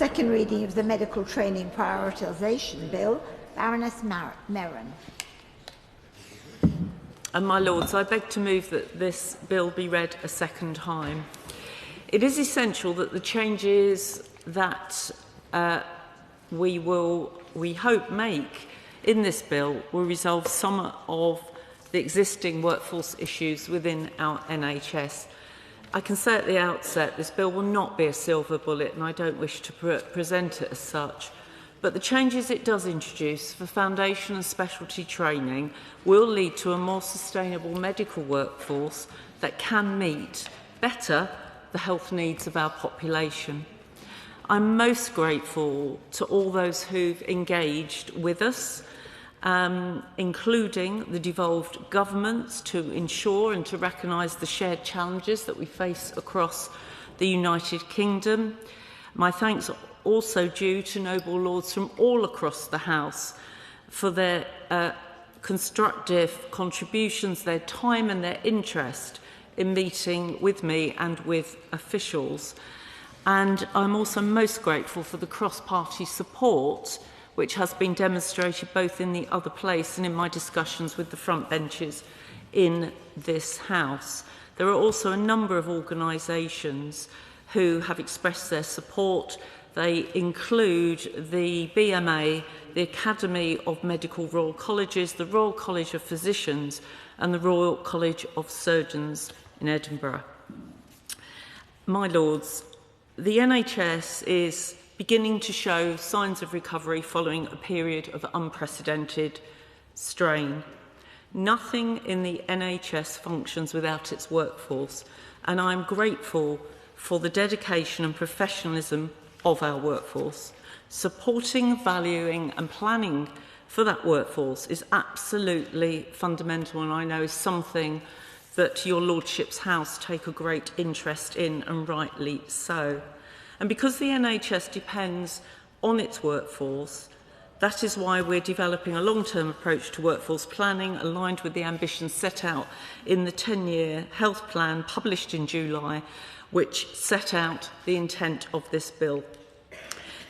Second reading of the Medical Training Prioritisation Bill. Baroness Merron. And my Lords, I beg to move that this bill be read a second time. It is essential that the changes that we hope make in this bill will resolve some of the existing workforce issues within our NHS. I can say at the outset this bill will not be a silver bullet, and I don't wish to present it as such. But the changes it does introduce for foundation and specialty training will lead to a more sustainable medical workforce that can meet better the health needs of our population. I'm most grateful to all those who've engaged with us, including the devolved governments, to ensure and to recognise the shared challenges that we face across the United Kingdom. My thanks also due to noble lords from all across the House for their constructive contributions, their time and their interest in meeting with me and with officials. And I'm also most grateful for the cross-party support which has been demonstrated both in the other place and in my discussions with the front benches in this House. There are also a number of organisations who have expressed their support. They include the BMA, the Academy of Medical Royal Colleges, the Royal College of Physicians and the Royal College of Surgeons in Edinburgh. My Lords, the NHS is beginning to show signs of recovery following a period of unprecedented strain. Nothing in the NHS functions without its workforce, and I'm grateful for the dedication and professionalism of our workforce. Supporting, valuing and planning for that workforce is absolutely fundamental, and I know is something that your Lordship's House take a great interest in, and rightly so. And because the NHS depends on its workforce, that is why we're developing a long-term approach to workforce planning aligned with the ambitions set out in the 10-year health plan published in July, which set out the intent of this bill.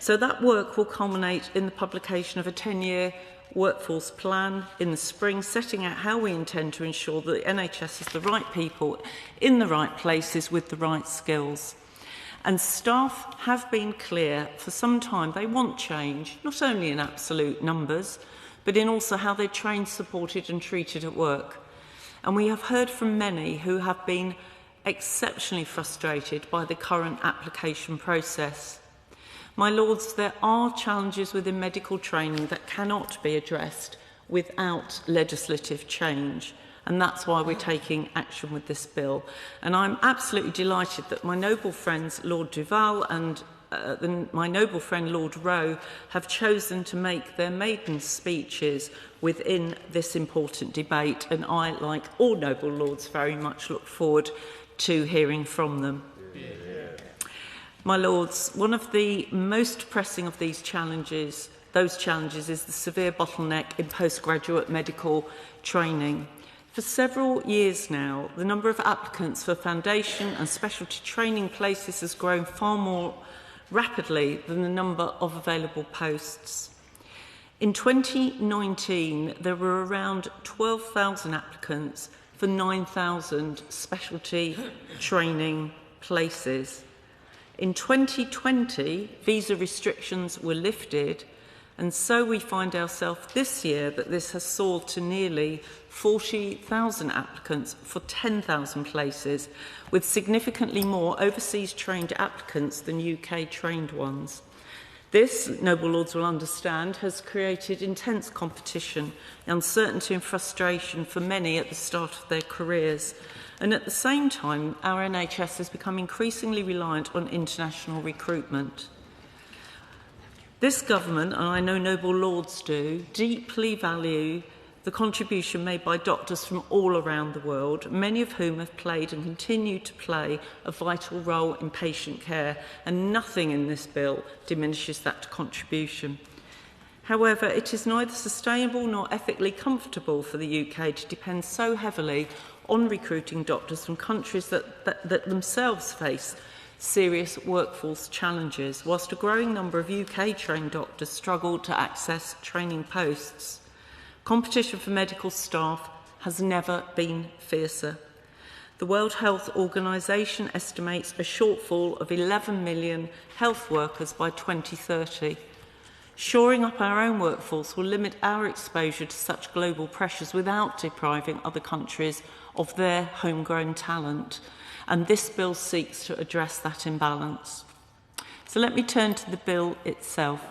So that work will culminate in the publication of a 10-year workforce plan in the spring, setting out how we intend to ensure that the NHS has the right people in the right places with the right skills. And staff have been clear for some time they want change, not only in absolute numbers, but in also how they're trained, supported and treated at work. And we have heard from many who have been exceptionally frustrated by the current application process. My Lords, there are challenges within medical training that cannot be addressed without legislative change, and that's why we're taking action with this bill. And I'm absolutely delighted that my noble friends Lord Duval and my noble friend Lord Rowe have chosen to make their maiden speeches within this important debate, and I, like all noble lords, very much look forward to hearing from them. My Lords, one of the most pressing of these challenges, is the severe bottleneck in postgraduate medical training. For several years now, the number of applicants for foundation and specialty training places has grown far more rapidly than the number of available posts. In 2019, there were around 12,000 applicants for 9,000 specialty training places. In 2020, visa restrictions were lifted, and so we find ourselves this year that this has soared to nearly 40,000 applicants for 10,000 places, with significantly more overseas trained applicants than UK trained ones. This, noble lords will understand, has created intense competition, uncertainty and frustration for many at the start of their careers. And at the same time, our NHS has become increasingly reliant on international recruitment. This government, and I know noble lords do, deeply value the contribution made by doctors from all around the world, many of whom have played and continue to play a vital role in patient care, and nothing in this bill diminishes that contribution. However, it is neither sustainable nor ethically comfortable for the UK to depend so heavily on recruiting doctors from countries that themselves face serious workforce challenges, whilst a growing number of UK-trained doctors struggle to access training posts. Competition for medical staff has never been fiercer. The World Health Organization estimates a shortfall of 11 million health workers by 2030. Shoring up our own workforce will limit our exposure to such global pressures without depriving other countries of their homegrown talent, and this bill seeks to address that imbalance. So let me turn to the bill itself.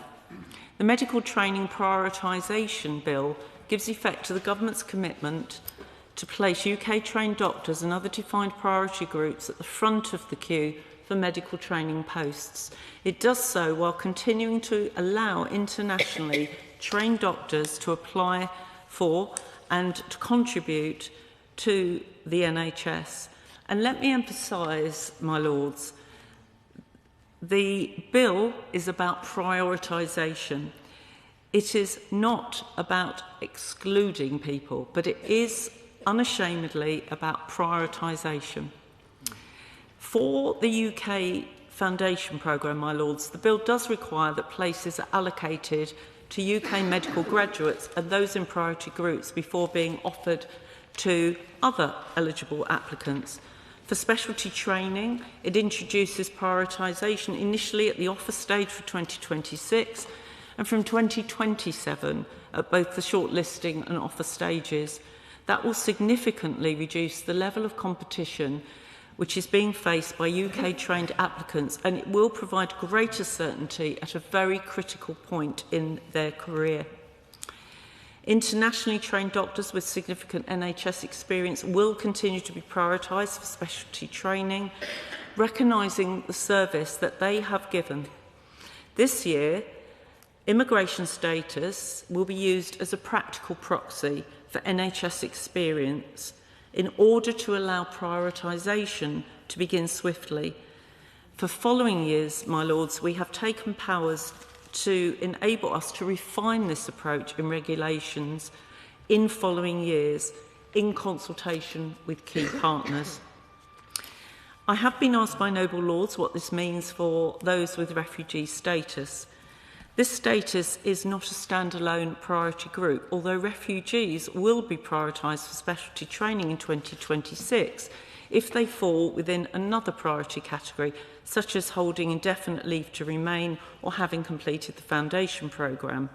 The Medical Training Prioritisation Bill gives effect to the government's commitment to place UK-trained doctors and other defined priority groups at the front of the queue for medical training posts. It does so while continuing to allow internationally trained doctors to apply for and to contribute to the NHS. And let me emphasise, my lords, the bill is about prioritisation. It is not about excluding people, but it is unashamedly about prioritisation. For the UK Foundation Programme, my lords, the bill does require that places are allocated to UK medical graduates and those in priority groups before being offered to other eligible applicants. For specialty training, it introduces prioritisation initially at the offer stage for 2026 and from 2027 at both the shortlisting and offer stages. That will significantly reduce the level of competition which is being faced by UK-trained applicants, and it will provide greater certainty at a very critical point in their career. Internationally trained doctors with significant NHS experience will continue to be prioritised for specialty training, recognising the service that they have given. This year, immigration status will be used as a practical proxy for NHS experience in order to allow prioritisation to begin swiftly. For following years, my lords, we have taken powers to enable us to refine this approach in regulations in following years in consultation with key partners. I have been asked by noble lords what this means for those with refugee status. This status is not a standalone priority group, although refugees will be prioritised for specialty training in 2026 if they fall within another priority category, such as holding indefinite leave to remain or having completed the foundation programme.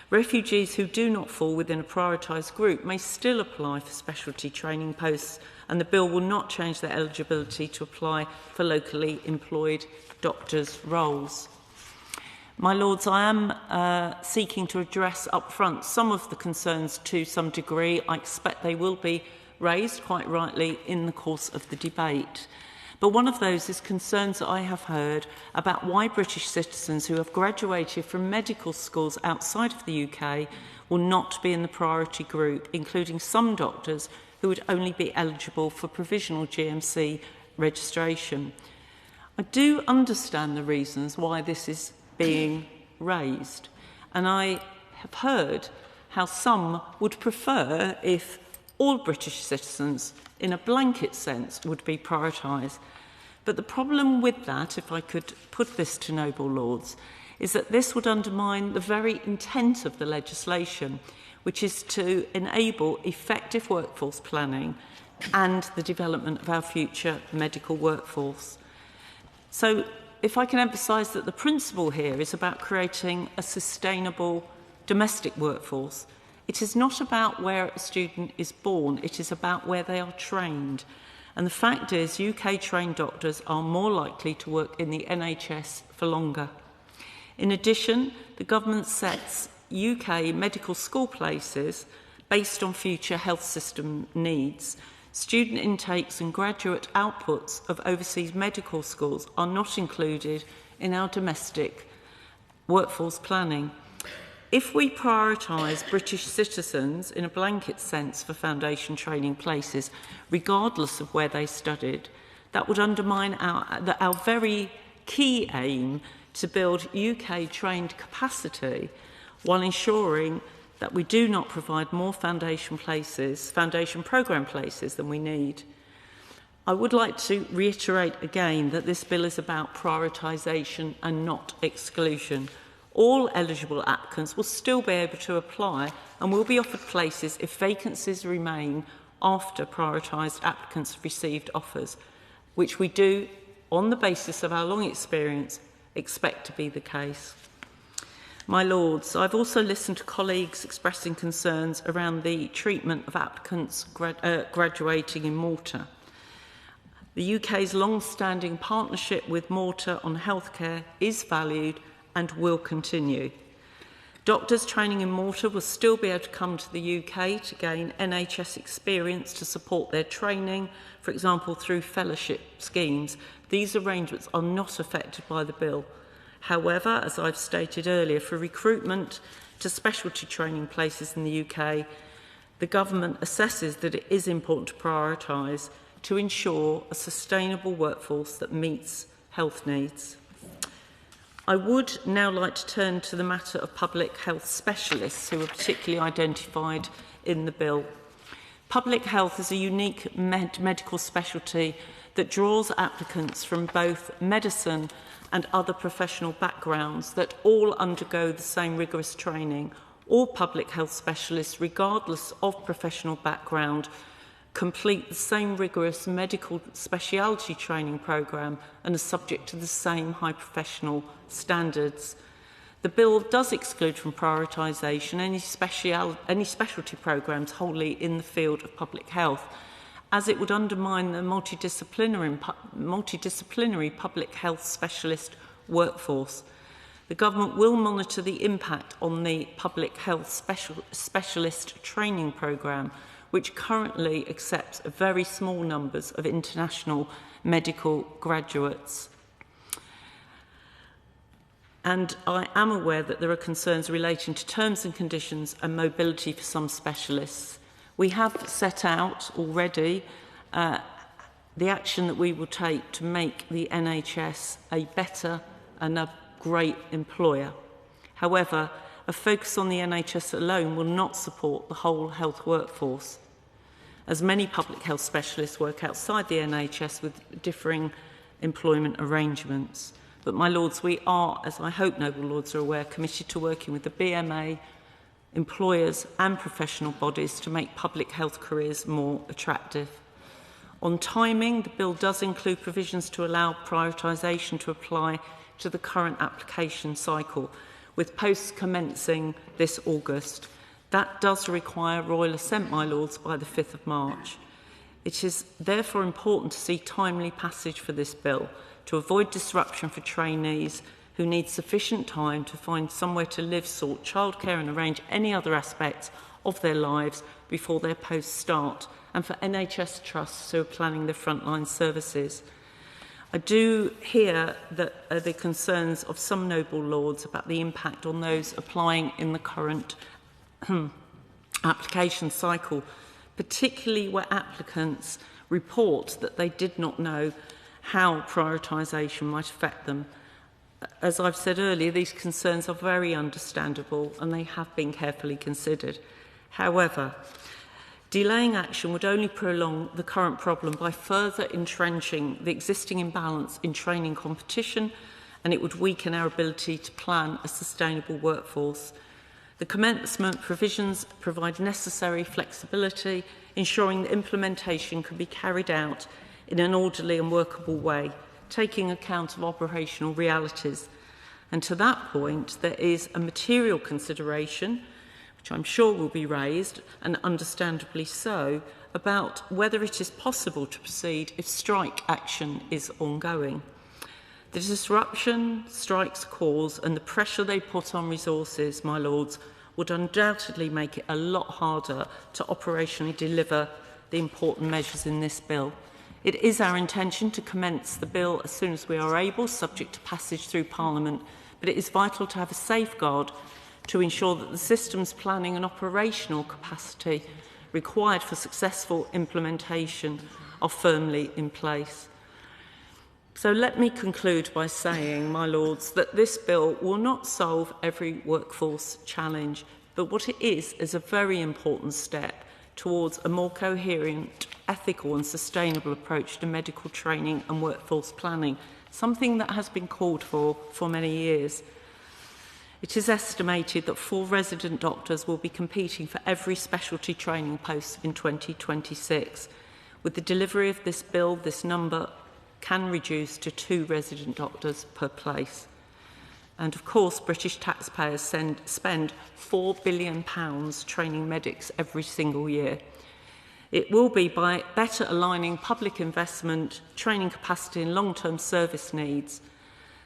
Refugees who do not fall within a prioritised group may still apply for specialty training posts, and the bill will not change their eligibility to apply for locally employed doctors' roles. My lords, I am seeking to address up front some of the concerns to some degree. I expect they will be raised, quite rightly, in the course of the debate. But one of those is concerns that I have heard about why British citizens who have graduated from medical schools outside of the UK will not be in the priority group, including some doctors who would only be eligible for provisional GMC registration. I do understand the reasons why this is being raised, and I have heard how some would prefer if all British citizens, in a blanket sense, would be prioritised. But the problem with that, if I could put this to noble lords, is that this would undermine the very intent of the legislation, which is to enable effective workforce planning and the development of our future medical workforce. So, if I can emphasise that the principle here is about creating a sustainable domestic workforce, it is not about where a student is born, it is about where they are trained. And the fact is, UK-trained doctors are more likely to work in the NHS for longer. In addition, the government sets UK medical school places based on future health system needs. Student intakes and graduate outputs of overseas medical schools are not included in our domestic workforce planning. If we prioritise British citizens in a blanket sense for foundation training places, regardless of where they studied, that would undermine our very key aim to build UK-trained capacity while ensuring that we do not provide more foundation programme places than we need. I would like to reiterate again that this bill is about prioritisation and not exclusion. All eligible applicants will still be able to apply and will be offered places if vacancies remain after prioritised applicants have received offers, which we do, on the basis of our long experience, expect to be the case. My Lords, I've also listened to colleagues expressing concerns around the treatment of applicants graduating in Malta. The UK's long-standing partnership with Malta on healthcare is valued and will continue. Doctors training in Malta will still be able to come to the UK to gain NHS experience to support their training, for example, through fellowship schemes. These arrangements are not affected by the bill. However, as I've stated earlier, for recruitment to specialty training places in the UK, the government assesses that it is important to prioritise to ensure a sustainable workforce that meets health needs. I would now like to turn to the matter of public health specialists who are particularly identified in the bill. Public health is a unique medical specialty that draws applicants from both medicine and other professional backgrounds that all undergo the same rigorous training. All public health specialists, regardless of professional background, complete the same rigorous medical speciality training programme and are subject to the same high professional standards. The bill does exclude from prioritisation any specialty programmes wholly in the field of public health, as it would undermine the multidisciplinary public health specialist workforce. The government will monitor the impact on the public health specialist training programme, which currently accepts very small numbers of international medical graduates. And I am aware that there are concerns relating to terms and conditions and mobility for some specialists. We have set out already the action that we will take to make the NHS a better and a great employer. However, a focus on the NHS alone will not support the whole health workforce, as many public health specialists work outside the NHS with differing employment arrangements. But, my Lords, we are, as I hope noble Lords are aware, committed to working with the BMA, employers and professional bodies to make public health careers more attractive. On timing, the bill does include provisions to allow prioritisation to apply to the current application cycle, with posts commencing this August. That does require royal assent, my Lords, by the 5th of March. It is therefore important to see timely passage for this bill to avoid disruption for trainees who need sufficient time to find somewhere to live, sort childcare and arrange any other aspects of their lives before their posts start, and for NHS trusts who are planning their frontline services. I do hear that the concerns of some noble Lords about the impact on those applying in the current application cycle, particularly where applicants report that they did not know how prioritisation might affect them. As I've said earlier, these concerns are very understandable and they have been carefully considered. However, delaying action would only prolong the current problem by further entrenching the existing imbalance in training competition, and it would weaken our ability to plan a sustainable workforce. The commencement provisions provide necessary flexibility, ensuring that implementation can be carried out in an orderly and workable way, taking account of operational realities. And to that point, there is a material consideration, which I'm sure will be raised, and understandably so, about whether it is possible to proceed if strike action is ongoing. The disruption strikes cause and the pressure they put on resources, my Lords, would undoubtedly make it a lot harder to operationally deliver the important measures in this bill. It is our intention to commence the bill as soon as we are able, subject to passage through Parliament, but it is vital to have a safeguard to ensure that the system's planning and operational capacity required for successful implementation are firmly in place. So let me conclude by saying, my Lords, that this bill will not solve every workforce challenge, but what it is a very important step towards a more coherent ethical and sustainable approach to medical training and workforce planning, something that has been called for many years. It is estimated that 4 resident doctors will be competing for every specialty training post in 2026. With the delivery of this bill, this number can reduce to 2 resident doctors per place. And of course, British taxpayers spend £4 billion training medics every single year. It will be by better aligning public investment, training capacity and long-term service needs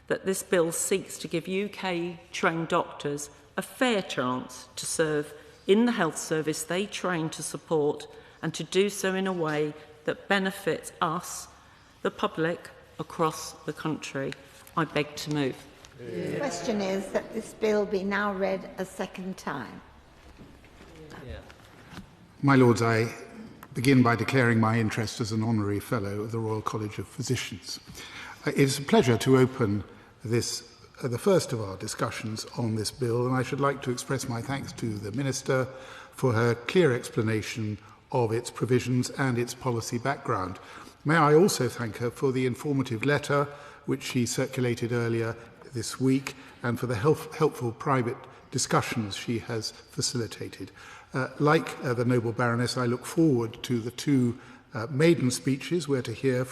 that this bill seeks to give UK-trained doctors a fair chance to serve in the health service they train to support, and to do so in a way that benefits us, the public, across the country. I beg to move. The question is that this bill be now read a second time. My Lords, I begin by declaring my interest as an honorary Fellow of the Royal College of Physicians. It is a pleasure to open this, the first of our discussions on this bill, and I should like to express my thanks to the Minister for her clear explanation of its provisions and its policy background. May I also thank her for the informative letter which she circulated earlier this week, and for the helpful private discussions she has facilitated. Like the Noble Baroness, I look forward to the 2 maiden speeches we're to hear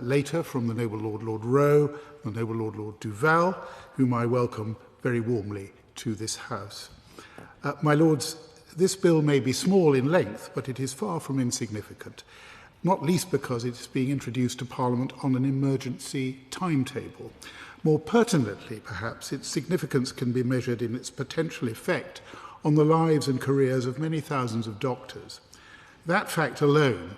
later from the Noble Lord Lord Rowe, the Noble Lord Lord Duval, whom I welcome very warmly to this House. My Lords, this bill may be small in length, but it is far from insignificant, not least because it is being introduced to Parliament on an emergency timetable. More pertinently, perhaps, its significance can be measured in its potential effect on the lives and careers of many thousands of doctors. That fact alone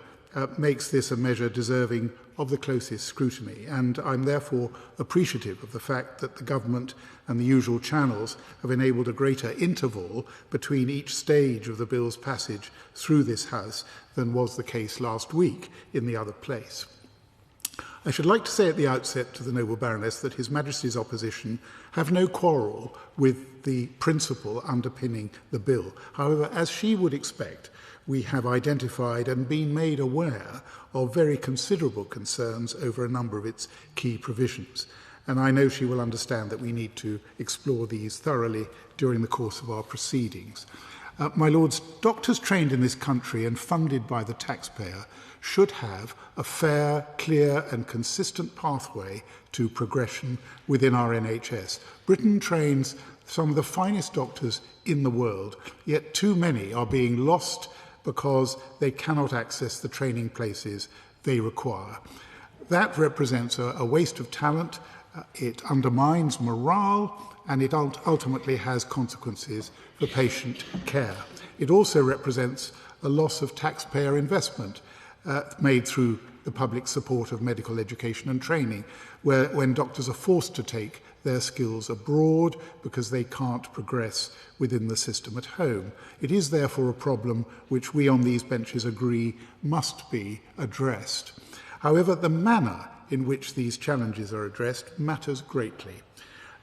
makes this a measure deserving of the closest scrutiny, and I'm therefore appreciative of the fact that the government and the usual channels have enabled a greater interval between each stage of the bill's passage through this House than was the case last week in the other place. I should like to say at the outset to the Noble Baroness that His Majesty's opposition have no quarrel with the principle underpinning the bill. However, as she would expect, we have identified and been made aware of very considerable concerns over a number of its key provisions. And I know she will understand that we need to explore these thoroughly during the course of our proceedings. My Lords, doctors trained in this country and funded by the taxpayer should have a fair, clear and consistent pathway to progression within our NHS. Britain trains some of the finest doctors in the world, yet too many are being lost because they cannot access the training places they require. That represents a waste of talent, it undermines morale, and it ultimately has consequences for patient care. It also represents a loss of taxpayer investment made through the public support of medical education and training, when doctors are forced to take their skills abroad because they can't progress within the system at home. It is therefore a problem which we on these benches agree must be addressed. However, the manner in which these challenges are addressed matters greatly.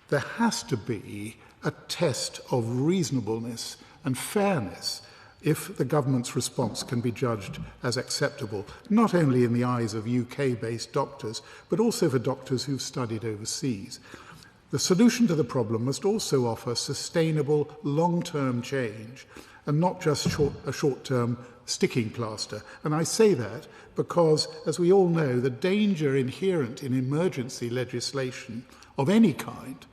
There has to be a test of reasonableness and fairness if the government's response can be judged as acceptable, not only in the eyes of UK-based doctors, but also for doctors who've studied overseas. The solution to the problem must also offer sustainable, long-term change, and not just a short-term sticking plaster. And I say that because, as we all know, the danger inherent in emergency legislation of any kind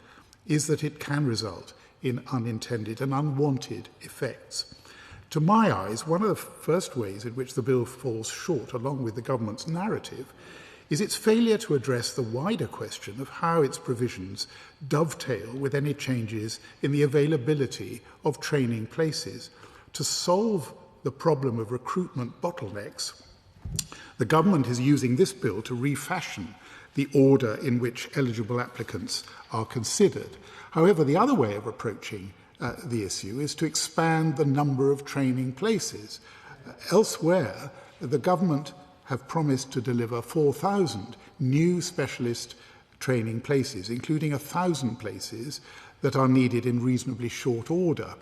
is that it can result in unintended and unwanted effects. To my eyes, one of the first ways in which the bill falls short, along with the government's narrative, is its failure to address the wider question of how its provisions dovetail with any changes in the availability of training places. To solve the problem of recruitment bottlenecks, the government is using this bill to refashion the order in which eligible applicants are considered. However, the other way of approaching the issue is to expand the number of training places. Elsewhere, the government have promised to deliver 4,000 new specialist training places, including 1,000 places that are needed in reasonably short order.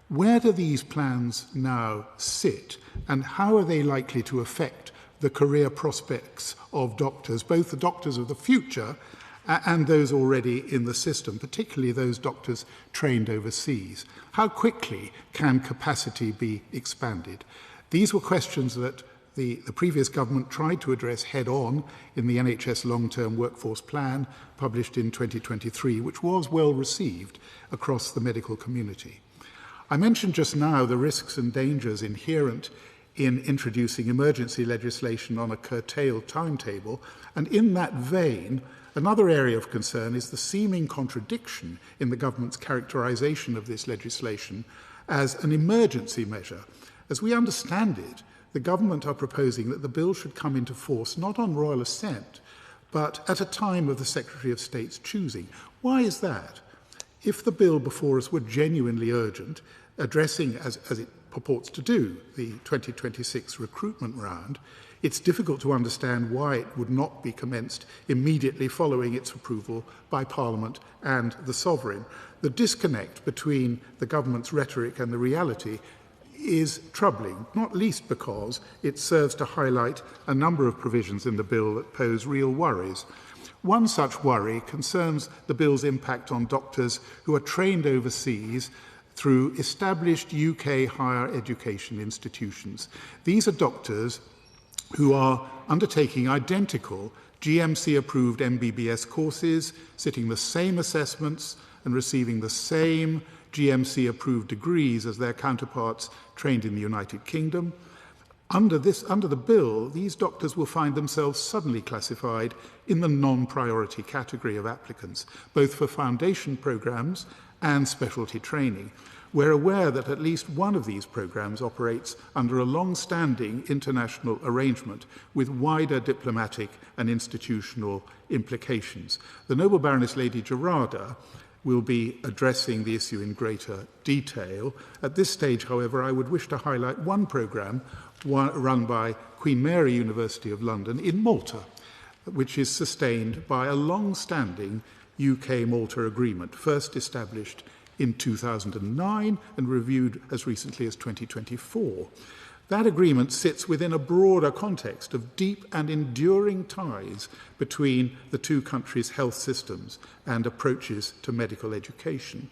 Where do these plans now sit, and how are they likely to affect the career prospects of doctors, both the doctors of the future and those already in the system, particularly those doctors trained overseas. How quickly can capacity be expanded? These were questions that the previous government tried to address head-on in the NHS Long-Term Workforce Plan, published in 2023, which was well received across the medical community. I mentioned just now the risks and dangers inherent in introducing emergency legislation on a curtailed timetable, and in that vein, another area of concern is the seeming contradiction in the government's characterisation of this legislation as an emergency measure. As we understand it, the government are proposing that the bill should come into force not on royal assent, but at a time of the Secretary of State's choosing. Why is that? If the bill before us were genuinely urgent, addressing, as it purports to do, the 2026 recruitment round, it's difficult to understand why it would not be commenced immediately following its approval by Parliament and the Sovereign. The disconnect between the government's rhetoric and the reality is troubling, not least because it serves to highlight a number of provisions in the bill that pose real worries. One such worry concerns the bill's impact on doctors who are trained overseas through established UK higher education institutions. These are doctors who are undertaking identical GMC-approved MBBS courses, sitting the same assessments and receiving the same GMC-approved degrees as their counterparts trained in the United Kingdom. Under the bill, these doctors will find themselves suddenly classified in the non-priority category of applicants, both for foundation programmes and specialty training. We're aware that at least one of these programmes operates under a long-standing international arrangement with wider diplomatic and institutional implications. The Noble Baroness Lady Gerarda will be addressing the issue in greater detail. At this stage, however, I would wish to highlight one programme run by Queen Mary University of London in Malta, which is sustained by a long-standing UK-Malta agreement, first established in 2009 and reviewed as recently as 2024. That agreement sits within a broader context of deep and enduring ties between the two countries' health systems and approaches to medical education.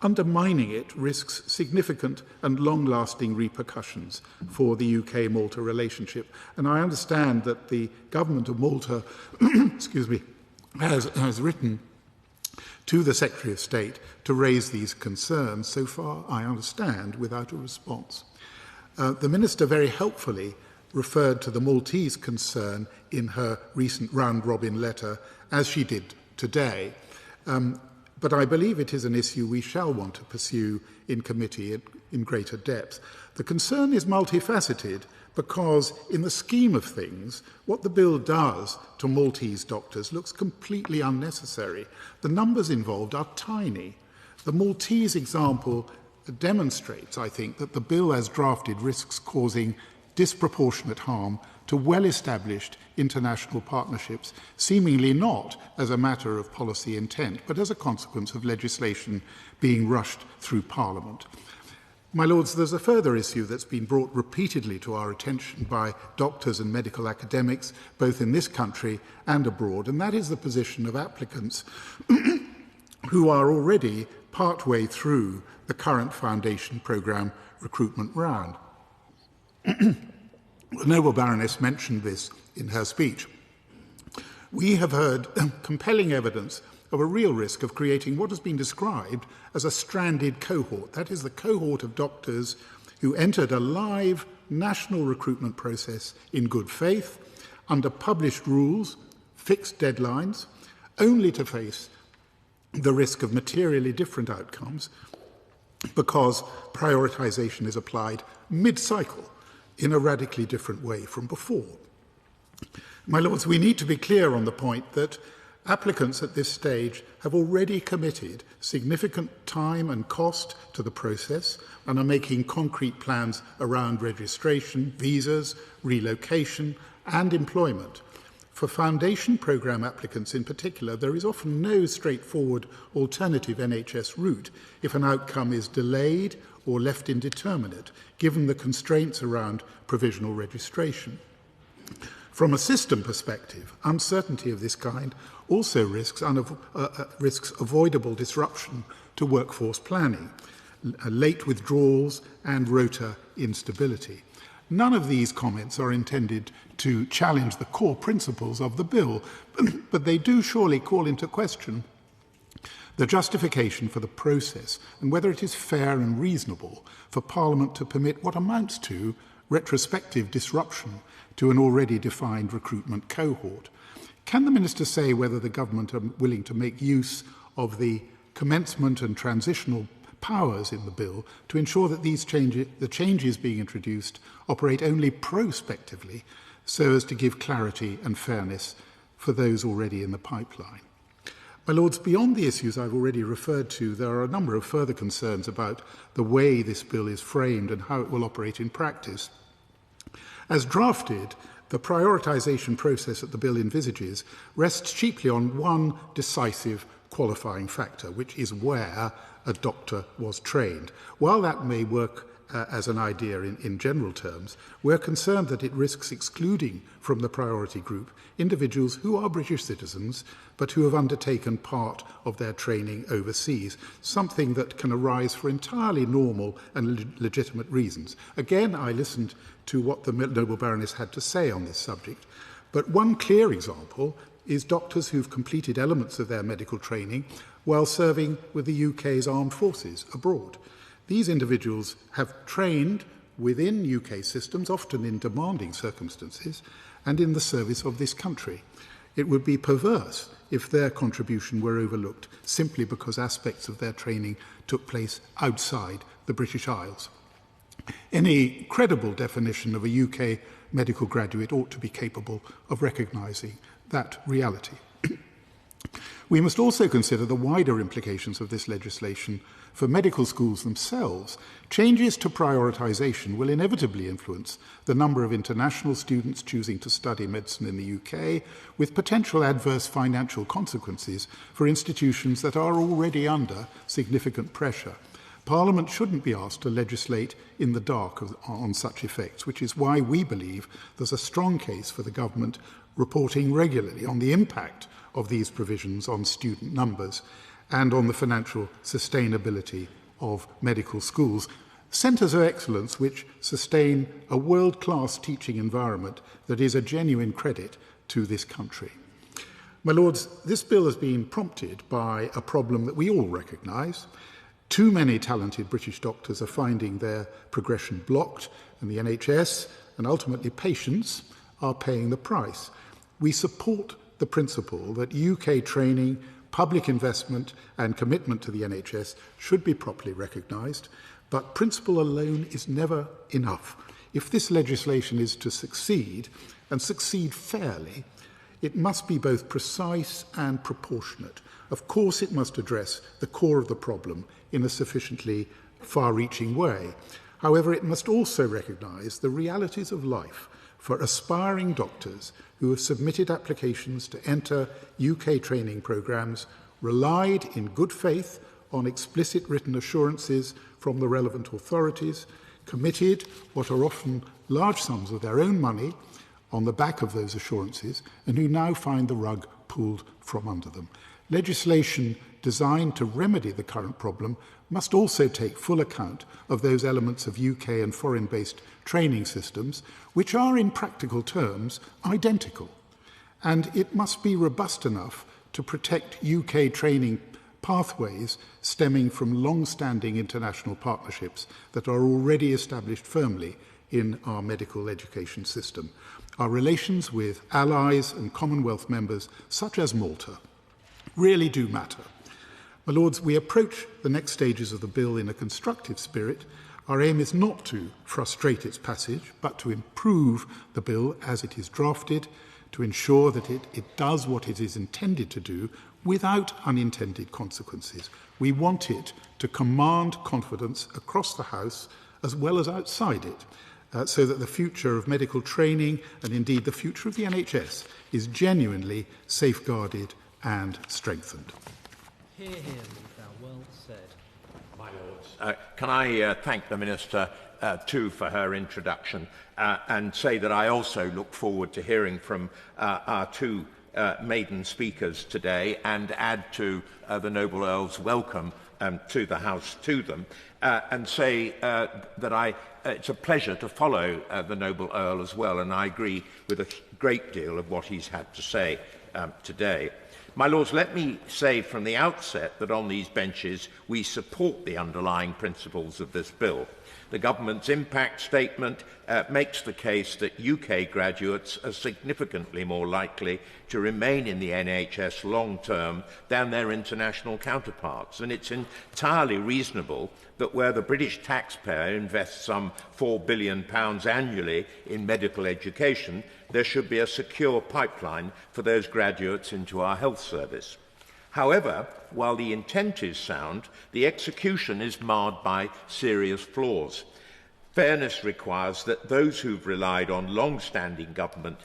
Undermining it risks significant and long-lasting repercussions for the UK-Malta relationship. And I understand that the government of Malta has written to the Secretary of State to raise these concerns. So far, I understand, without a response. The Minister very helpfully referred to the Maltese concern in her recent round-robin letter, as she did today. But I believe it is an issue we shall want to pursue in committee in greater depth. The concern is multifaceted because, in the scheme of things, what the bill does to Maltese doctors looks completely unnecessary. The numbers involved are tiny. The Maltese example demonstrates, I think, that the bill as drafted risks causing disproportionate harm to well-established international partnerships, seemingly not as a matter of policy intent, but as a consequence of legislation being rushed through Parliament. My Lords, there's a further issue that's been brought repeatedly to our attention by doctors and medical academics, both in this country and abroad, and that is the position of applicants who are already partway through the current foundation programme recruitment round. The Noble Baroness mentioned this in her speech. We have heard compelling evidence of a real risk of creating what has been described as a stranded cohort. That is, the cohort of doctors who entered a live national recruitment process in good faith, under published rules, fixed deadlines, only to face the risk of materially different outcomes because prioritisation is applied mid-cycle in a radically different way from before. My Lords, we need to be clear on the point that applicants at this stage have already committed significant time and cost to the process and are making concrete plans around registration, visas, relocation and employment. For foundation programme applicants in particular, there is often no straightforward alternative NHS route if an outcome is delayed or left indeterminate, given the constraints around provisional registration. From a system perspective, uncertainty of this kind also risks avoidable disruption to workforce planning, late withdrawals and rota instability. None of these comments are intended to challenge the core principles of the bill, but they do surely call into question the justification for the process and whether it is fair and reasonable for Parliament to permit what amounts to retrospective disruption to an already defined recruitment cohort. Can the Minister say whether the Government are willing to make use of the commencement and transitional powers in the bill to ensure that the changes being introduced operate only prospectively so as to give clarity and fairness for those already in the pipeline? My Lords, beyond the issues I've already referred to, there are a number of further concerns about the way this bill is framed and how it will operate in practice. As drafted, the prioritisation process that the bill envisages rests chiefly on one decisive qualifying factor, which is where a doctor was trained. While that may work as an idea in general terms, we're concerned that it risks excluding from the priority group individuals who are British citizens but who have undertaken part of their training overseas, something that can arise for entirely normal and legitimate reasons. Again, I listened to what the Noble Baroness had to say on this subject, but one clear example is doctors who've completed elements of their medical training while serving with the UK's armed forces abroad. These individuals have trained within UK systems, often in demanding circumstances, and in the service of this country. It would be perverse if their contribution were overlooked simply because aspects of their training took place outside the British Isles. Any credible definition of a UK medical graduate ought to be capable of recognising that reality. We must also consider the wider implications of this legislation for medical schools themselves. Changes to prioritisation will inevitably influence the number of international students choosing to study medicine in the UK, with potential adverse financial consequences for institutions that are already under significant pressure. Parliament shouldn't be asked to legislate in the dark on such effects, which is why we believe there's a strong case for the government reporting regularly on the impact of these provisions on student numbers and on the financial sustainability of medical schools, centres of excellence which sustain a world-class teaching environment that is a genuine credit to this country. My Lords, this bill has been prompted by a problem that we all recognise. Too many talented British doctors are finding their progression blocked, and the NHS and ultimately patients are paying the price. We support the principle that UK training, public investment and commitment to the NHS should be properly recognised, but principle alone is never enough. If this legislation is to succeed, and succeed fairly, it must be both precise and proportionate. Of course, it must address the core of the problem in a sufficiently far-reaching way. However, it must also recognise the realities of life for aspiring doctors who have submitted applications to enter UK training programmes, relied in good faith on explicit written assurances from the relevant authorities, committed what are often large sums of their own money on the back of those assurances, and who now find the rug pulled from under them. Legislation designed to remedy the current problem must also take full account of those elements of UK and foreign-based training systems which are, in practical terms, identical. And it must be robust enough to protect UK training pathways stemming from long-standing international partnerships that are already established firmly in our medical education system. Our relations with allies and Commonwealth members, such as Malta, really do matter. My Lords, we approach the next stages of the bill in a constructive spirit. Our aim is not to frustrate its passage, but to improve the bill as it is drafted, to ensure that it does what it is intended to do without unintended consequences. We want it to command confidence across the House as well as outside it, so that the future of medical training and indeed the future of the NHS is genuinely safeguarded and strengthened. Hear, hear, Deval. Well said. My Lords, can I thank the Minister too for her introduction and say that I also look forward to hearing from our two maiden speakers today and add to the Noble Earl's welcome to the House to them and say that it's a pleasure to follow the Noble Earl as well, and I agree with a great deal of what he's had to say today. My Lords, let me say from the outset that on these benches we support the underlying principles of this bill. The government's impact statement makes the case that UK graduates are significantly more likely to remain in the NHS long term than their international counterparts, and it's entirely reasonable that where the British taxpayer invests some £4 billion annually in medical education, there should be a secure pipeline for those graduates into our health service. However, while the intent is sound, the execution is marred by serious flaws. Fairness requires that those who've relied on long-standing government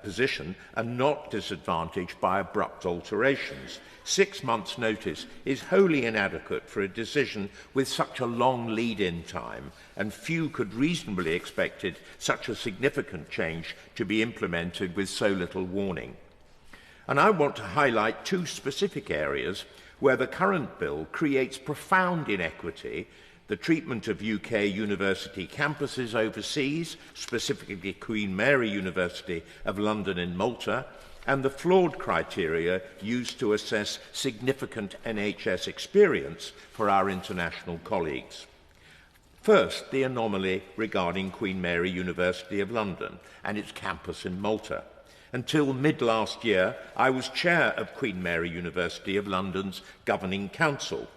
position are not disadvantaged by abrupt alterations. 6 months' notice is wholly inadequate for a decision with such a long lead-in time, and few could reasonably expect such a significant change to be implemented with so little warning. And I want to highlight two specific areas where the current bill creates profound inequity: the treatment of UK university campuses overseas, specifically Queen Mary University of London in Malta, and the flawed criteria used to assess significant NHS experience for our international colleagues. First, the anomaly regarding Queen Mary University of London and its campus in Malta. Until mid-last year, I was chair of Queen Mary University of London's Governing Council.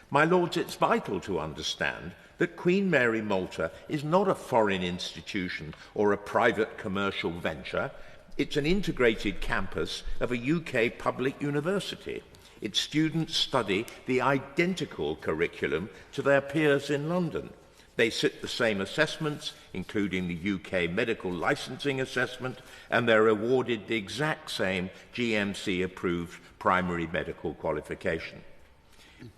My Lords, it's vital to understand that Queen Mary Malta is not a foreign institution or a private commercial venture. It's an integrated campus of a UK public university. Its students study the identical curriculum to their peers in London. They sit the same assessments, including the UK medical licensing assessment, and they're awarded the exact same GMC-approved primary medical qualification.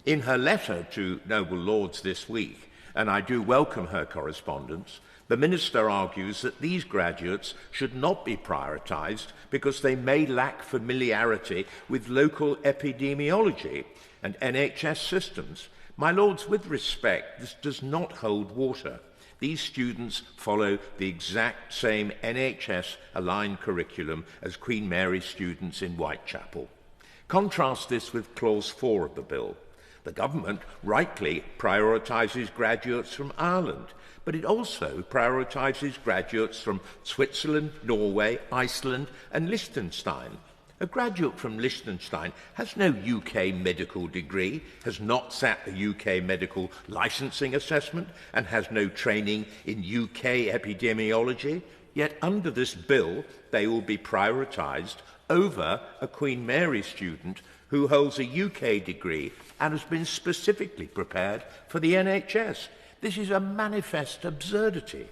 In her letter to Noble Lords this week, and I do welcome her correspondence, the Minister argues that these graduates should not be prioritised because they may lack familiarity with local epidemiology and NHS systems. My Lords, with respect, this does not hold water. These students follow the exact same NHS-aligned curriculum as Queen Mary students in Whitechapel. Contrast this with Clause 4 of the bill. The government rightly prioritises graduates from Ireland, but it also prioritises graduates from Switzerland, Norway, Iceland and Liechtenstein. A graduate from Liechtenstein has no UK medical degree, has not sat the UK medical licensing assessment, and has no training in UK epidemiology. Yet under this bill, they will be prioritised over a Queen Mary student who holds a UK degree and has been specifically prepared for the NHS. This is a manifest absurdity.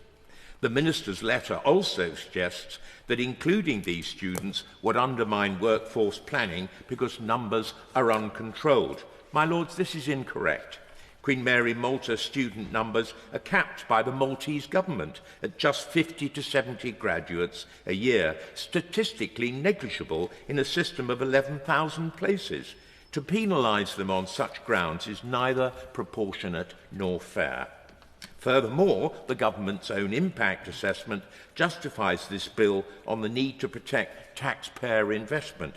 The Minister's letter also suggests that including these students would undermine workforce planning because numbers are uncontrolled. My Lords, this is incorrect. Queen Mary Malta student numbers are capped by the Maltese government at just 50 to 70 graduates a year, statistically negligible in a system of 11,000 places. To penalise them on such grounds is neither proportionate nor fair. Furthermore, the government's own impact assessment justifies this bill on the need to protect taxpayer investment.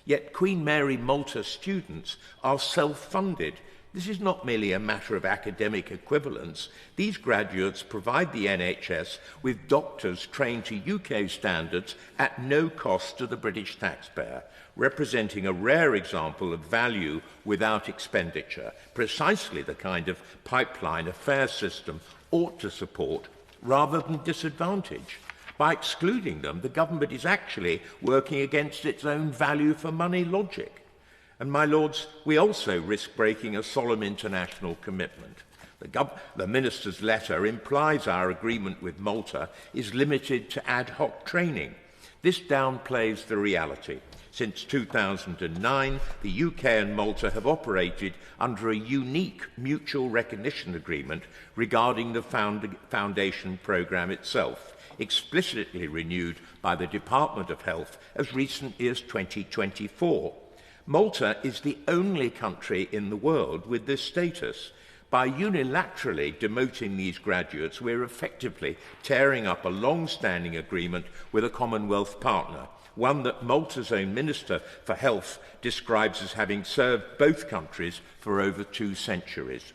Yet Queen Mary Malta students are self-funded. This is not merely a matter of academic equivalence. These graduates provide the NHS with doctors trained to UK standards at no cost to the British taxpayer, representing a rare example of value without expenditure, precisely the kind of pipeline a fair system ought to support rather than disadvantage. By excluding them, the government is actually working against its own value for money logic. And, my Lords, we also risk breaking a solemn international commitment. The Minister's letter implies our agreement with Malta is limited to ad hoc training. This downplays the reality. Since 2009, the UK and Malta have operated under a unique mutual recognition agreement regarding the foundation programme itself, explicitly renewed by the Department of Health as recently as 2024. Malta is the only country in the world with this status. By unilaterally demoting these graduates, we're effectively tearing up a long-standing agreement with a Commonwealth partner, one that Malta's own Minister for Health describes as having served both countries for over 2 centuries.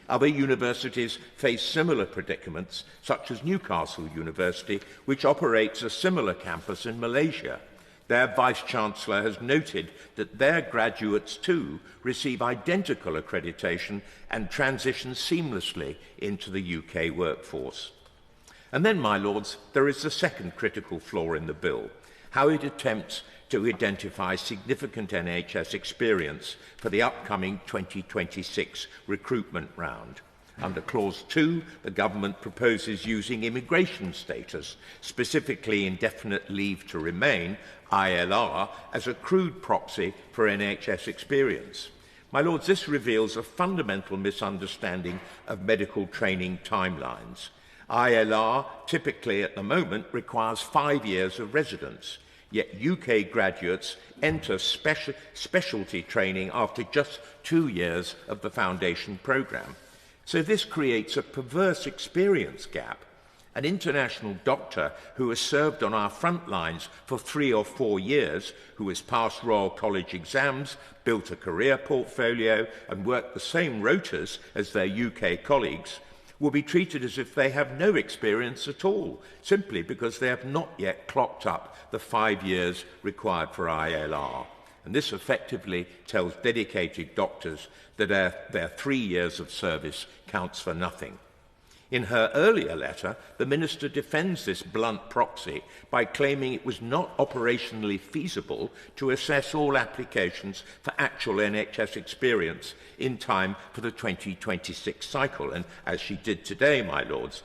Other universities face similar predicaments, such as Newcastle University, which operates a similar campus in Malaysia. Their Vice-Chancellor has noted that their graduates too receive identical accreditation and transition seamlessly into the UK workforce. And then, my lords, there is the second critical flaw in the bill, how it attempts to identify significant NHS experience for the upcoming 2026 recruitment round. Under Clause 2, the government proposes using immigration status, specifically indefinite leave to remain, ILR, as a crude proxy for NHS experience. My lords, this reveals a fundamental misunderstanding of medical training timelines. ILR typically at the moment requires 5 years of residence, yet UK graduates enter specialty training after just 2 years of the foundation programme. So this creates a perverse experience gap. An international doctor who has served on our front lines for 3 or 4 years, who has passed Royal College exams, built a career portfolio and worked the same rotas as their UK colleagues, will be treated as if they have no experience at all, simply because they have not yet clocked up the 5 years required for ILR. And this effectively tells dedicated doctors that their 3 years of service counts for nothing. In her earlier letter, the Minister defends this blunt proxy by claiming it was not operationally feasible to assess all applications for actual NHS experience in time for the 2026 cycle. And as she did today, my lords,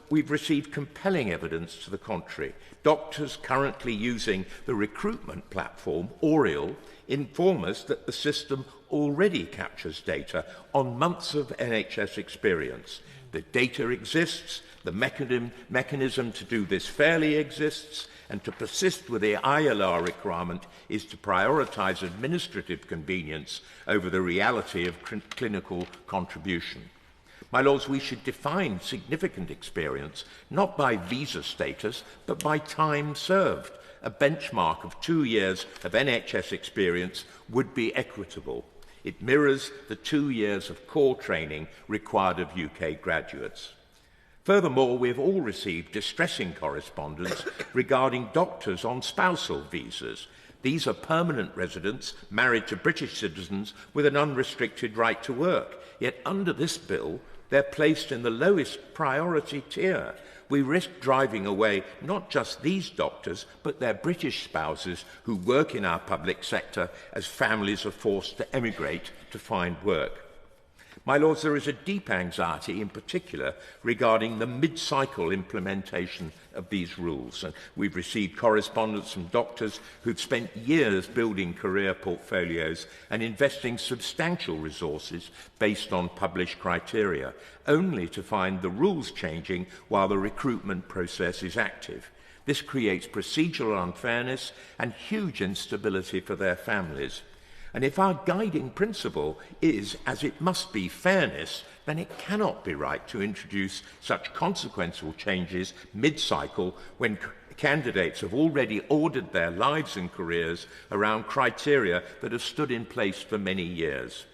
we've received compelling evidence to the contrary. Doctors currently using the recruitment platform, Oriel, inform us that the system already captures data on months of NHS experience. The data exists, the mechanism to do this fairly exists, and to persist with the ILR requirement is to prioritise administrative convenience over the reality of clinical contribution. My lords, we should define significant experience not by visa status, but by time served. A benchmark of 2 years of NHS experience would be equitable. It mirrors the 2 years of core training required of UK graduates. Furthermore, we have all received distressing correspondence regarding doctors on spousal visas. These are permanent residents married to British citizens with an unrestricted right to work. Yet under this bill, they're placed in the lowest priority tier. We risk driving away not just these doctors, but their British spouses who work in our public sector as families are forced to emigrate to find work. My lords, there is a deep anxiety in particular regarding the mid-cycle implementation of these rules. And we've received correspondence from doctors who've spent years building career portfolios and investing substantial resources based on published criteria, only to find the rules changing while the recruitment process is active. This creates procedural unfairness and huge instability for their families. And if our guiding principle is, as it must be, fairness, then it cannot be right to introduce such consequential changes mid-cycle when candidates have already ordered their lives and careers around criteria that have stood in place for many years.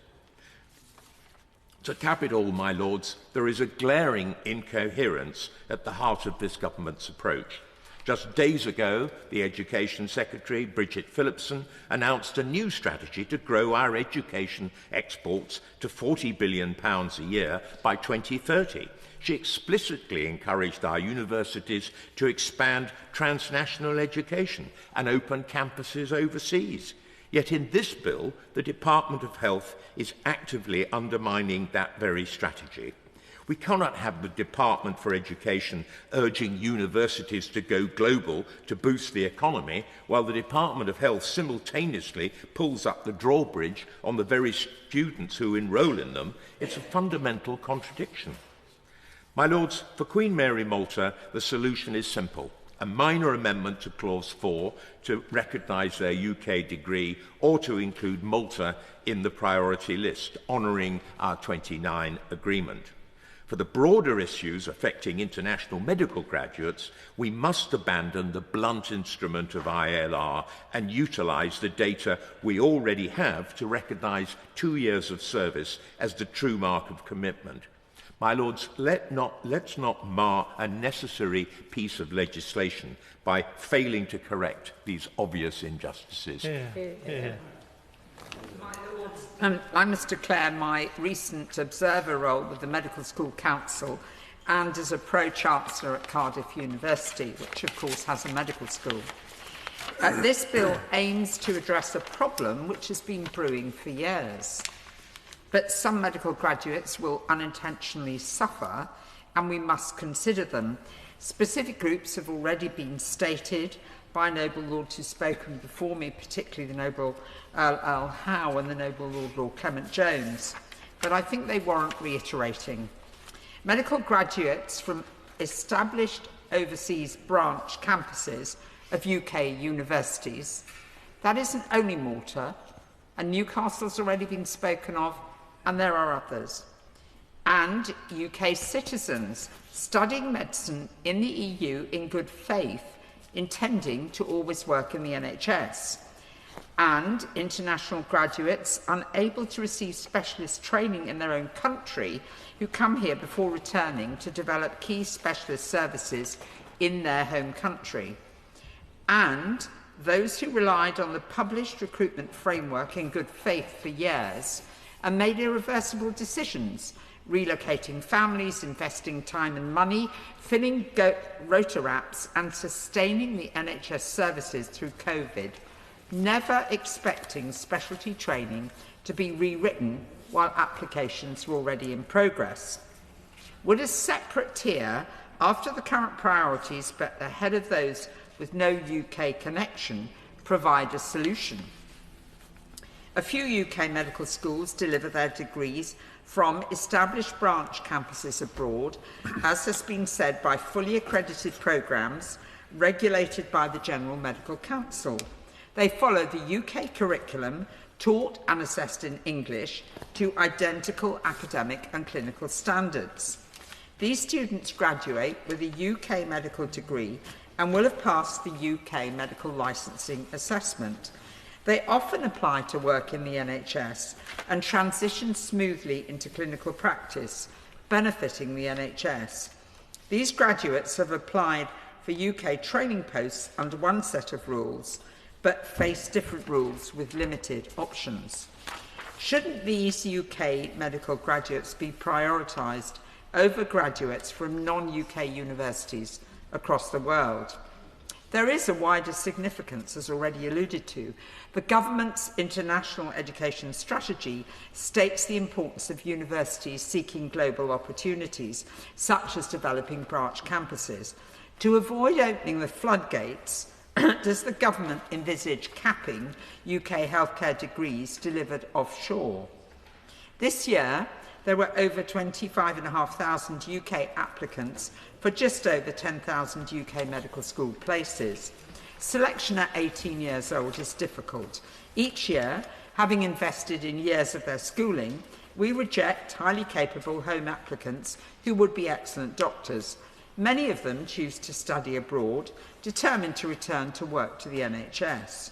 To cap it all, my lords, there is a glaring incoherence at the heart of this government's approach. Just days ago, the Education Secretary, Bridget Phillipson, announced a new strategy to grow our education exports to £40 billion a year by 2030. She explicitly encouraged our universities to expand transnational education and open campuses overseas. Yet in this bill, the Department of Health is actively undermining that very strategy. We cannot have the Department for Education urging universities to go global to boost the economy, while the Department of Health simultaneously pulls up the drawbridge on the very students who enrol in them. It's a fundamental contradiction. My Lords, for Queen Mary Malta, the solution is simple. A minor amendment to Clause 4 to recognise their UK degree or to include Malta in the priority list, honouring our 29 agreement. For the broader issues affecting international medical graduates, we must abandon the blunt instrument of ILR and utilise the data we already have to recognise 2 years of service as the true mark of commitment. My Lords, let's not mar a necessary piece of legislation by failing to correct these obvious injustices. I must declare my recent observer role with the Medical School Council and as a Pro-Chancellor at Cardiff University, which of course has a medical school. This bill aims to address a problem which has been brewing for years. But some medical graduates will unintentionally suffer, and we must consider them. Specific groups have already been stated by noble lords who've spoken before me, particularly the noble Earl Howe and the noble Lord Clement Jones, but I think they warrant reiterating. Medical graduates from established overseas branch campuses of UK universities, that isn't only Malta, and Newcastle's already been spoken of, and there are others, and UK citizens studying medicine in the EU in good faith, intending to always work in the NHS, and international graduates unable to receive specialist training in their own country who come here before returning to develop key specialist services in their home country, and those who relied on the published recruitment framework in good faith for years and made irreversible decisions, relocating families, investing time and money, filling rota wraps and sustaining the NHS services through COVID, never expecting specialty training to be rewritten while applications were already in progress. Would a separate tier, after the current priorities but ahead of those with no UK connection, provide a solution? A few UK medical schools deliver their degrees from established branch campuses abroad, as has been said, by fully accredited programmes regulated by the General Medical Council. They follow the UK curriculum, taught and assessed in English, to identical academic and clinical standards. These students graduate with a UK medical degree and will have passed the UK medical licensing assessment. They often apply to work in the NHS and transition smoothly into clinical practice, benefiting the NHS. These graduates have applied for UK training posts under one set of rules, but face different rules with limited options. Shouldn't these UK medical graduates be prioritised over graduates from non-UK universities across the world? There is a wider significance, as already alluded to. The government's international education strategy states the importance of universities seeking global opportunities, such as developing branch campuses. To avoid opening the floodgates, does the government envisage capping UK healthcare degrees delivered offshore? This year, there were over 25,500 UK applicants for just over 10,000 UK medical school places. Selection at 18 years old is difficult. Each year, having invested in years of their schooling, we reject highly capable home applicants who would be excellent doctors. Many of them choose to study abroad, determined to return to work to the NHS.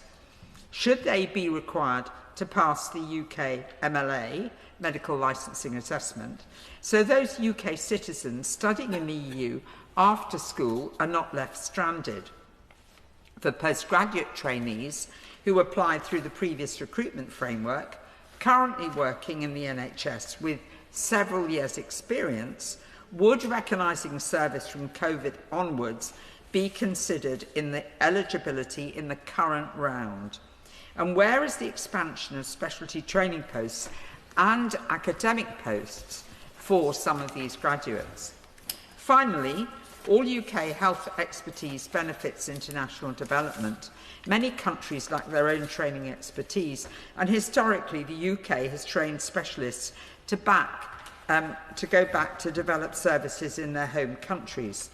Should they be required to pass the UK MLA, medical licensing assessment, so those UK citizens studying in the EU after school are not left stranded? For postgraduate trainees who applied through the previous recruitment framework, currently working in the NHS with several years' experience, would recognising service from COVID onwards be considered in the eligibility in the current round? And where is the expansion of specialty training posts and academic posts for some of these graduates. Finally, all UK health expertise benefits international development. Many countries lack their own training expertise, and historically the UK has trained specialists to go back to develop services in their home countries.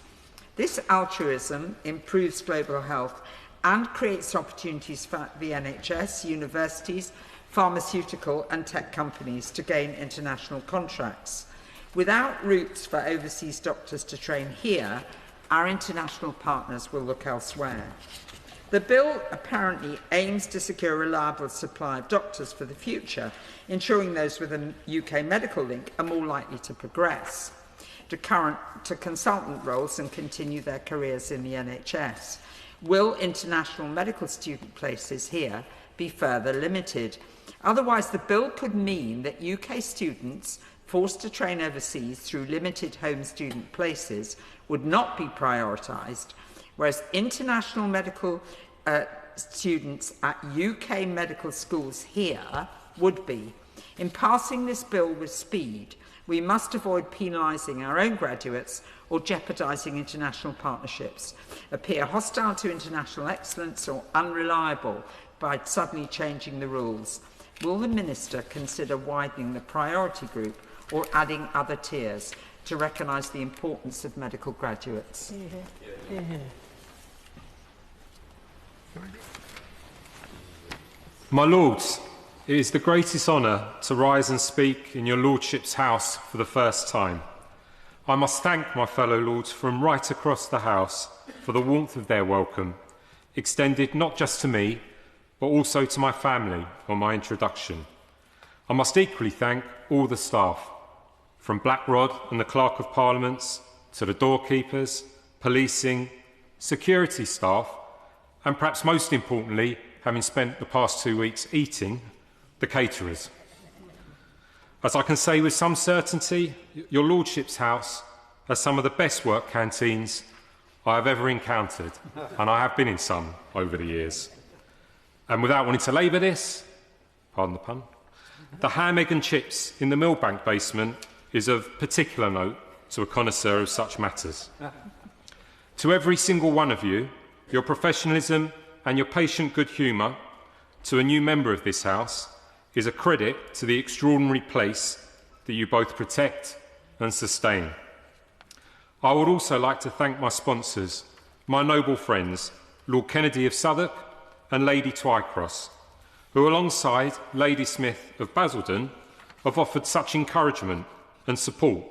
This altruism improves global health and creates opportunities for the NHS, universities, pharmaceutical and tech companies to gain international contracts. Without routes for overseas doctors to train here, our international partners will look elsewhere. The bill apparently aims to secure a reliable supply of doctors for the future, ensuring those with a UK medical link are more likely to progress to consultant roles and continue their careers in the NHS. Will international medical student places here be further limited? Otherwise, the bill could mean that UK students forced to train overseas through limited home student places would not be prioritised, whereas international medical students at UK medical schools here would be. In passing this bill with speed, we must avoid penalising our own graduates or jeopardising international partnerships, appear hostile to international excellence or unreliable by suddenly changing the rules. Will the Minister consider widening the priority group or adding other tiers to recognise the importance of medical graduates? My Lords, it is the greatest honour to rise and speak in your Lordship's House for the first time. I must thank my fellow Lords from right across the House for the warmth of their welcome, extended not just to me, but also to my family on my introduction. I must equally thank all the staff, from Blackrod and the Clerk of Parliaments to the doorkeepers, policing, security staff, and perhaps most importantly, having spent the past 2 weeks eating, the caterers. As I can say with some certainty, your Lordship's House has some of the best work canteens I have ever encountered, and I have been in some over the years. And without wanting to labour this, pardon the pun, the ham, egg and chips in the Millbank basement is of particular note to a connoisseur of such matters. To every single one of you, your professionalism and your patient good humour to a new member of this House is a credit to the extraordinary place that you both protect and sustain. I would also like to thank my sponsors, my noble friends, Lord Kennedy of Southwark and Lady Twycross, who alongside Lady Smith of Basildon have offered such encouragement and support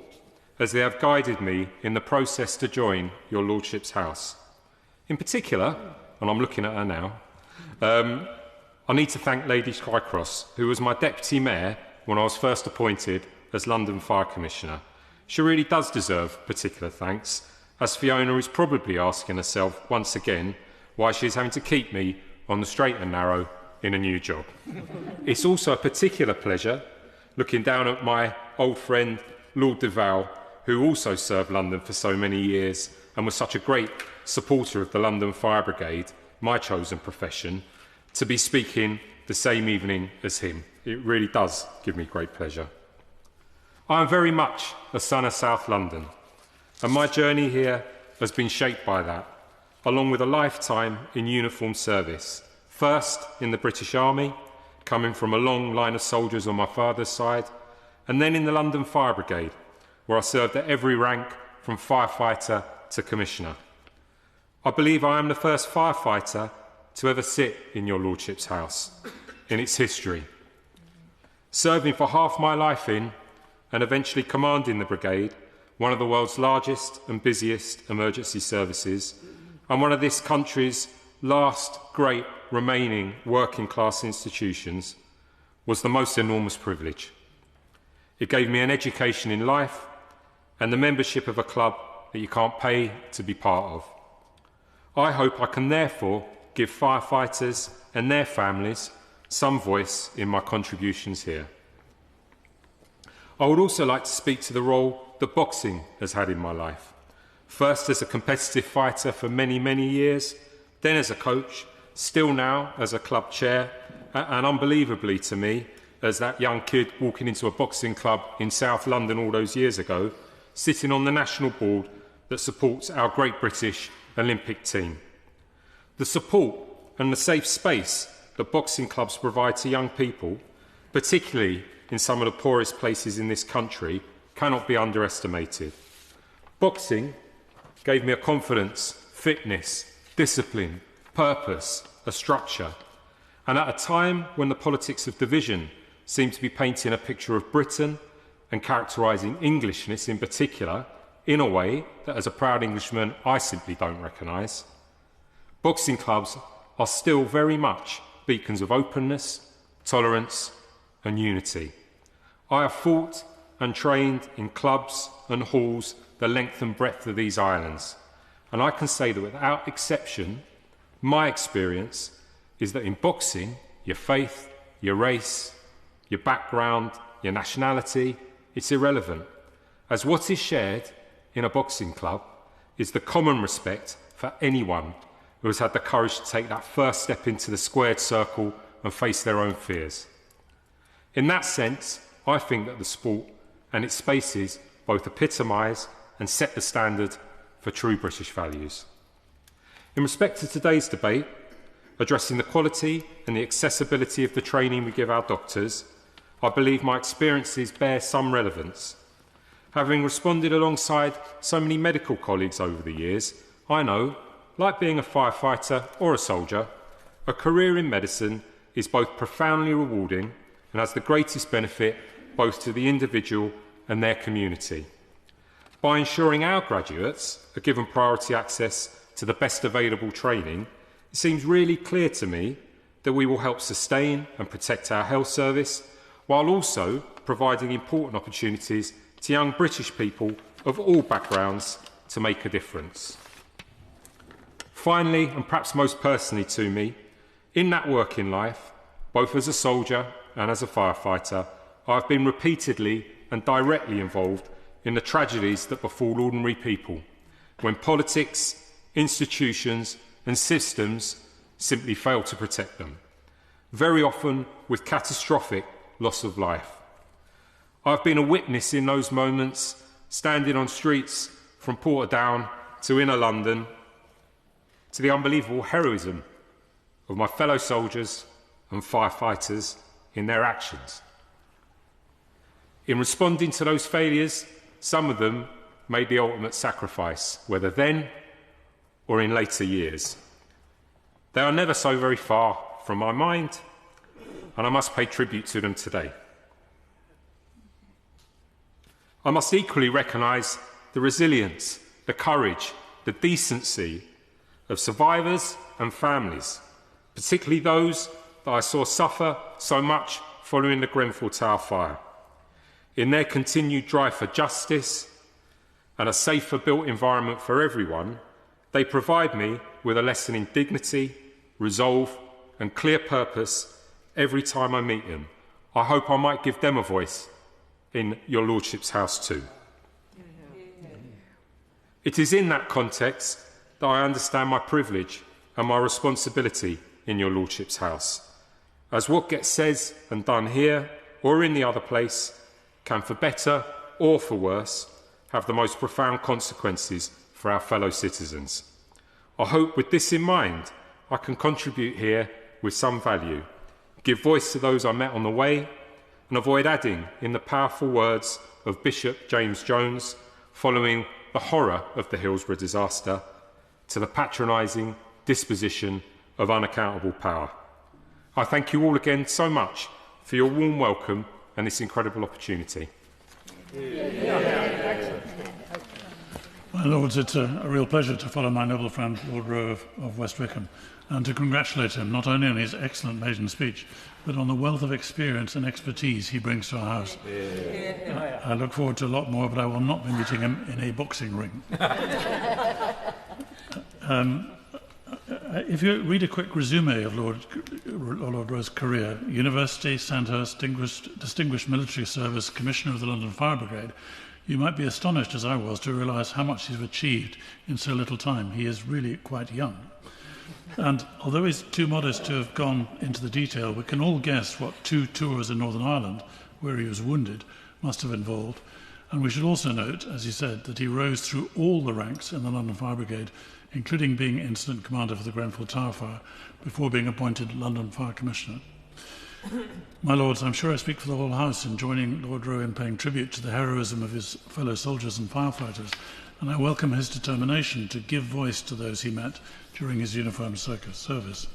as they have guided me in the process to join your Lordship's House. In particular, and I'm looking at her now, I need to thank Lady Twycross, who was my Deputy Mayor when I was first appointed as London Fire Commissioner. She really does deserve particular thanks, as Fiona is probably asking herself once again why she is having to keep me on the straight and narrow in a new job. It's also a particular pleasure looking down at my old friend Lord Deval, who also served London for so many years and was such a great supporter of the London Fire Brigade, my chosen profession, to be speaking the same evening as him. It really does give me great pleasure. I am very much a son of South London, and my journey here has been shaped by that, along with a lifetime in uniformed service, first in the British Army, coming from a long line of soldiers on my father's side, and then in the London Fire Brigade, where I served at every rank from firefighter to commissioner. I believe I am the first firefighter to ever sit in your Lordship's House in its history. Serving for half my life in and eventually commanding the brigade, one of the world's largest and busiest emergency services, and one of this country's last great remaining working class institutions, was the most enormous privilege. It gave me an education in life and the membership of a club that you can't pay to be part of. I hope I can therefore give firefighters and their families some voice in my contributions here. I would also like to speak to the role that boxing has had in my life. First as a competitive fighter for many, many years, then as a coach, still now as a club chair, and unbelievably to me, as that young kid walking into a boxing club in South London all those years ago, sitting on the national board that supports our Great British Olympic team. The support and the safe space that boxing clubs provide to young people, particularly in some of the poorest places in this country, cannot be underestimated. Boxing gave me a confidence, fitness, discipline, purpose, a structure. And at a time when the politics of division seemed to be painting a picture of Britain and characterising Englishness in particular in a way that, as a proud Englishman, I simply don't recognise, boxing clubs are still very much beacons of openness, tolerance and unity. I have fought and trained in clubs and halls the length and breadth of these islands, and I can say that without exception, my experience is that in boxing, your faith, your race, your background, your nationality, it's irrelevant, as what is shared in a boxing club is the common respect for anyone who has had the courage to take that first step into the squared circle and face their own fears. In that sense, I think that the sport and its spaces both epitomise and set the standard for true British values. In respect to today's debate, addressing the quality and the accessibility of the training we give our doctors, I believe my experiences bear some relevance. Having responded alongside so many medical colleagues over the years, I know, like being a firefighter or a soldier, a career in medicine is both profoundly rewarding and has the greatest benefit both to the individual and their community. By ensuring our graduates are given priority access to the best available training, it seems really clear to me that we will help sustain and protect our health service, while also providing important opportunities to young British people of all backgrounds to make a difference. Finally, and perhaps most personally to me, in that working life, both as a soldier and as a firefighter, I have been repeatedly and directly involved in the tragedies that befall ordinary people, when politics, institutions and systems simply fail to protect them, very often with catastrophic loss of life. I've been a witness in those moments, standing on streets from Portadown to inner London, to the unbelievable heroism of my fellow soldiers and firefighters in their actions. In responding to those failures, some of them made the ultimate sacrifice, whether then or in later years. They are never so very far from my mind, and I must pay tribute to them today. I must equally recognise the resilience, the courage, the decency of survivors and families, particularly those that I saw suffer so much following the Grenfell Tower fire. In their continued drive for justice and a safer built environment for everyone, they provide me with a lesson in dignity, resolve and clear purpose every time I meet them. I hope I might give them a voice in your Lordship's house too. It is in that context that I understand my privilege and my responsibility in your Lordship's house, as what gets said and done here or in the other place can, for better or for worse, have the most profound consequences for our fellow citizens. I hope with this in mind, I can contribute here with some value, give voice to those I met on the way, and avoid adding in the powerful words of Bishop James Jones following the horror of the Hillsborough disaster to the patronising disposition of unaccountable power. I thank you all again so much for your warm welcome and this incredible opportunity. My Lords, it's a real pleasure to follow my noble friend Lord Rowe of West Wickham and to congratulate him not only on his excellent maiden speech, but on the wealth of experience and expertise he brings to our house. I look forward to a lot more, but I will not be meeting him in a boxing ring. If you read a quick resume of Lord Rowe's career, University, Sandhurst, Distinguished Military Service, Commissioner of the London Fire Brigade, you might be astonished, as I was, to realise how much he's achieved in so little time. He is really quite young. And although he's too modest to have gone into the detail, we can all guess what 2 tours in Northern Ireland, where he was wounded, must have involved. And we should also note, as he said, that he rose through all the ranks in the London Fire Brigade, including being Incident Commander for the Grenfell Tower Fire, before being appointed London Fire Commissioner. My Lords, I'm sure I speak for the whole House in joining Lord Rowe in paying tribute to the heroism of his fellow soldiers and firefighters, and I welcome his determination to give voice to those he met during his uniformed service.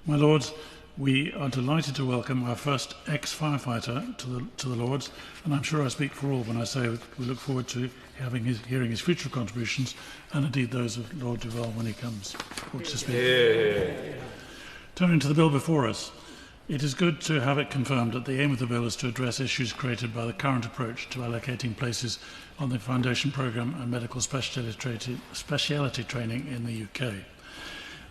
My Lords, we are delighted to welcome our first ex-firefighter to the Lords, and I'm sure I speak for all when I say we look forward to hearing his future contributions, and indeed those of Lord Duval when he comes forward to speak. Yeah. Turning to the bill before us, it is good to have it confirmed that the aim of the bill is to address issues created by the current approach to allocating places on the foundation programme and medical speciality training in the UK.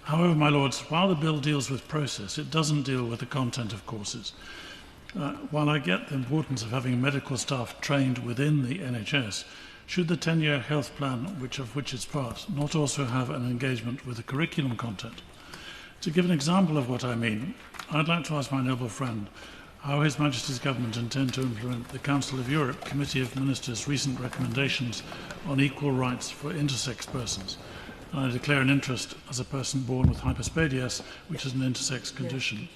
However, my Lords, while the bill deals with process, it doesn't deal with the content of courses. While I get the importance of having medical staff trained within the NHS, should the 10-year health plan, of which it's part, not also have an engagement with the curriculum content? To give an example of what I mean, I'd like to ask my noble friend how His Majesty's Government intend to implement the Council of Europe Committee of Ministers' recent recommendations on equal rights for intersex persons. And I declare an interest as a person born with hypospadias, which is an intersex condition.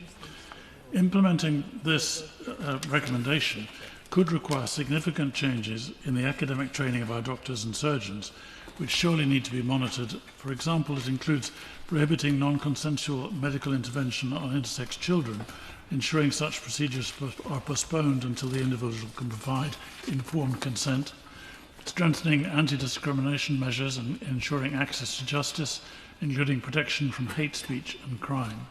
Implementing this recommendation could require significant changes in the academic training of our doctors and surgeons, which surely need to be monitored. For example, it includes prohibiting non-consensual medical intervention on intersex children, ensuring such procedures are postponed until the individual can provide informed consent, strengthening anti-discrimination measures and ensuring access to justice, including protection from hate speech and crime,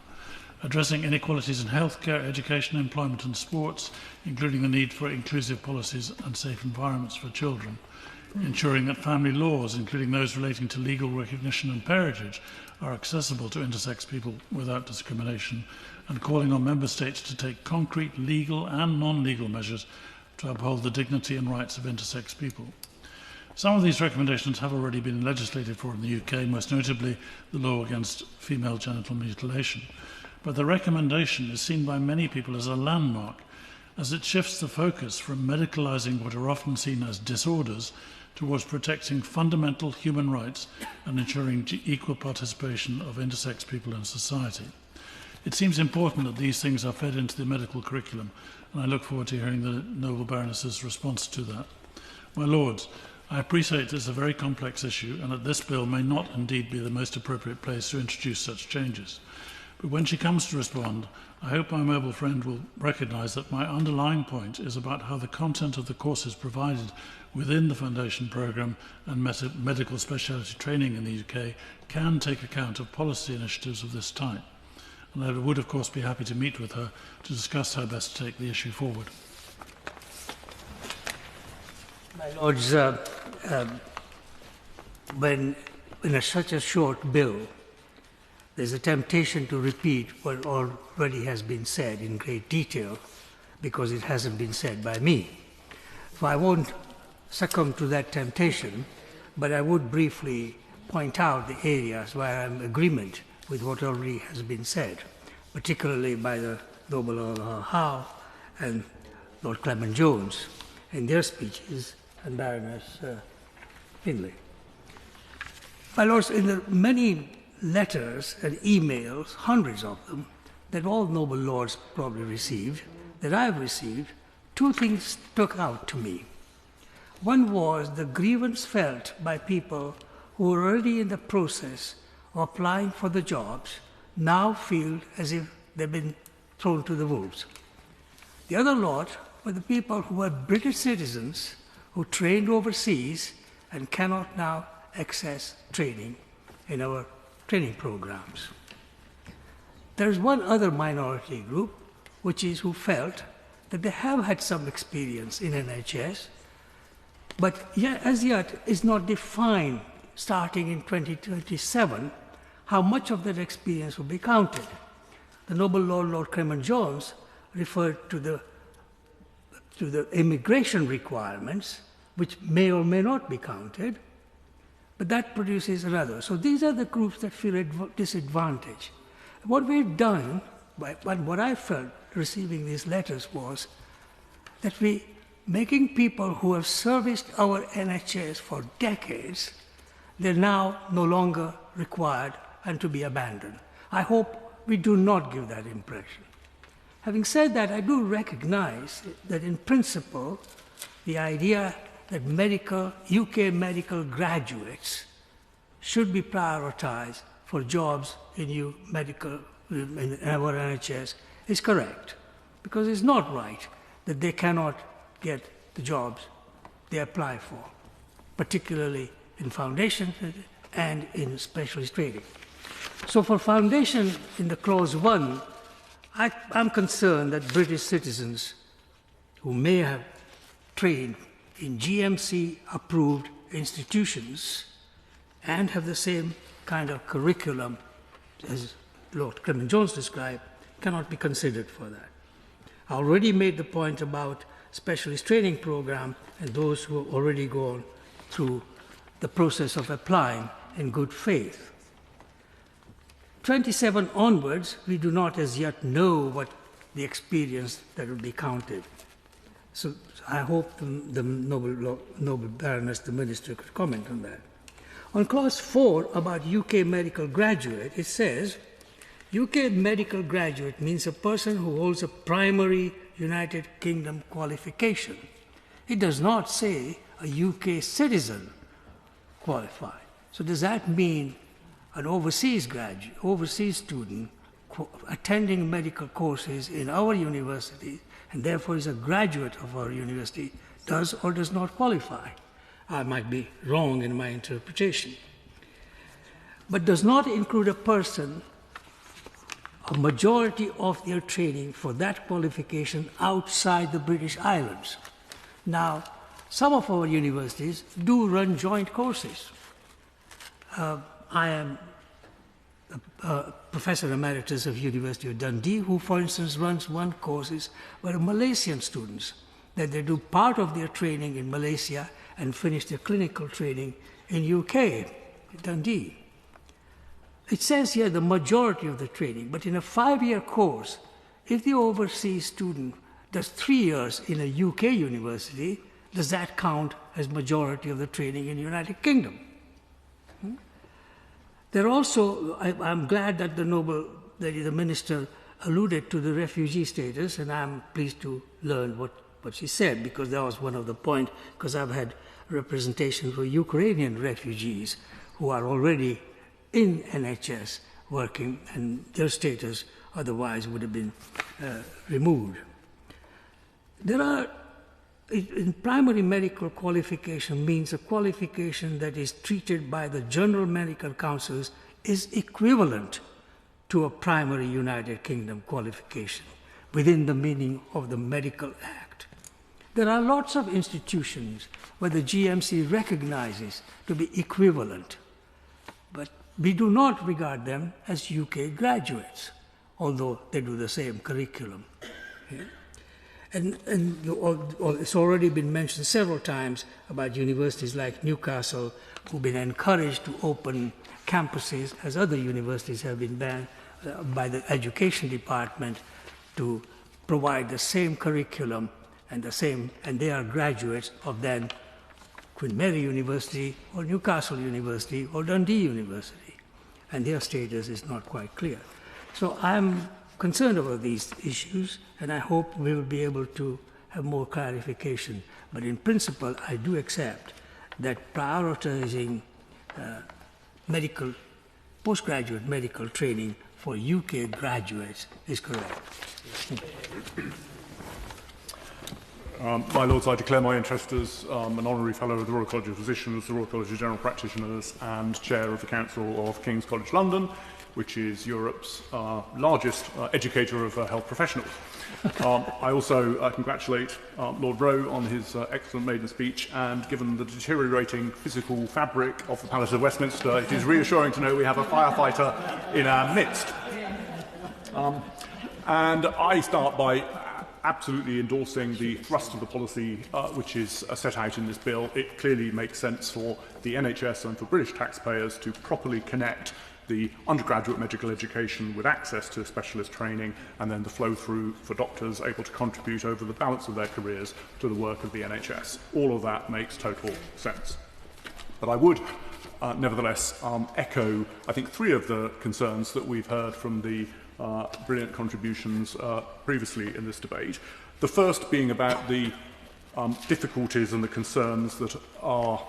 addressing inequalities in healthcare, education, employment and sports, including the need for inclusive policies and safe environments for children, ensuring that family laws, including those relating to legal recognition and parentage, are accessible to intersex people without discrimination, and calling on member states to take concrete legal and non-legal measures to uphold the dignity and rights of intersex people. Some of these recommendations have already been legislated for in the UK, most notably the law against female genital mutilation. But the recommendation is seen by many people as a landmark, as it shifts the focus from medicalising what are often seen as disorders towards protecting fundamental human rights and ensuring equal participation of intersex people in society. It seems important that these things are fed into the medical curriculum, and I look forward to hearing the Noble Baroness's response to that. My Lords, I appreciate this is a very complex issue and that this bill may not indeed be the most appropriate place to introduce such changes. But when she comes to respond, I hope my noble friend will recognise that my underlying point is about how the content of the courses provided within the foundation programme and medical speciality training in the UK can take account of policy initiatives of this type. And I would, of course, be happy to meet with her to discuss how best to take the issue forward. My Lords, when in such a short bill, there's a temptation to repeat what already has been said in great detail because it hasn't been said by me. So I won't succumb to that temptation, but I would briefly point out the areas where I'm in agreement with what already has been said, particularly by the Noble Earl Howe and Lord Clement Jones in their speeches and Baroness Finlay. My Lords, in the many letters and emails, hundreds of them, that all noble lords probably received, that I have received, two things stuck out to me. One was the grievance felt by people who were already in the process of applying for the jobs, now feel as if they've been thrown to the wolves. The other lot were the people who were British citizens who trained overseas and cannot now access training in our training programs. There is one other minority group, which is who felt that they have had some experience in NHS, but yet, as yet is not defined starting in 2027 how much of that experience will be counted. The Noble Lord Clement Jones referred to the immigration requirements, which may or may not be counted, but that produces another. So these are the groups that feel disadvantaged. What we've done, what I felt receiving these letters was that making people who have serviced our NHS for decades, they're now no longer required and to be abandoned. I hope we do not give that impression. Having said that, I do recognize that in principle, the idea that UK medical graduates should be prioritized for jobs in our NHS is correct, because it's not right that they cannot get the jobs they apply for, particularly in foundation and in specialist training. So for foundation, in the clause 1, I'm concerned that British citizens who may have trained in GMC-approved institutions and have the same kind of curriculum as Lord Clement-Jones described cannot be considered for that. I already made the point about specialist training program and those who have already gone through the process of applying in good faith. 27 onwards, we do not as yet know what the experience that will be counted. So I hope the noble Baroness, the Minister, could comment on that. On clause 4 about UK medical graduate, it says, UK medical graduate means a person who holds a primary United Kingdom qualification. It does not say a UK citizen qualified. So does that mean an overseas student attending medical courses in our university and therefore is a graduate of our university does or does not qualify? I might be wrong in my interpretation. But does not include a person, a majority of their training for that qualification outside the British Islands. Now, some of our universities do run joint courses. I am a professor emeritus of University of Dundee, who, for instance, runs one courses where Malaysian students, that they do part of their training in Malaysia and finish their clinical training in UK, Dundee. It says here the majority of the training, but in a 5-year course, if the overseas student does 3 years in a UK university, does that count as majority of the training in the United Kingdom? There also, I'm glad that the Minister alluded to the refugee status, and I'm pleased to learn what she said, because that was one of the points, because I've had representation for Ukrainian refugees who are already in NHS working, and their status otherwise would have been removed. In primary medical qualification means a qualification that is treated by the General Medical Councils is equivalent to a primary United Kingdom qualification within the meaning of the Medical Act. There are lots of institutions where the GMC recognizes to be equivalent, but we do not regard them as UK graduates, although they do the same curriculum. Yeah? And it's already been mentioned several times about universities like Newcastle, who've been encouraged to open campuses, as other universities have been banned by the Education Department, to provide the same curriculum and they are graduates of then Queen Mary University or Newcastle University or Dundee University, and their status is not quite clear. So I'm concerned about these issues, and I hope we will be able to have more clarification. But in principle, I do accept that prioritizing postgraduate medical training for UK graduates is correct. My Lords, I declare my interest as an Honorary Fellow of the Royal College of Physicians, the Royal College of General Practitioners, and Chair of the Council of King's College London, which is Europe's largest educator of health professionals. I also congratulate Lord Rowe on his excellent maiden speech, and given the deteriorating physical fabric of the Palace of Westminster, it is reassuring to know we have a firefighter in our midst. And I start by absolutely endorsing the thrust of the policy which is set out in this bill. It clearly makes sense for the NHS and for British taxpayers to properly connect the undergraduate medical education with access to specialist training, and then the flow through for doctors able to contribute over the balance of their careers to the work of the NHS. All of that makes total sense. But I would nevertheless echo, I think, three of the concerns that we've heard from the brilliant contributions previously in this debate. The first being about the difficulties and the concerns that are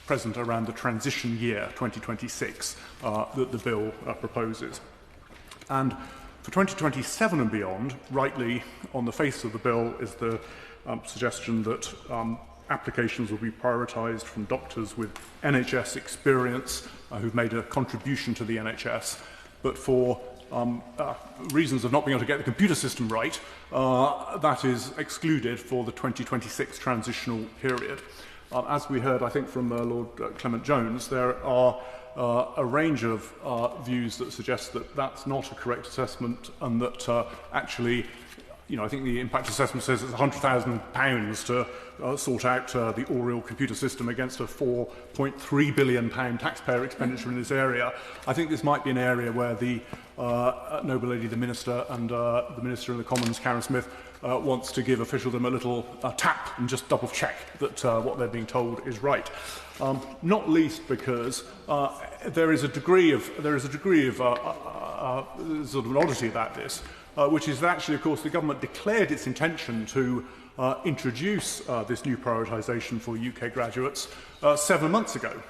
present around the transition year 2026 that the bill proposes. And for 2027 and beyond, rightly on the face of the bill is the suggestion that applications will be prioritised from doctors with NHS experience who've made a contribution to the NHS, but for reasons of not being able to get the computer system right, that is excluded for the 2026 transitional period. As we heard, I think, from Lord Clement Jones, there are a range of views that suggest that that's not a correct assessment, and that actually, I think the impact assessment says it's £100,000 to sort out the Oriel computer system against a £4.3 billion taxpayer expenditure in this area. I think this might be an area where the noble lady, the Minister, and the Minister in the Commons, Karen Smith, wants to give officialdom a little tap and just double check that what they're being told is right. Not least because there is a degree of sort of an oddity about this, which is that actually, of course, the government declared its intention to introduce this new prioritisation for UK graduates 7 months ago.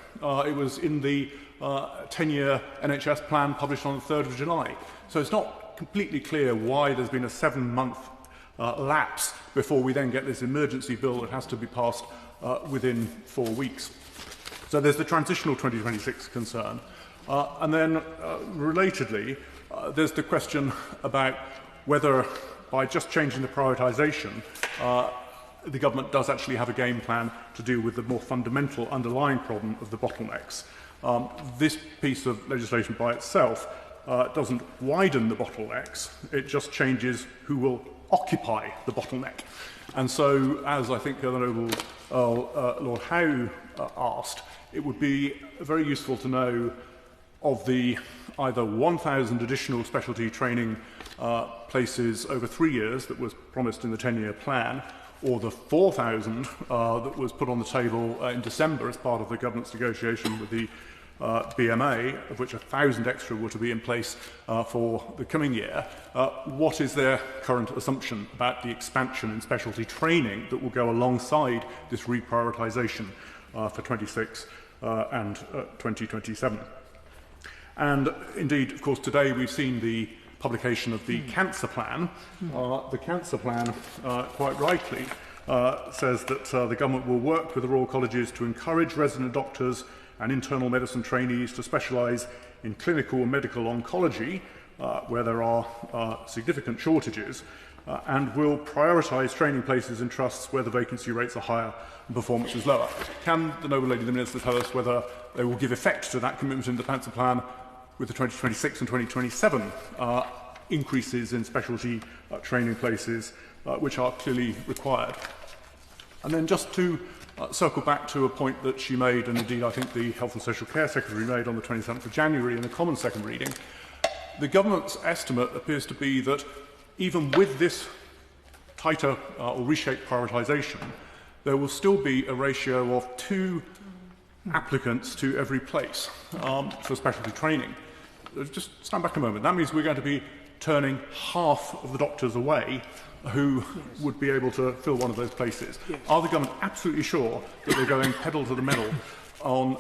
It was in the 10-year NHS plan published on the 3rd of July. So it's not completely clear why there's been a 7-month lapse before we then get this emergency bill that has to be passed within 4 weeks. So there's the transitional 2026 concern. And then, relatedly, there's the question about whether, by just changing the prioritisation, the government does actually have a game plan to deal with the more fundamental underlying problem of the bottlenecks. This piece of legislation by itself doesn't widen the bottlenecks, it just changes who will occupy the bottleneck. And so, as I think the Noble Lord Howe asked, it would be very useful to know of the either 1,000 additional specialty training places over 3 years that was promised in the 10-year plan, or the 4,000 that was put on the table in December as part of the government's negotiation with the BMA, of which 1,000 extra were to be in place for the coming year. What is their current assumption about the expansion in specialty training that will go alongside this reprioritisation for 26 and 2027? And indeed, of course, today we've seen the publication of the cancer plan. The cancer plan, quite rightly, says that the government will work with the Royal Colleges to encourage resident doctors and internal medicine trainees to specialise in clinical and medical oncology, where there are significant shortages, and will prioritise training places in trusts where the vacancy rates are higher and performance is lower. Can the Noble Lady the Minister tell us whether they will give effect to that commitment in the cancer plan with the 2026 and 2027 increases in specialty training places, which are clearly required? And then just to circle back to a point that she made, and indeed I think the Health and Social Care Secretary made on the 27th of January in the Commons second reading, the government's estimate appears to be that even with this tighter or reshaped prioritisation, there will still be a ratio of 2 applicants to every place for specialty training. Just stand back a moment. That means we're going to be turning half of the doctors away who would be able to fill one of those places. Are the government absolutely sure that they're going pedal to the metal on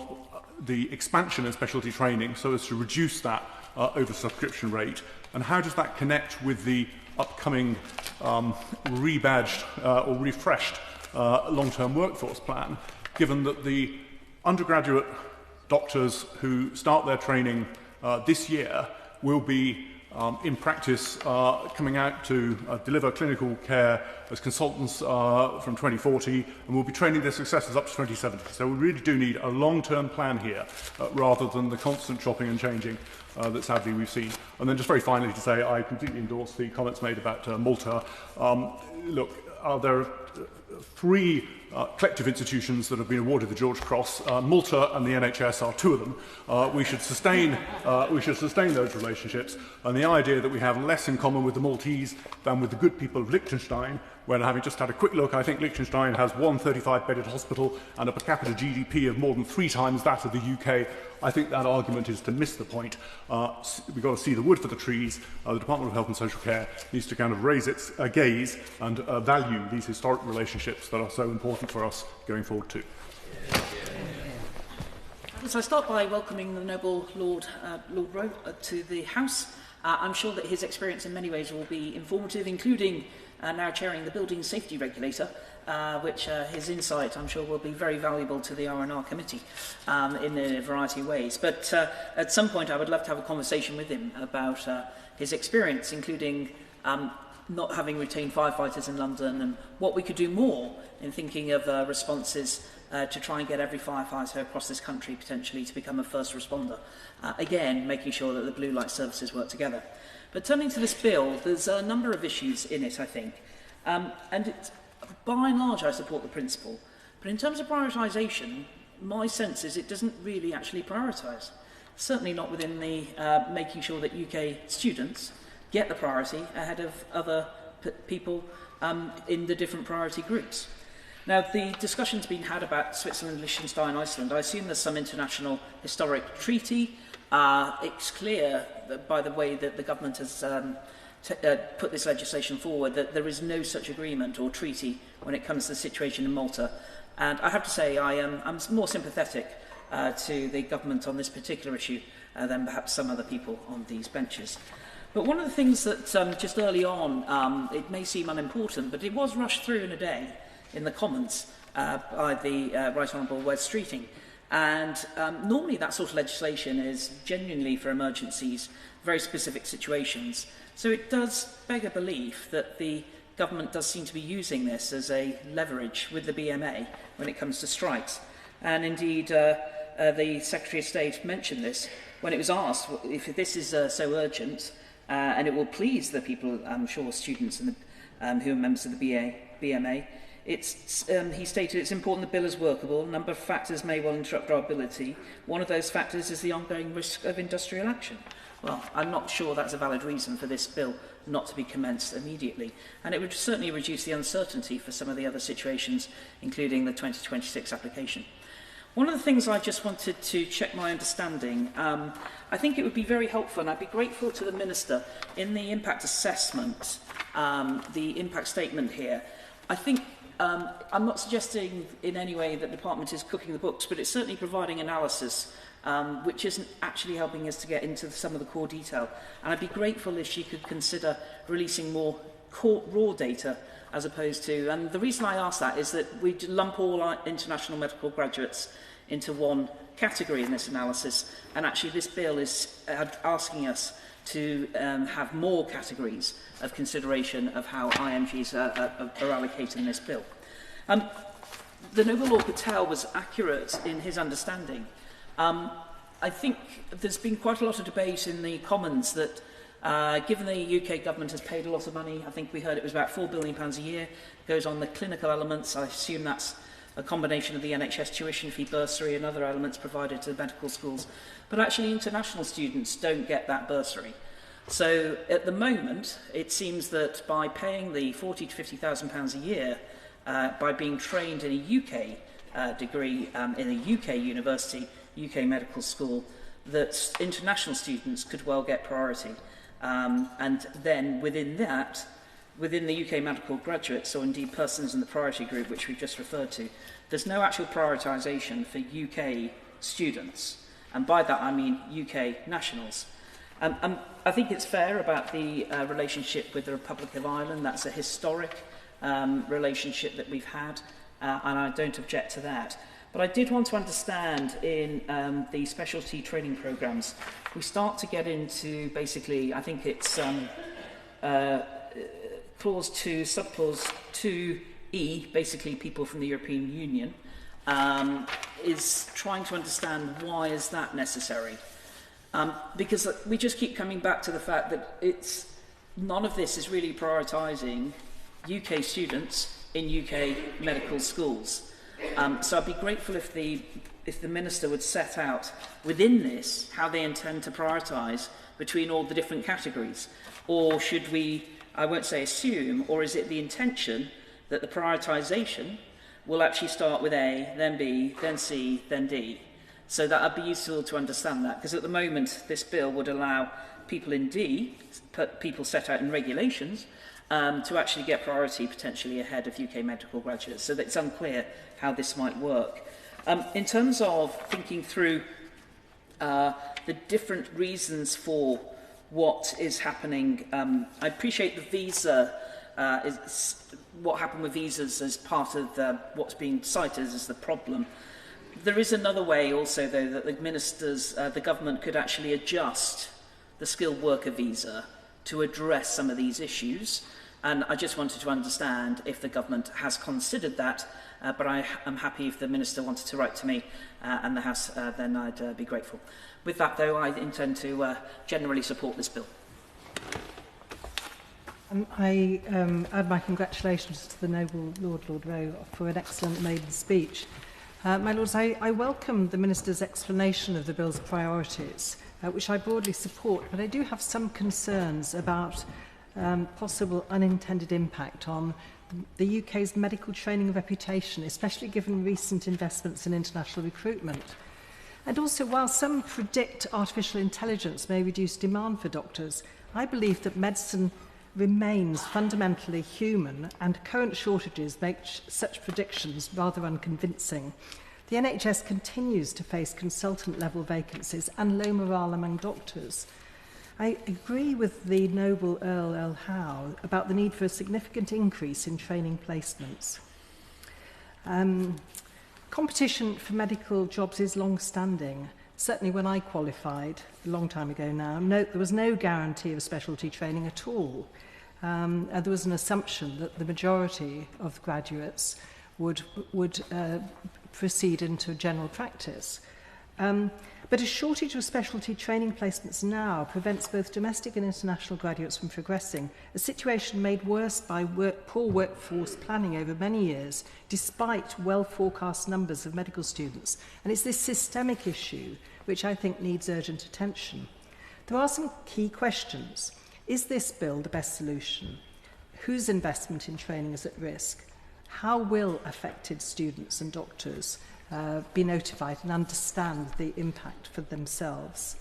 the expansion in specialty training so as to reduce that oversubscription rate? And how does that connect with the upcoming rebadged or refreshed long-term workforce plan, given that the undergraduate doctors who start their training this year will be in practice coming out to deliver clinical care as consultants from 2040, and we'll be training their successors up to 2070. So we really do need a long-term plan here rather than the constant chopping and changing that sadly we've seen. And then just very finally to say I completely endorse the comments made about Malta. Look, there are three collective institutions that have been awarded the George Cross. Malta and the NHS are two of them. We should sustain those relationships. And the idea that we have less in common with the Maltese than with the good people of Liechtenstein, when having just had a quick look, I think Liechtenstein has one 35-bedded hospital and a per capita GDP of more than 3 times that of the UK. I think that argument is to miss the point. We've got to see the wood for the trees. The Department of Health and Social Care needs to kind of raise its gaze and value these historic relationships that are so important for us going forward too. So I start by welcoming the Noble Lord Rowe to the House. I'm sure that his experience in many ways will be informative, including now chairing the Building Safety Regulator, which his insight, I'm sure, will be very valuable to the R&R Committee in a variety of ways. But at some point, I would love to have a conversation with him about his experience, including not having retained firefighters in London and what we could do more in thinking of responses to try and get every firefighter across this country potentially to become a first responder. Again, making sure that the blue light services work together. But turning to this bill, there's a number of issues in it, I think. And it's, by and large, I support the principle. But in terms of prioritisation, my sense is it doesn't really actually prioritise. Certainly not within the making sure that UK students get the priority ahead of other people in the different priority groups. Now, the discussion's been had about Switzerland, Liechtenstein, Iceland. I assume there's some international historic treaty. It's clear that by the way that the government has put this legislation forward that there is no such agreement or treaty when it comes to the situation in Malta. And I have to say I'm more sympathetic to the government on this particular issue than perhaps some other people on these benches. But one of the things that just early on, it may seem unimportant, but it was rushed through in a day in the Commons by the Right Honourable Wes Streeting. And normally that sort of legislation is genuinely for emergencies, very specific situations. So it does beg a belief that the government does seem to be using this as a leverage with the BMA when it comes to strikes. And indeed, the Secretary of State mentioned this when it was asked if this is so urgent and it will please the people, I'm sure, students and who are members of the BMA. He stated it's important the bill is workable. A number of factors may well interrupt our ability. One of those factors is the ongoing risk of industrial action. Well, I'm not sure that's a valid reason for this bill not to be commenced immediately. And it would certainly reduce the uncertainty for some of the other situations, including the 2026 application. One of the things I just wanted to check my understanding, I think it would be very helpful, and I'd be grateful to the Minister, in the impact assessment, the impact statement here. I think I'm not suggesting in any way that the Department is cooking the books, but it's certainly providing analysis which isn't actually helping us to get into some of the core detail. And I'd be grateful if she could consider releasing more raw data as opposed to, and the reason I ask that is that we lump all our international medical graduates into one category in this analysis, and actually this bill is asking us to have more categories of consideration of how IMGs are allocated in this bill. The Noble Lord Patel was accurate in his understanding. I think there's been quite a lot of debate in the Commons that given the UK government has paid a lot of money, I think we heard it was about £4 billion a year, goes on the clinical elements. I assume that's a combination of the NHS tuition fee, bursary and other elements provided to the medical schools. But actually international students don't get that bursary. So at the moment, it seems that by paying the £40,000 to £50,000 a year, by being trained in a UK degree in a UK university, UK medical school, that international students could well get priority. And then within that, within the UK medical graduates, or indeed persons in the priority group, which we've just referred to, there's no actual prioritisation for UK students. And by that I mean UK nationals. I think it's fair about the relationship with the Republic of Ireland. That's a historic relationship that we've had, and I don't object to that. But I did want to understand in the specialty training programmes, we start to get into basically, I think it's clause 2, subclause 2E, basically people from the European Union, is trying to understand why is that necessary. Because we just keep coming back to the fact that none of this is really prioritising UK students in UK medical schools. So I'd be grateful if the Minister would set out within this how they intend to prioritise between all the different categories. Or should we, I won't say assume, or is it the intention that the prioritisation will actually start with A, then B, then C, then D? So that would be useful to understand that, because at the moment this bill would allow people in D, people set out in regulations, to actually get priority potentially ahead of UK medical graduates. So that it's unclear how this might work. In terms of thinking through the different reasons for what is happening, I appreciate the visa, what happened with visas as part of what's being cited as the problem. There is another way also, though, that the ministers, the government could actually adjust the skilled worker visa to address some of these issues. And I just wanted to understand if the government has considered that, but I am happy if the Minister wanted to write to me and the House, then I'd be grateful. With that, though, I intend to generally support this bill. I add my congratulations to the noble Lord Rowe for an excellent maiden speech. My Lords, I welcome the Minister's explanation of the bill's priorities, which I broadly support, but I do have some concerns about possible unintended impact on the UK's medical training reputation, especially given recent investments in international recruitment. And also, while some predict artificial intelligence may reduce demand for doctors, I believe that medicine remains fundamentally human, and current shortages make such predictions rather unconvincing. The NHS continues to face consultant-level vacancies and low morale among doctors. I agree with the noble Earl L. Howe about the need for a significant increase in training placements. Competition for medical jobs is long-standing. Certainly when I qualified, a long time ago now, there was no guarantee of specialty training at all. And there was an assumption that the majority of graduates would proceed into general practice. But a shortage of specialty training placements now prevents both domestic and international graduates from progressing, a situation made worse by poor workforce planning over many years, despite well-forecast numbers of medical students. And it's this systemic issue which I think needs urgent attention. There are some key questions. Is this bill the best solution? Whose investment in training is at risk? How will affected students and doctors be notified and understand the impact for themselves?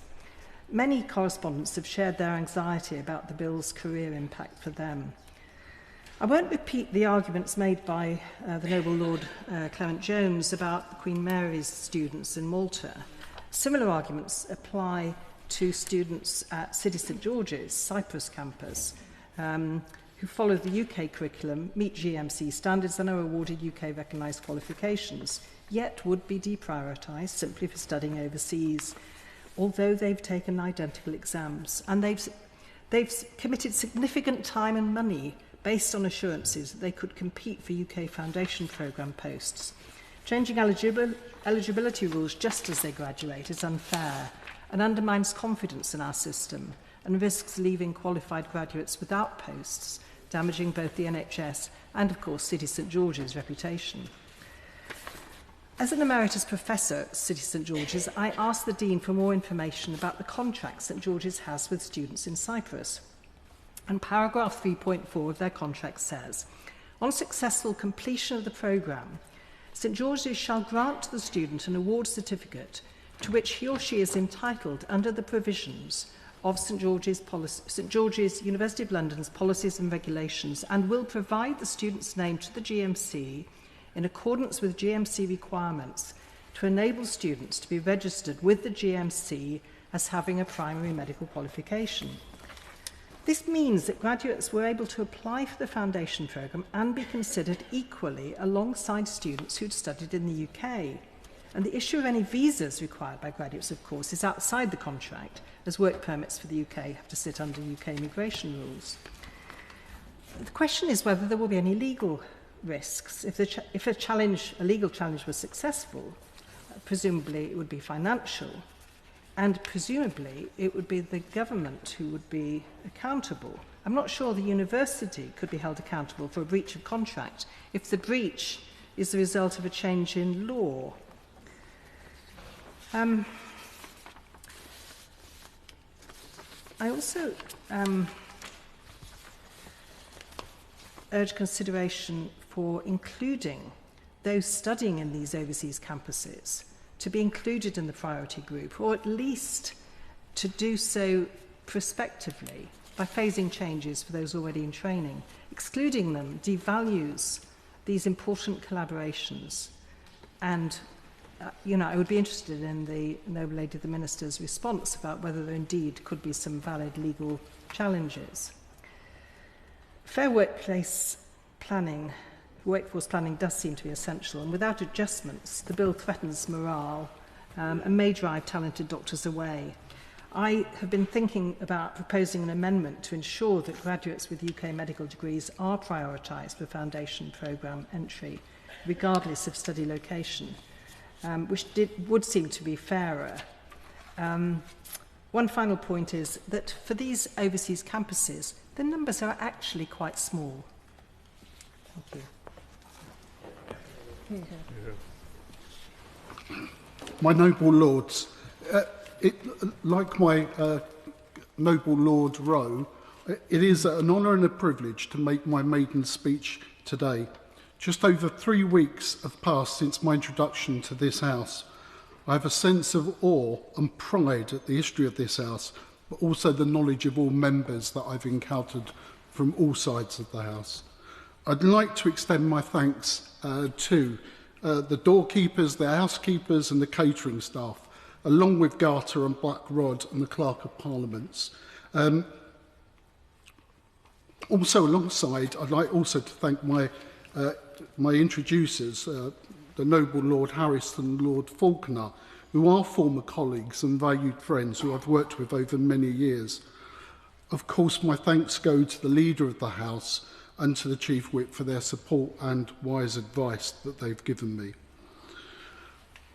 Many correspondents have shared their anxiety about the bill's career impact for them. I won't repeat the arguments made by the noble Lord Clement Jones about Queen Mary's students in Malta. Similar arguments apply to students at City St George's, Cyprus campus, who follow the UK curriculum, meet GMC standards and are awarded UK recognised qualifications, yet would be deprioritised simply for studying overseas, although they've taken identical exams. And they've committed significant time and money based on assurances that they could compete for UK foundation programme posts. Changing eligibility rules just as they graduate is unfair and undermines confidence in our system and risks leaving qualified graduates without posts, damaging both the NHS and, of course, City St George's reputation. As an emeritus professor at City St George's, I asked the Dean for more information about the contracts St George's has with students in Cyprus. And paragraph 3.4 of their contract says, on successful completion of the programme, St George's shall grant to the student an award certificate to which he or she is entitled under the provisions of St George's University of London's policies and regulations, and will provide the student's name to the GMC in accordance with GMC requirements to enable students to be registered with the GMC as having a primary medical qualification. This means that graduates were able to apply for the foundation programme and be considered equally alongside students who'd studied in the UK. And the issue of any visas required by graduates, of course, is outside the contract, as work permits for the UK have to sit under UK immigration rules. The question is whether there will be any legal risks. If a legal challenge was successful, presumably it would be financial, and presumably it would be the government who would be accountable. I'm not sure the university could be held accountable for a breach of contract if the breach is the result of a change in law. I also urge consideration for including those studying in these overseas campuses to be included in the priority group, or at least to do so prospectively by phasing changes for those already in training. Excluding them devalues these important collaborations. And, I would be interested in the Noble Lady of the Minister's response about whether there indeed could be some valid legal challenges. Fair workforce planning does seem to be essential, and without adjustments, the bill threatens morale and may drive talented doctors away. I have been thinking about proposing an amendment to ensure that graduates with UK medical degrees are prioritised for foundation programme entry, regardless of study location, which would seem to be fairer. One final point is that for these overseas campuses, the numbers are actually quite small. Thank you. My noble lords, like my noble Lord Rowe, it is an honour and a privilege to make my maiden speech today. Just over 3 weeks have passed since my introduction to this House. I have a sense of awe and pride at the history of this House, but also the knowledge of all members that I've encountered from all sides of the House. I'd like to extend my thanks to the doorkeepers, the housekeepers and the catering staff, along with Garter and Black Rod and the Clerk of Parliaments. Also alongside, I'd like also to thank my introducers, the Noble Lord Harris and Lord Faulkner, who are former colleagues and valued friends who I've worked with over many years. Of course, my thanks go to the Leader of the House and to the Chief Whip for their support and wise advice that they've given me.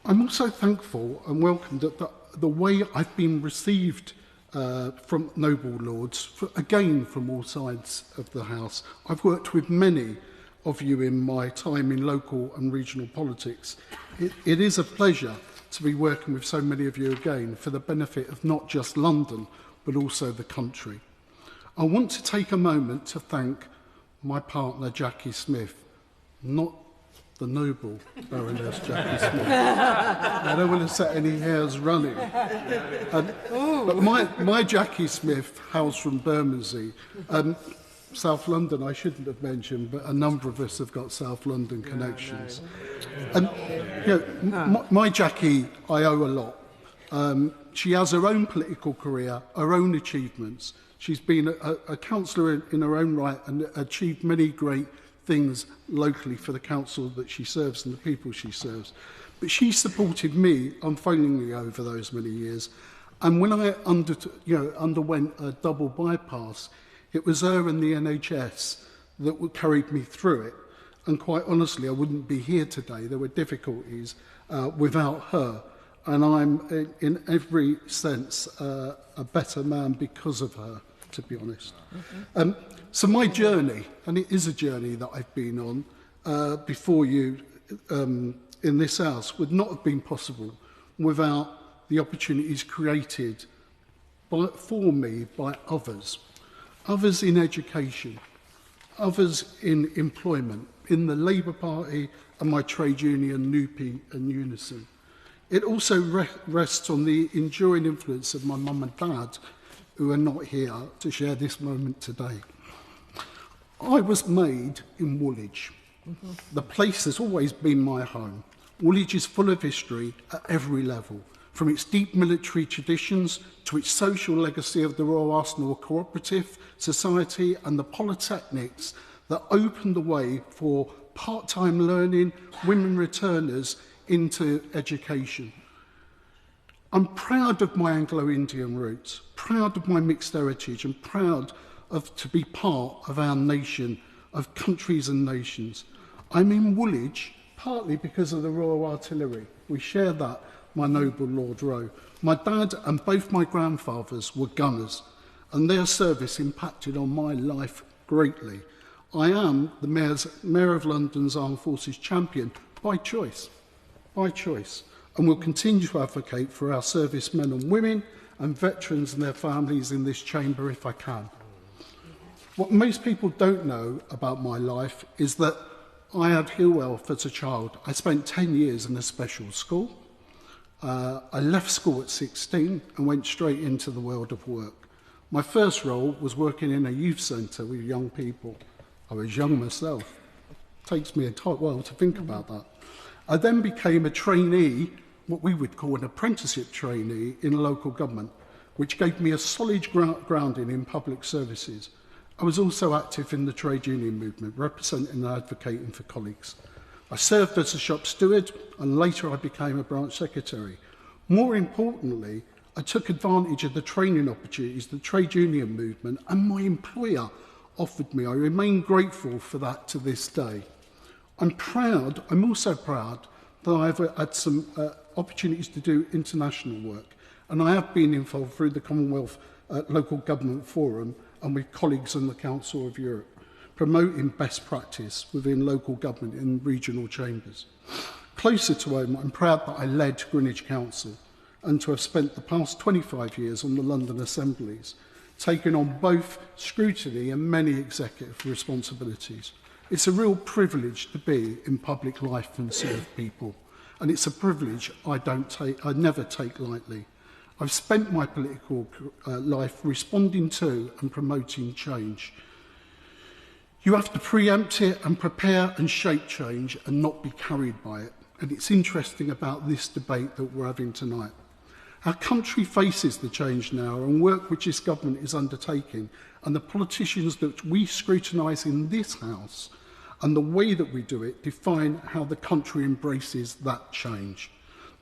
I'm also thankful and welcomed at the way I've been received from noble lords, again from all sides of the House. I've worked with many of you in my time in local and regional politics. It is a pleasure to be working with so many of you again for the benefit of not just London, but also the country. I want to take a moment to thank my partner, Jackie Smith, not the noble Baroness Jackie Smith. I don't want to set any hairs running. But my Jackie Smith hails from Bermondsey. South London, I shouldn't have mentioned, but a number of us have got South London connections. And my Jackie, I owe a lot. She has her own political career, her own achievements. She's been a councillor in her own right and achieved many great things locally for the council that she serves and the people she serves. But she supported me unfailingly over those many years. And when I underwent a double bypass, it was her and the NHS that carried me through it. And quite honestly, I wouldn't be here today. There were difficulties without her. And I'm, in every sense, a better man because of her, to be honest. So my journey, and it is a journey that I've been on before you in this House, would not have been possible without the opportunities created for me by others. Others in education, others in employment, in the Labour Party and my trade union, NUPI and Unison. It also rests on the enduring influence of my mum and dad, who are not here to share this moment today. I was made in Woolwich. The place has always been my home. Woolwich is full of history at every level, from its deep military traditions to its social legacy of the Royal Arsenal Cooperative Society and the polytechnics that opened the way for part-time learning, women returners into education. I'm proud of my Anglo-Indian roots, proud of my mixed heritage, and proud to be part of our nation, of countries and nations. I'm in Woolwich partly because of the Royal Artillery. We share that, my noble Lord Rowe. My dad and both my grandfathers were gunners, and their service impacted on my life greatly. I am the Mayor of London's Armed Forces champion by choice, and will continue to advocate for our servicemen and women and veterans and their families in this chamber if I can. What most people don't know about my life is that I had ill health as a child. I spent 10 years in a special school. I left school at 16 and went straight into the world of work. My first role was working in a youth centre with young people. I was young myself. It takes me a while to think about that. I then became a trainee, what we would call an apprenticeship trainee in local government, which gave me a solid grounding in public services. I was also active in the trade union movement, representing and advocating for colleagues. I served as a shop steward, and later I became a branch secretary. More importantly, I took advantage of the training opportunities the trade union movement and my employer offered me. I remain grateful for that to this day. I'm also proud that I've had some opportunities to do international work, and I have been involved through the Commonwealth Local Government Forum and with colleagues in the Council of Europe, promoting best practice within local government and regional chambers. Closer to home, I'm proud that I led Greenwich Council and to have spent the past 25 years on the London Assemblies, taking on both scrutiny and many executive responsibilities. It's a real privilege to be in public life and serve people, and it's a privilege I never take lightly. I've spent my political life responding to and promoting change. You have to preempt it and prepare and shape change and not be carried by it. And it's interesting about this debate that we're having tonight. Our country faces the change now, and work which this government is undertaking, and the politicians that we scrutinise in this House and the way that we do it define how the country embraces that change.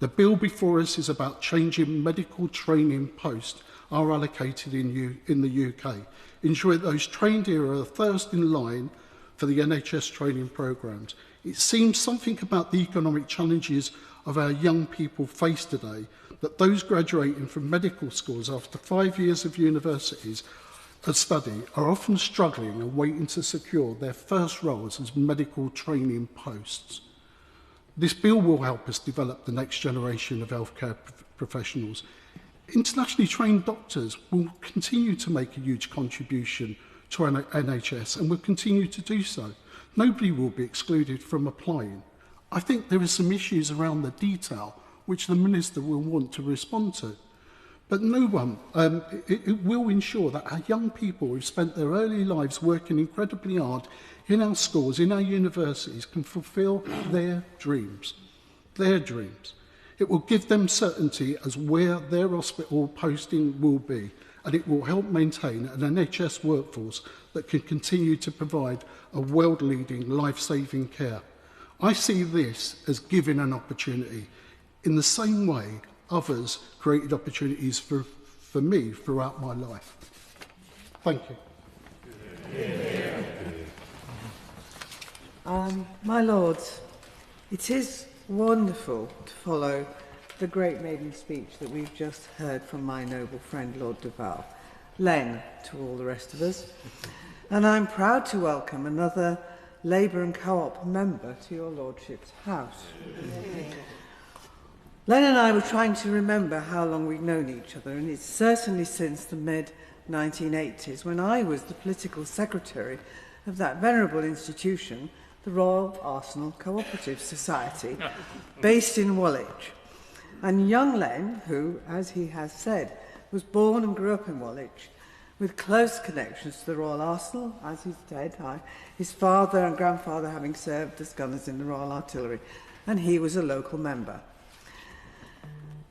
The bill before us is about changing medical training posts are allocated in the UK, ensuring those trained here are first in line for the NHS training programmes. It seems something about the economic challenges of our young people face today that those graduating from medical schools after 5 years of universities of study are often struggling and waiting to secure their first roles as medical training posts. This bill will help us develop the next generation of healthcare professionals. Internationally trained doctors will continue to make a huge contribution to NHS and will continue to do so. Nobody will be excluded from applying. I think there are some issues around the detail which the Minister will want to respond to. But no one, it will ensure that our young people who've spent their early lives working incredibly hard in our schools, in our universities, can fulfil their dreams. Their dreams. It will give them certainty as where their hospital posting will be, and it will help maintain an NHS workforce that can continue to provide a world-leading, life-saving care. I see this as giving an opportunity. In the same way, others created opportunities for me throughout my life. Thank you. My Lords, it is wonderful to follow the great maiden speech that we've just heard from my noble friend Lord Duval, Len to all the rest of us, and I'm proud to welcome another Labour and Co-op member to your Lordship's house. Len and I were trying to remember how long we've known each other, and it's certainly since the mid-1980s when I was the political secretary of that venerable institution, the Royal Arsenal Cooperative Society, based in Woolwich. And young Len, who, as he has said, was born and grew up in Woolwich, with close connections to the Royal Arsenal, as he's said, his father and grandfather having served as gunners in the Royal Artillery, and he was a local member.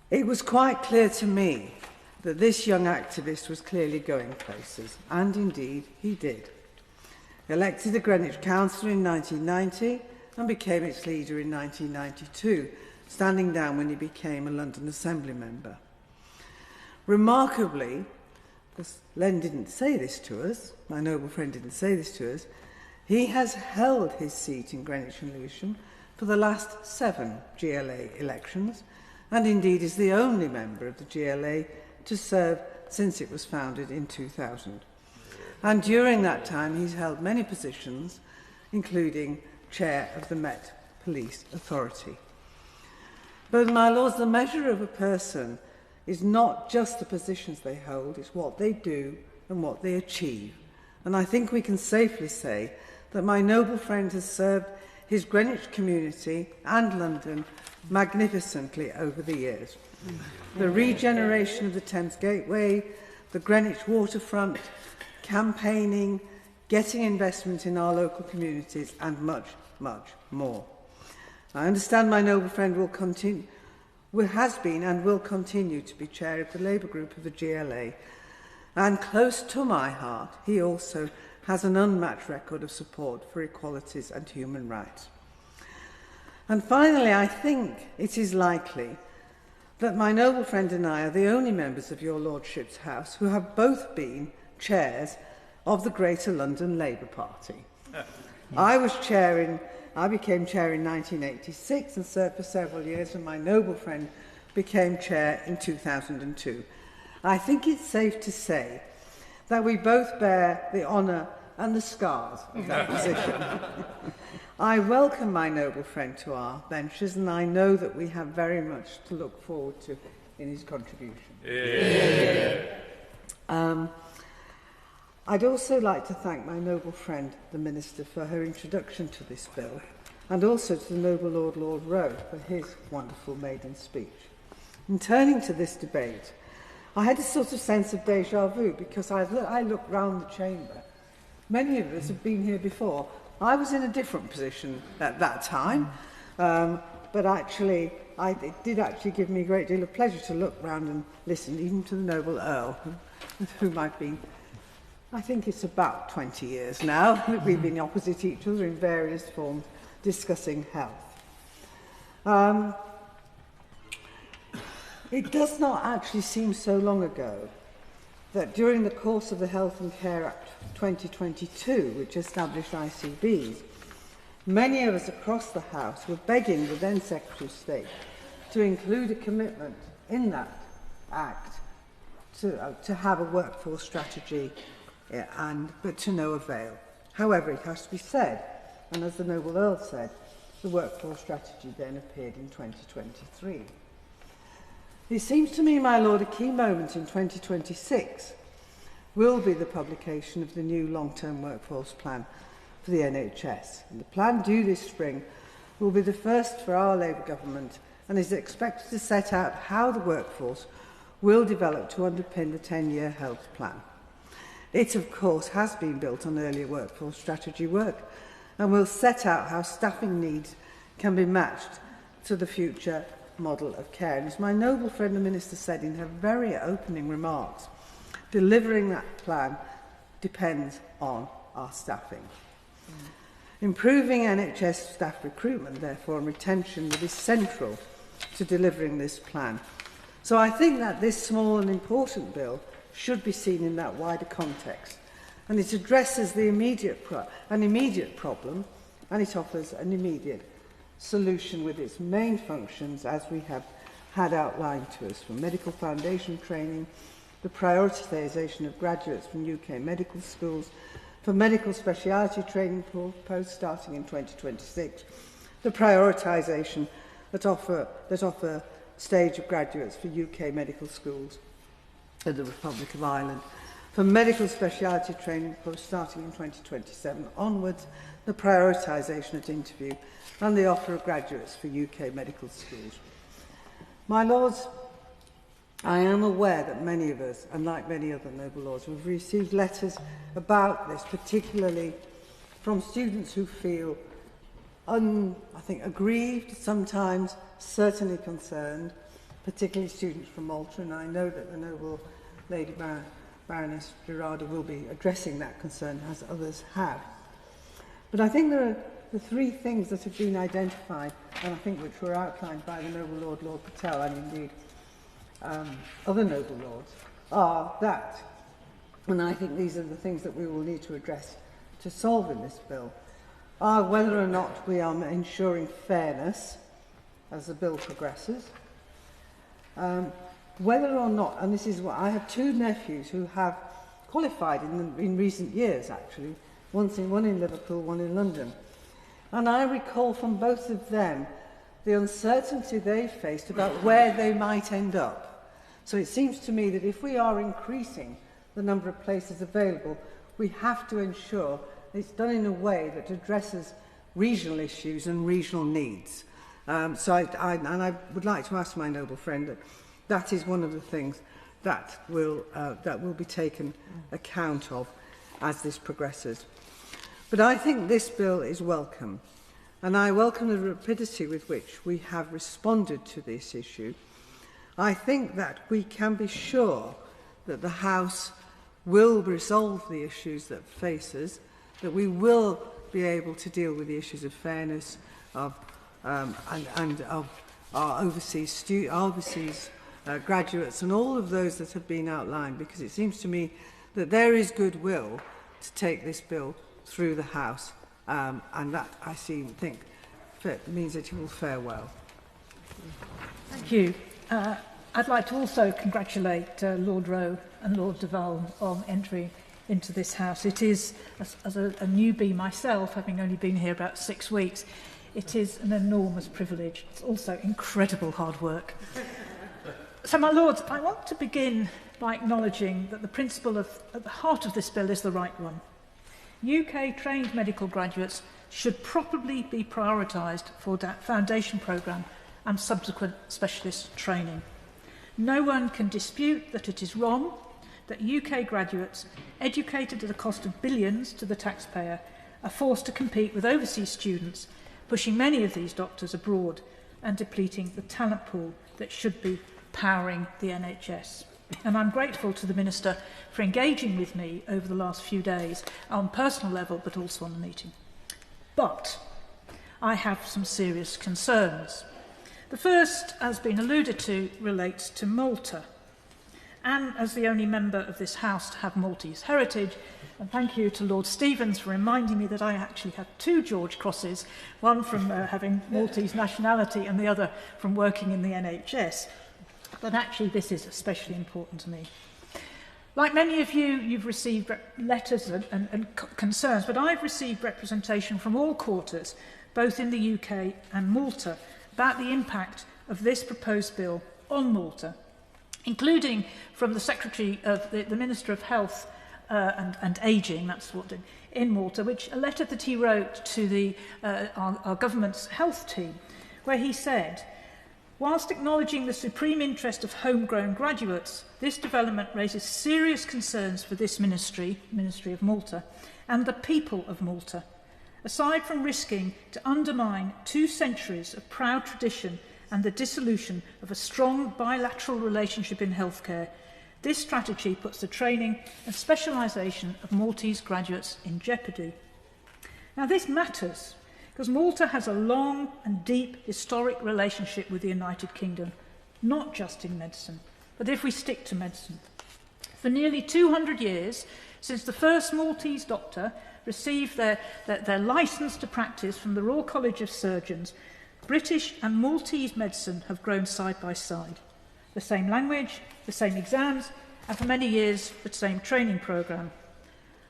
It was quite clear to me that this young activist was clearly going places, and indeed he did. Elected the Greenwich Council in 1990 and became its leader in 1992, standing down when he became a London Assembly member. Remarkably, because Len didn't say this to us, my noble friend didn't say this to us, he has held his seat in Greenwich and Lewisham for the last 7 GLA elections, and indeed is the only member of the GLA to serve since it was founded in 2000. And during that time, he's held many positions, including chair of the Met Police Authority. But, my lords, the measure of a person is not just the positions they hold, it's what they do and what they achieve. And I think we can safely say that my noble friend has served his Greenwich community and London magnificently over the years. The regeneration of the Thames Gateway, the Greenwich waterfront, campaigning, getting investment in our local communities, and much, much more. I understand my noble friend has been and will continue to be chair of the Labour group of the GLA, and close to my heart, he also has an unmatched record of support for equalities and human rights. And finally, I think it is likely that my noble friend and I are the only members of your Lordship's House who have both been chairs of the Greater London Labour Party. I became chair in 1986 and served for several years, and my noble friend became chair in 2002. I think it's safe to say that we both bear the honour and the scars of that position. I welcome my noble friend to our benches, and I know that we have very much to look forward to in his contribution. I'd also like to thank my noble friend, the Minister, for her introduction to this bill, and also to the noble Lord Rowe for his wonderful maiden speech. In turning to this debate, I had a sort of sense of déjà vu, because I looked round the chamber. Many of us have been here before. I was in a different position at that time, but actually, it did actually give me a great deal of pleasure to look round and listen, even to the noble Earl, with whom I've been, I think it's about 20 years now, that we've been opposite each other in various forms, discussing health. It does not actually seem so long ago that during the course of the Health and Care Act 2022, which established ICBs, many of us across the House were begging the then Secretary of State to include a commitment in that Act to have a workforce strategy, but to no avail. However, it has to be said, and as the noble Earl said, the workforce strategy then appeared in 2023. It seems to me, my Lord, a key moment in 2026 will be the publication of the new long-term workforce plan for the NHS. And the plan due this spring will be the first for our Labour government and is expected to set out how the workforce will develop to underpin the 10-year health plan. It, of course, has been built on earlier workforce strategy work and will set out how staffing needs can be matched to the future model of care. And as my noble friend the Minister said in her very opening remarks, delivering that plan depends on our staffing. Improving NHS staff recruitment, therefore, and retention will be central to delivering this plan. So I think that this small and important bill should be seen in that wider context, and it addresses the immediate problem, and it offers an immediate solution with its main functions as we have had outlined to us, from medical foundation training, the prioritisation of graduates from UK medical schools, for medical speciality training posts starting in 2026, the prioritisation that offer stage of graduates for UK medical schools in the Republic of Ireland, for medical speciality training posts starting in 2027 onwards, the prioritisation at interview, and the offer of graduates for UK medical schools. My Lords, I am aware that many of us, and like many other noble lords, have received letters about this, particularly from students who feel, I think, aggrieved, sometimes certainly concerned, particularly students from Malta, and I know that the noble Lady Baroness Gerarda will be addressing that concern, as others have. But I think there are the three things that have been identified and I think which were outlined by the Noble Lord, Lord Patel, and indeed other Noble Lords, are that, and I think these are the things that we will need to address to solve in this bill, are whether or not we are ensuring fairness as the bill progresses, whether or not, and this is what I have two nephews who have qualified in recent years actually, one in Liverpool, one in London, and I recall from both of them the uncertainty they faced about where they might end up. So it seems to me that if we are increasing the number of places available, we have to ensure it's done in a way that addresses regional issues and regional needs. So I would like to ask my noble friend that is one of the things that will be taken account of as this progresses. But I think this bill is welcome, and I welcome the rapidity with which we have responded to this issue. I think that we can be sure that the House will resolve the issues that face us, that we will be able to deal with the issues of fairness and of our overseas graduates and all of those that have been outlined, because it seems to me that there is goodwill to take this bill through the House, and that I think means that it will fare well. Thank you. I'd like to also congratulate Lord Rowe and Lord Deval on entry into this House. It is, as a newbie myself, having only been here about 6 weeks, it is an enormous privilege. It's also incredible hard work. So, my Lords, I want to begin by acknowledging that the principle at the heart of this bill is the right one. UK-trained medical graduates should properly be prioritised for that foundation programme and subsequent specialist training. No one can dispute that it is wrong that UK graduates, educated at a cost of billions to the taxpayer, are forced to compete with overseas students, pushing many of these doctors abroad and depleting the talent pool that should be powering the NHS. And I'm grateful to the Minister for engaging with me over the last few days on a personal level, but also on the meeting. But I have some serious concerns. The first, as been alluded to, relates to Malta. And as the only member of this House to have Maltese heritage, and thank you to Lord Stevens for reminding me that I actually have 2 George Crosses, one from having Maltese nationality and the other from working in the NHS. But actually this is especially important to me. Like many of you, you've received letters and concerns, but I've received representation from all quarters, both in the UK and Malta, about the impact of this proposed bill on Malta, including from the Secretary of the Minister of Health and Ageing, that's what in Malta, which a letter that he wrote to our government's health team, where he said, whilst acknowledging the supreme interest of homegrown graduates, this development raises serious concerns for this Ministry of Malta, and the people of Malta. Aside from risking to undermine 2 centuries of proud tradition and the dissolution of a strong bilateral relationship in healthcare, this strategy puts the training and specialisation of Maltese graduates in jeopardy. Now, this matters because Malta has a long and deep historic relationship with the United Kingdom, not just in medicine, but if we stick to medicine. For nearly 200 years, since the first Maltese doctor received their licence to practice from the Royal College of Surgeons, British and Maltese medicine have grown side by side. The same language, the same exams, and for many years, the same training programme.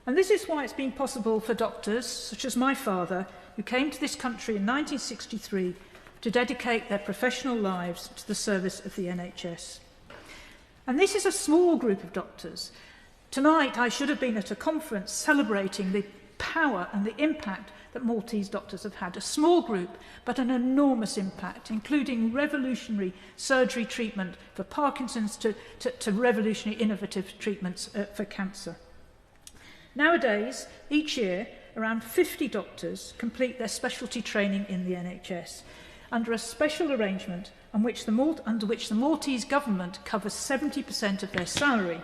And this is why it's been possible for doctors, such as my father, who came to this country in 1963, to dedicate their professional lives to the service of the NHS. And this is a small group of doctors. Tonight, I should have been at a conference celebrating the power and the impact that Maltese doctors have had. A small group, but an enormous impact, including revolutionary surgery treatment for Parkinson's to revolutionary innovative treatments for cancer. Nowadays, each year, around 50 doctors complete their specialty training in the NHS under a special arrangement under which the Maltese government covers 70% of their salary,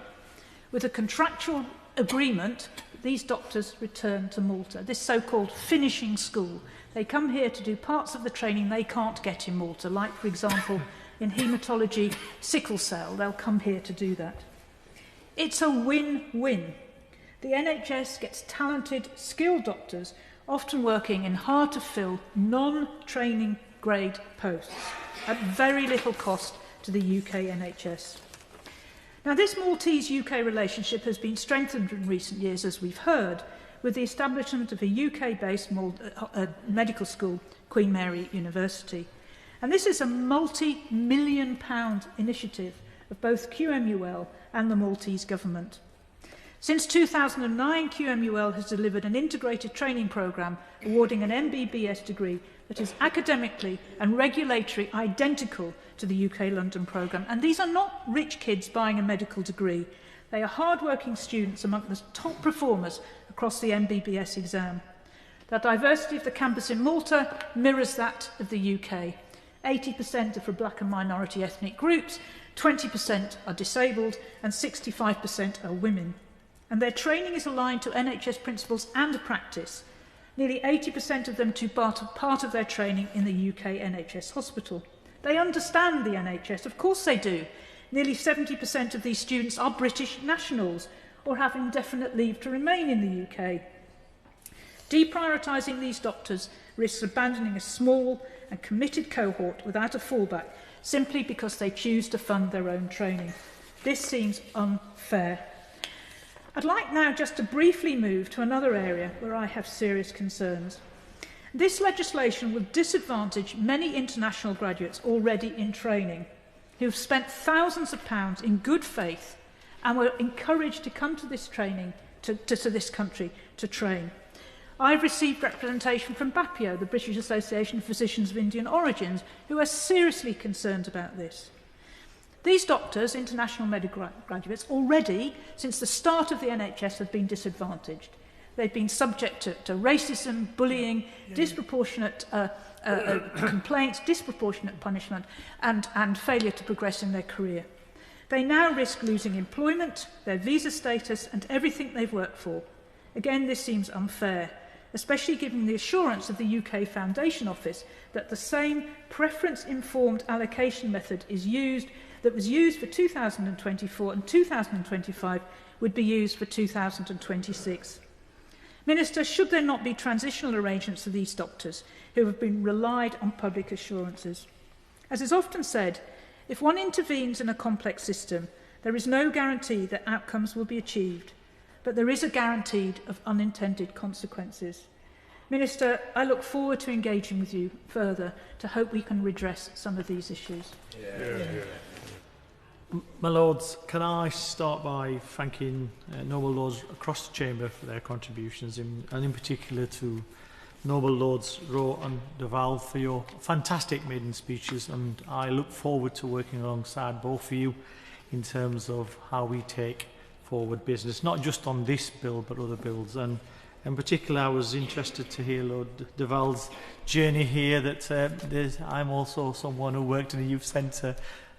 with a contractual agreement these doctors return to Malta, this so-called finishing school. They come here to do parts of the training they can't get in Malta, like, for example, in haematology, sickle cell. They'll come here to do that. It's a win-win. The NHS gets talented, skilled doctors, often working in hard-to-fill, non-training grade posts at very little cost to the UK NHS. Now, this Maltese-UK relationship has been strengthened in recent years, as we've heard, with the establishment of a UK-based medical school, Queen Mary University. And this is a multi-million-pound initiative of both QMUL and the Maltese government. Since 2009, QMUL has delivered an integrated training programme awarding an MBBS degree that is academically and regulatory identical to the UK London programme. And these are not rich kids buying a medical degree. They are hard-working students among the top performers across the MBBS exam. The diversity of the campus in Malta mirrors that of the UK. 80% are for black and minority ethnic groups, 20% are disabled, and 65% are women. And their training is aligned to NHS principles and practice. Nearly 80% of them do part of their training in the UK NHS hospital. They understand the NHS, of course they do. Nearly 70% of these students are British nationals or have indefinite leave to remain in the UK. Deprioritising these doctors risks abandoning a small and committed cohort without a fallback simply because they choose to fund their own training. This seems unfair. I'd like now just to briefly move to another area where I have serious concerns. This legislation will disadvantage many international graduates already in training who have spent thousands of pounds in good faith and were encouraged to come to this training, to this country, to train. I've received representation from BAPIO, the British Association of Physicians of Indian Origins, who are seriously concerned about this. These doctors, international medical graduates, already, since the start of the NHS, have been disadvantaged. They've been subject to racism, bullying, disproportionate complaints, disproportionate punishment, and failure to progress in their career. They now risk losing employment, their visa status, and everything they've worked for. Again, this seems unfair, especially given the assurance of the UK Foundation Office that the same preference-informed allocation method that was used for 2024 and 2025 would be used for 2026. Minister, should there not be transitional arrangements for these doctors who have been relied on public assurances? As is often said, if one intervenes in a complex system, there is no guarantee that outcomes will be achieved, but there is a guarantee of unintended consequences. Minister, I look forward to engaging with you further to hope we can redress some of these issues. My Lords, can I start by thanking Noble Lords across the Chamber for their contributions, and in particular to Noble Lords Rowe and Deval for your fantastic maiden speeches, and I look forward to working alongside both of you in terms of how we take forward business, not just on this bill but other bills. And in particular, I was interested to hear Lord Deval's journey here, that I'm also someone who worked in a youth centre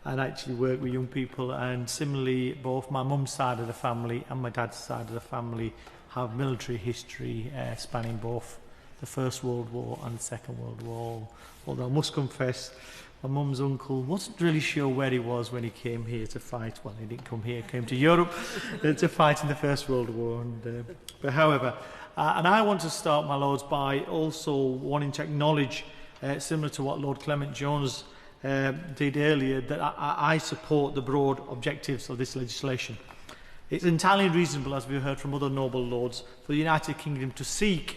and actually work with young people, and similarly both my mum's side of the family and my dad's side of the family have military history spanning both the First World War and the Second World War. Although I must confess, my mum's uncle wasn't really sure where he was when he came here to fight. Well, he didn't come here, he came to Europe to fight in the First World War. But however, and I want to start, my Lords, by also wanting to acknowledge, similar to what Lord Clement Jones did earlier, that I support the broad objectives of this legislation. It's entirely reasonable, as we heard from other noble lords, for the United Kingdom to seek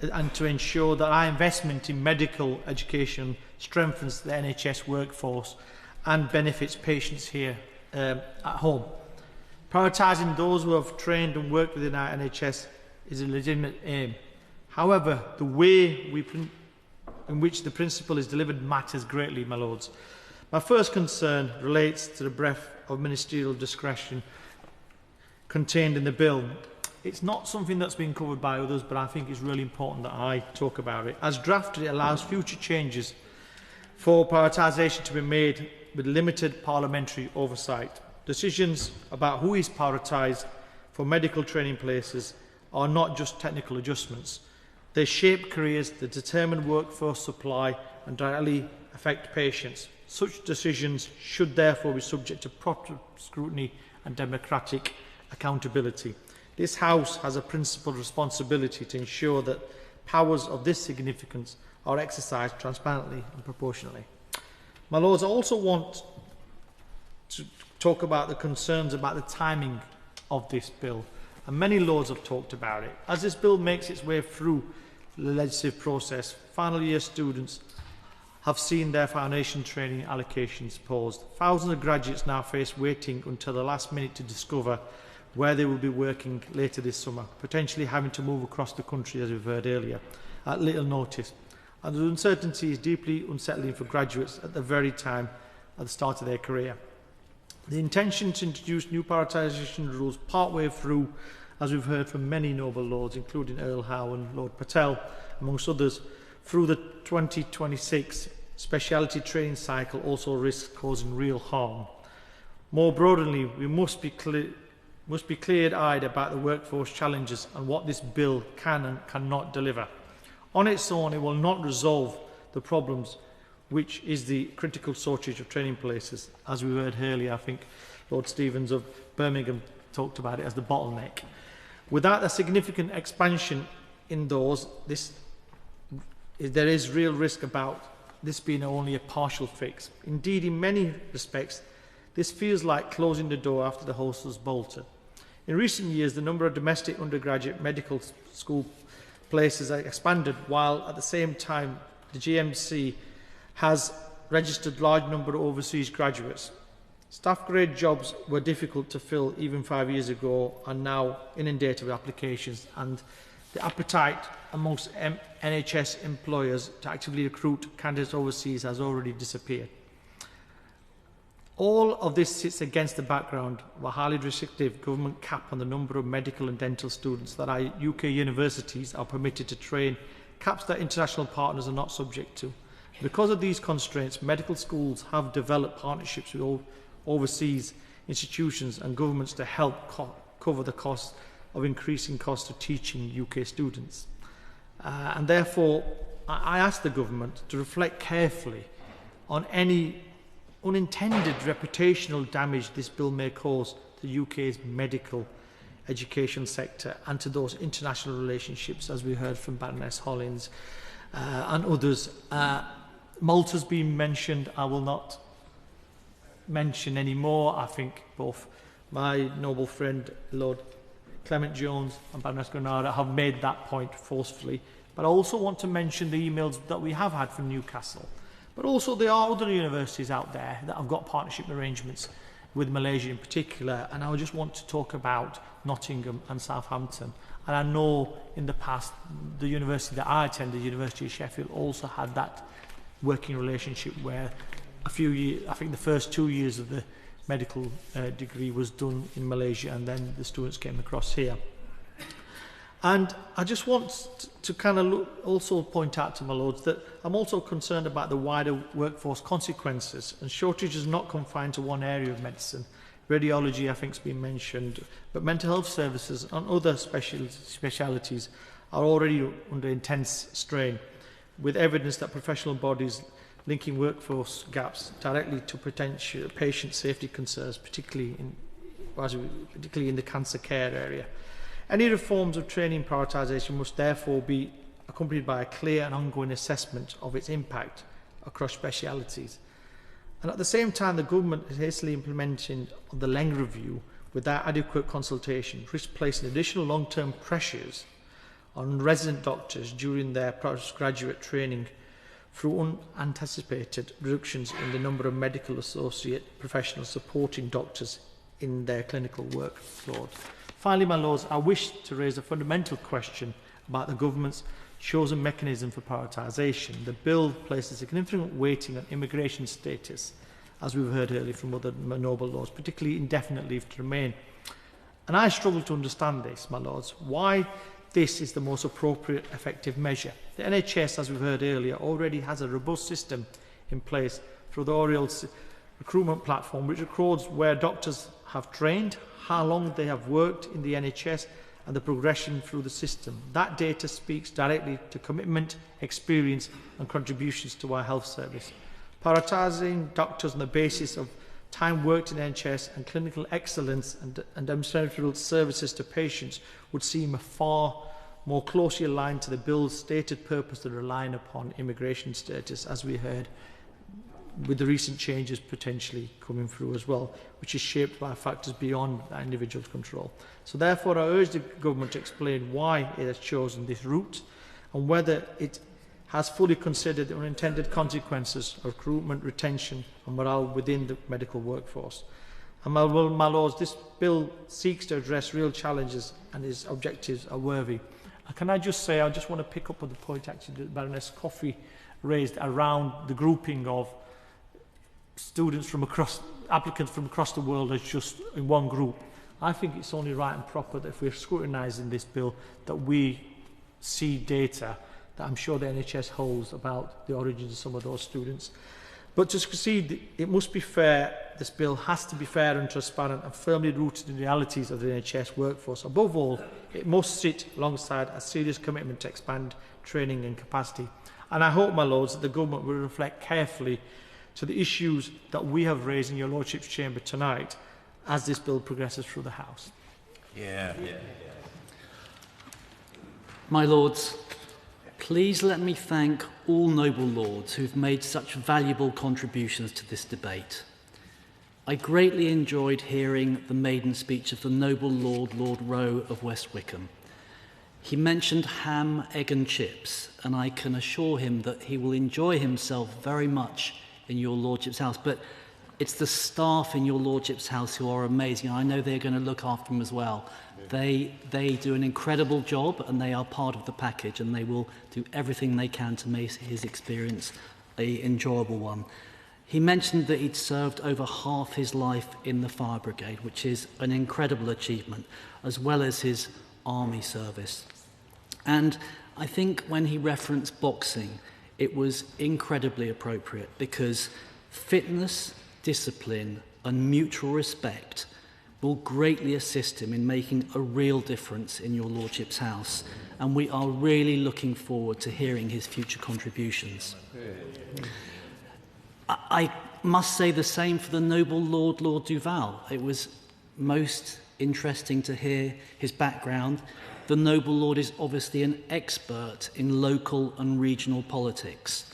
and to ensure that our investment in medical education strengthens the NHS workforce and benefits patients here at home. Prioritising those who have trained and worked within our NHS is a legitimate aim. However, the way in which the principle is delivered matters greatly, my Lords. My first concern relates to the breadth of ministerial discretion contained in the bill. It's not something that's been covered by others, but I think it's really important that I talk about it. As drafted, it allows future changes for prioritisation to be made with limited parliamentary oversight. Decisions about who is prioritised for medical training places are not just technical adjustments. They shape careers, they determine workforce supply and directly affect patients. Such decisions should therefore be subject to proper scrutiny and democratic accountability. This House has a principled responsibility to ensure that powers of this significance are exercised transparently and proportionally. My Lords, I also want to talk about the concerns about the timing of this bill, and many Lords have talked about it. As this bill makes its way through the legislative process, final year students have seen their foundation training allocations paused. Thousands of graduates now face waiting until the last minute to discover where they will be working later this summer, potentially having to move across the country, as we've heard earlier, at little notice. And the uncertainty is deeply unsettling for graduates at the very time at the start of their career. The intention to introduce new prioritisation rules partway through, as we've heard from many noble Lords, including Earl Howe and Lord Patel, amongst others, through the 2026 speciality training cycle also risks causing real harm. More broadly, we must be clear-eyed about the workforce challenges and what this bill can and cannot deliver. On its own, it will not resolve the problems, which is the critical shortage of training places. As we heard earlier, I think Lord Stevens of Birmingham talked about it as the bottleneck. Without a significant expansion in those, there is real risk about this being only a partial fix. Indeed, in many respects, this feels like closing the door after the horse has bolted. In recent years, the number of domestic undergraduate medical school places has expanded, while at the same time the GMC has registered large number of overseas graduates. Staff grade jobs were difficult to fill even 5 years ago and now inundated with applications, and the appetite amongst NHS employers to actively recruit candidates overseas has already disappeared. All of this sits against the background of a highly restrictive government cap on the number of medical and dental students that our UK universities are permitted to train, caps that international partners are not subject to. Because of these constraints, medical schools have developed partnerships with overseas institutions and governments to help cover the cost of increasing costs of teaching UK students. And therefore, I ask the government to reflect carefully on any unintended reputational damage this bill may cause to the UK's medical education sector and to those international relationships, as we heard from Baroness Hollins and others. Malta's been mentioned. I will not mention any more. I think both my noble friend Lord Clement Jones and Baroness Granada have made that point forcefully. But I also want to mention the emails that we have had from Newcastle. But also there are other universities out there that have got partnership arrangements with Malaysia in particular. And I just want to talk about Nottingham and Southampton. And I know in the past, the university that I attended, the University of Sheffield, also had that working relationship where a few years, I think the first 2 years of the medical degree was done in Malaysia, and then the students came across here. And I just want to kind of also point out to my lords that I'm also concerned about the wider workforce consequences, and shortages not confined to one area of medicine. Radiology, I think, has been mentioned, but mental health services and other specialities are already under intense strain, with evidence that professional bodies linking workforce gaps directly to potential patient safety concerns, particularly in the cancer care area. Any reforms of training prioritisation must therefore be accompanied by a clear and ongoing assessment of its impact across specialities. And at the same time, the government is hastily implementing the Leng review without adequate consultation, risks placing additional long-term pressures on resident doctors during their postgraduate training through unanticipated reductions in the number of medical associate professionals supporting doctors in their clinical workload. Finally, my lords, I wish to raise a fundamental question about the government's chosen mechanism for prioritisation. The bill places significant weighting on immigration status, as we've heard earlier from other noble lords, particularly indefinite leave to remain. And I struggle to understand this, my lords, why this is the most appropriate, effective measure. The NHS, as we've heard earlier, already has a robust system in place through the Oriel's recruitment platform, which records where doctors have trained, how long they have worked in the NHS, and the progression through the system. That data speaks directly to commitment, experience and contributions to our health service. Prioritising doctors on the basis of time worked in NHS and clinical excellence and demonstrable services to patients would seem far more closely aligned to the Bill's stated purpose than relying upon immigration status, as we heard, with the recent changes potentially coming through as well, which is shaped by factors beyond that individual's control. So therefore, I urge the government to explain why it has chosen this route and whether it has fully considered the unintended consequences of recruitment, retention and morale within the medical workforce. And my lords, this bill seeks to address real challenges and its objectives are worthy. Can I just say, I just want to pick up on the point actually that Baroness Coffey raised around the grouping of students from across, applicants from across the world as just in one group. I think it's only right and proper that if we're scrutinising this bill that we see data that I'm sure the NHS holds about the origins of some of those students. But to succeed, it must be fair. This bill has to be fair and transparent and firmly rooted in the realities of the NHS workforce. Above all, it must sit alongside a serious commitment to expand training and capacity. And I hope, my lords, that the government will reflect carefully to the issues that we have raised in your lordship's chamber tonight as this bill progresses through the House. My lords, please let me thank all noble lords who've made such valuable contributions to this debate. I greatly enjoyed hearing the maiden speech of the noble Lord Rowe of West Wickham. He mentioned ham, egg and chips, and I can assure him that he will enjoy himself very much in your lordship's house. But it's the staff in your lordship's house who are amazing. I know they're going to look after him as well. They do an incredible job and they are part of the package and they will do everything they can to make his experience an enjoyable one. He mentioned that he'd served over half his life in the fire brigade, which is an incredible achievement, as well as his army service. And I think when he referenced boxing, it was incredibly appropriate because fitness, discipline and mutual respect will greatly assist him in making a real difference in your lordship's house, and we are really looking forward to hearing his future contributions. I must say the same for the noble Lord Duval. It was most interesting to hear his background. The noble lord is obviously an expert in local and regional politics.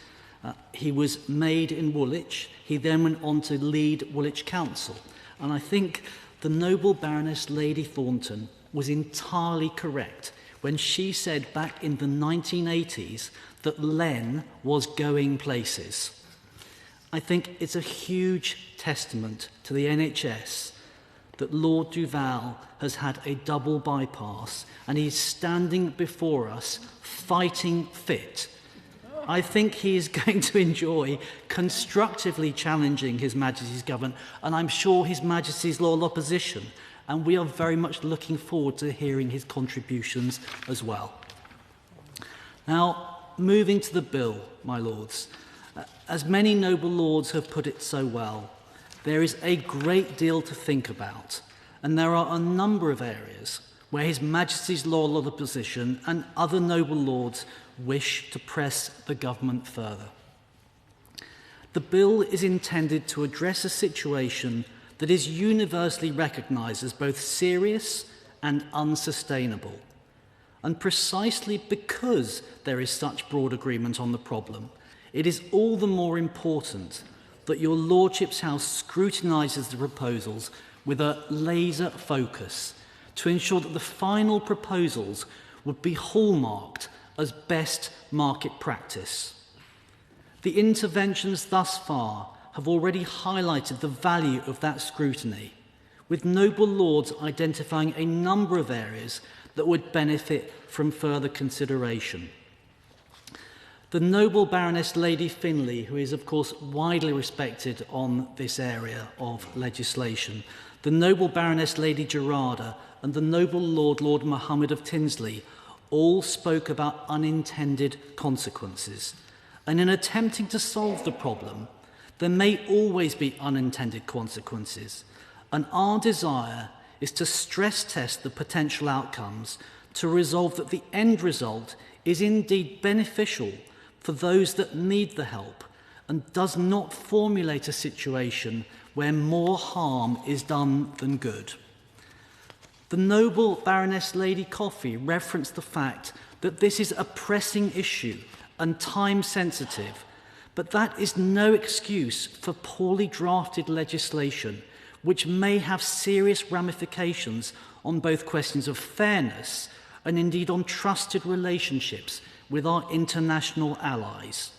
He was made in Woolwich. He then went on to lead Woolwich Council. And I think the noble Baroness Lady Thornton was entirely correct when she said back in the 1980s that Len was going places. I think it's a huge testament to the NHS that Lord Duval has had a double bypass and he's standing before us fighting fit. I think he is going to enjoy constructively challenging His Majesty's government, and I'm sure His Majesty's loyal opposition, and we are very much looking forward to hearing his contributions as well. Now, moving to the bill, my lords. As many noble lords have put it so well, there is a great deal to think about, and there are a number of areas where His Majesty's loyal opposition and other noble lords wish to press the government further. The bill is intended to address a situation that is universally recognised as both serious and unsustainable. And precisely because there is such broad agreement on the problem, it is all the more important that your Lordship's House scrutinises the proposals with a laser focus to ensure that the final proposals would be hallmarked as best market practice. The interventions thus far have already highlighted the value of that scrutiny, with noble lords identifying a number of areas that would benefit from further consideration. The noble Baroness Lady Finlay, who is of course widely respected on this area of legislation, the noble Baroness Lady Gerarda and the noble Lord Mohammed of Tinsley all spoke about unintended consequences. And in attempting to solve the problem, there may always be unintended consequences. And our desire is to stress test the potential outcomes to resolve that the end result is indeed beneficial for those that need the help and does not formulate a situation where more harm is done than good. The noble Baroness Lady Coffey referenced the fact that this is a pressing issue and time-sensitive, but that is no excuse for poorly drafted legislation which may have serious ramifications on both questions of fairness and indeed on trusted relationships with our international allies.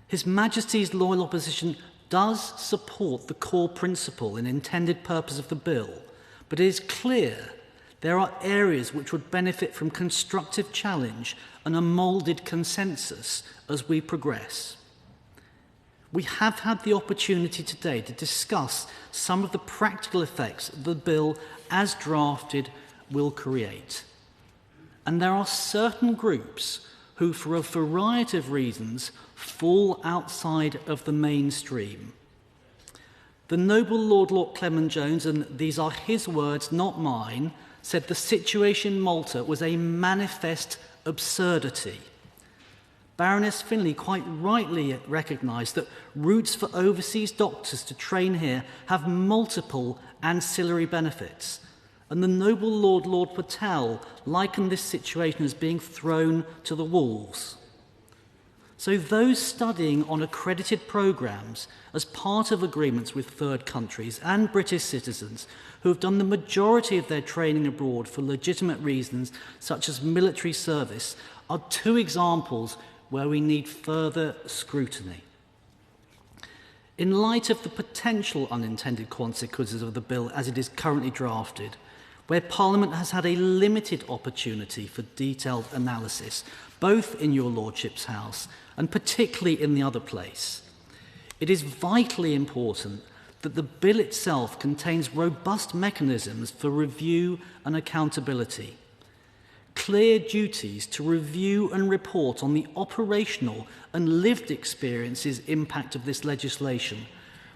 His Majesty's loyal opposition does support the core principle and intended purpose of the bill, but it is clear there are areas which would benefit from constructive challenge and a moulded consensus as we progress. We have had the opportunity today to discuss some of the practical effects the bill, as drafted, will create. And there are certain groups who, for a variety of reasons, fall outside of the mainstream. The noble Lord Clement Jones, and these are his words, not mine, said the situation in Malta was a manifest absurdity. Baroness Finlay quite rightly recognised that routes for overseas doctors to train here have multiple ancillary benefits, and the noble Lord Patel likened this situation as being thrown to the wolves. So those studying on accredited programmes as part of agreements with third countries and British citizens who have done the majority of their training abroad for legitimate reasons, such as military service, are two examples where we need further scrutiny. In light of the potential unintended consequences of the bill as it is currently drafted, where Parliament has had a limited opportunity for detailed analysis, both in your Lordship's House and particularly in the other place, it is vitally important that the bill itself contains robust mechanisms for review and accountability, clear duties to review and report on the operational and lived experiences impact of this legislation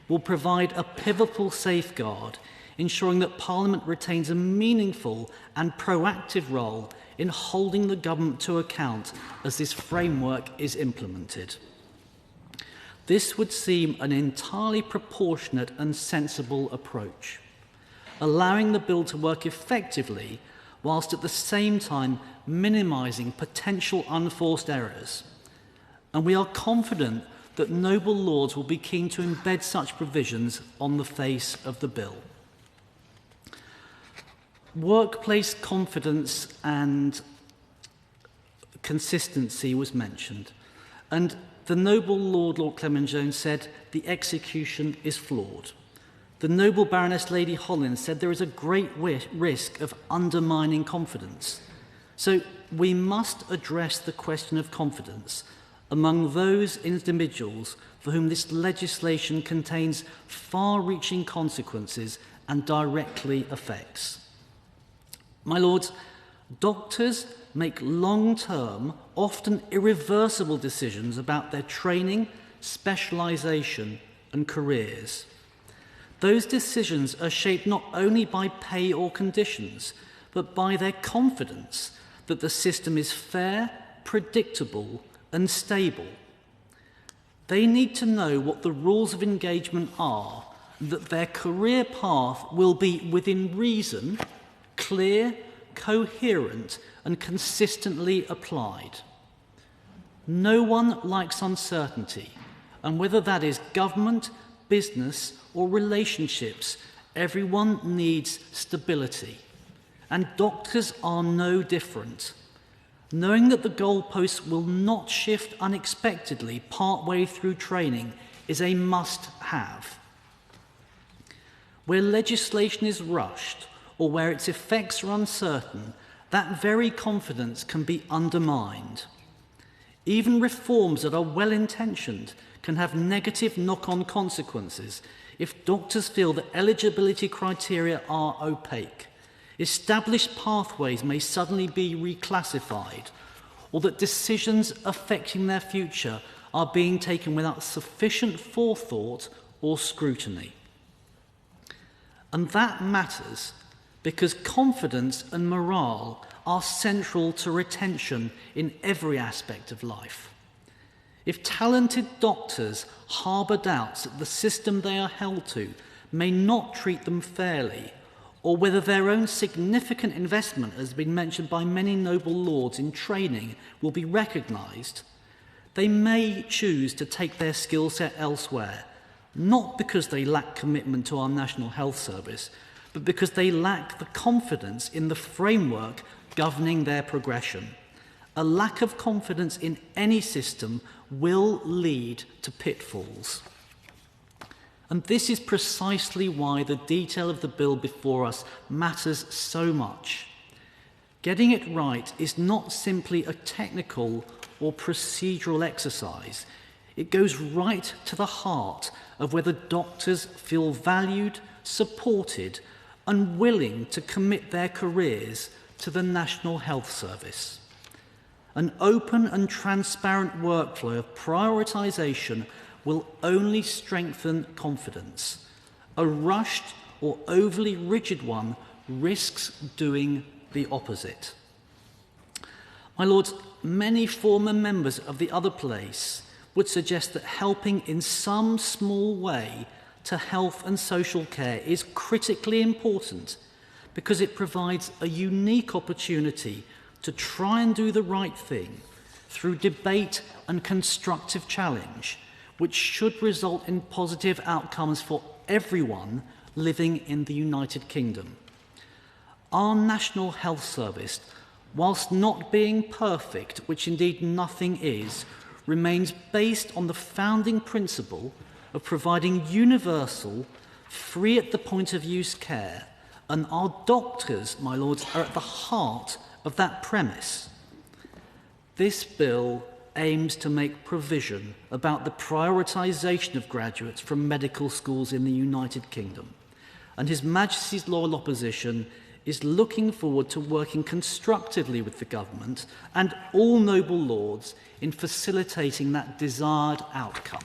will provide a pivotal safeguard, ensuring that Parliament retains a meaningful and proactive role in holding the government to account as this framework is implemented. This would seem an entirely proportionate and sensible approach, allowing the bill to work effectively whilst at the same time minimising potential unforced errors. And we are confident that noble lords will be keen to embed such provisions on the face of the bill. Workplace confidence and consistency was mentioned, and the noble Lord Clement Jones said the execution is flawed. The noble Baroness Lady Hollins said there is a great risk of undermining confidence. So we must address the question of confidence among those individuals for whom this legislation contains far-reaching consequences and directly affects. My lords, doctors make long-term, often irreversible decisions about their training, specialisation and careers. Those decisions are shaped not only by pay or conditions, but by their confidence that the system is fair, predictable and stable. They need to know what the rules of engagement are, and that their career path will be within reason, clear, coherent and consistently applied. No one likes uncertainty, and whether that is government, business or relationships, everyone needs stability. And doctors are no different. Knowing that the goalposts will not shift unexpectedly partway through training is a must-have. Where legislation is rushed or where its effects are uncertain, that very confidence can be undermined. Even reforms that are well-intentioned can have negative knock-on consequences if doctors feel that eligibility criteria are opaque. Established pathways may suddenly be reclassified, or that decisions affecting their future are being taken without sufficient forethought or scrutiny. And that matters because confidence and morale are central to retention in every aspect of life. If talented doctors harbour doubts that the system they are held to may not treat them fairly, or whether their own significant investment, as has been mentioned by many noble lords, in training will be recognised, they may choose to take their skill set elsewhere, not because they lack commitment to our National Health Service, but because they lack the confidence in the framework governing their progression. A lack of confidence in any system will lead to pitfalls. And this is precisely why the detail of the bill before us matters so much. Getting it right is not simply a technical or procedural exercise. It goes right to the heart of whether doctors feel valued, supported, and willing to commit their careers to the National Health Service. An open and transparent workflow of prioritisation will only strengthen confidence. A rushed or overly rigid one risks doing the opposite. My lords, many former members of the other place would suggest that helping in some small way to health and social care is critically important because it provides a unique opportunity to try and do the right thing through debate and constructive challenge, which should result in positive outcomes for everyone living in the United Kingdom. Our National Health Service, whilst not being perfect, which indeed nothing is, remains based on the founding principle of providing universal, free at the point of use care, and our doctors, my lords, are at the heart of that premise. This bill aims to make provision about the prioritisation of graduates from medical schools in the United Kingdom, and His Majesty's loyal opposition is looking forward to working constructively with the government and all noble lords in facilitating that desired outcome.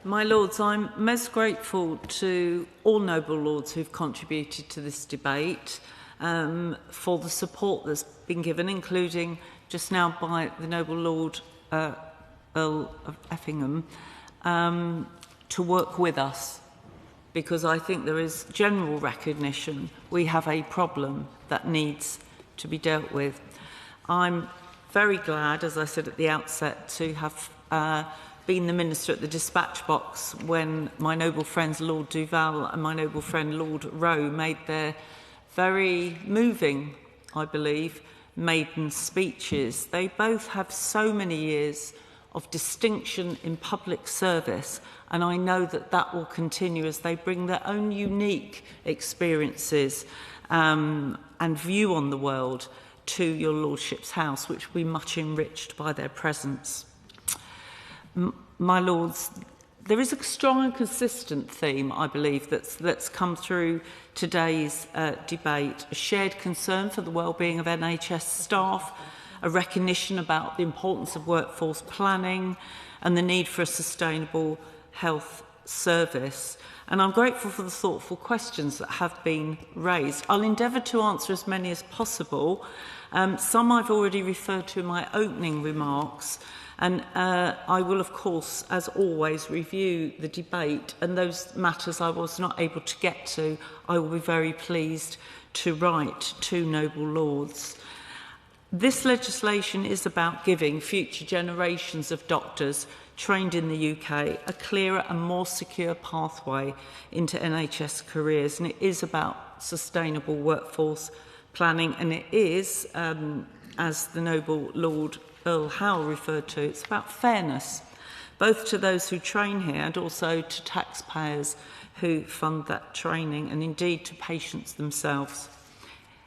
My lords, I'm most grateful to all noble lords who've contributed to this debate for the support that's been given, including just now by the noble Lord Earl of Effingham, to work with us, because I think there is general recognition we have a problem that needs to be dealt with. I'm very glad, as I said at the outset, to have been the Minister at the dispatch box when my noble friends Lord Duval and my noble friend Lord Rowe made their very moving, I believe, maiden speeches. They both have so many years of distinction in public service, and I know that that will continue as they bring their own unique experiences and view on the world to your Lordship's house, which will be much enriched by their presence. My lords, there is a strong and consistent theme, I believe, that's come through today's debate: a shared concern for the well-being of NHS staff, a recognition about the importance of workforce planning and the need for a sustainable health service. And I'm grateful for the thoughtful questions that have been raised. I'll endeavour to answer as many as possible. Some I've already referred to in my opening remarks, and I will, of course, as always, review the debate, and those matters I was not able to get to, I will be very pleased to write to noble lords. This legislation is about giving future generations of doctors trained in the UK a clearer and more secure pathway into NHS careers, and it is about sustainable workforce planning, and it is, as the noble Lord Earl Howe referred to, it's about fairness, both to those who train here and also to taxpayers who fund that training, and indeed to patients themselves.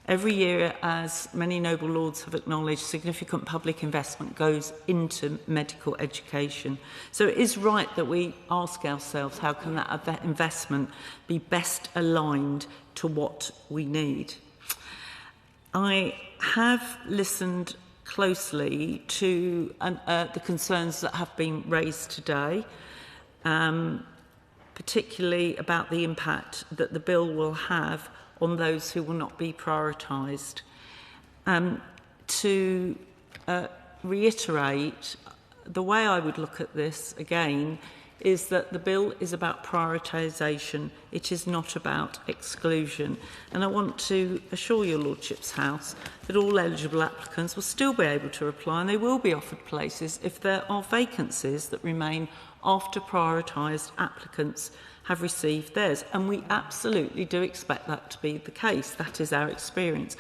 Every year, as many noble lords have acknowledged, significant public investment goes into medical education. So it is right that we ask ourselves, how can that investment be best aligned to what we need? I have listened closely to the concerns that have been raised today, particularly about the impact that the bill will have on those who will not be prioritised. To reiterate, the way I would look at this again is that the bill is about prioritisation. It is not about exclusion. And I want to assure your Lordship's House that all eligible applicants will still be able to apply, and they will be offered places if there are vacancies that remain after prioritised applicants have received theirs. And we absolutely do expect that to be the case. That is our experience.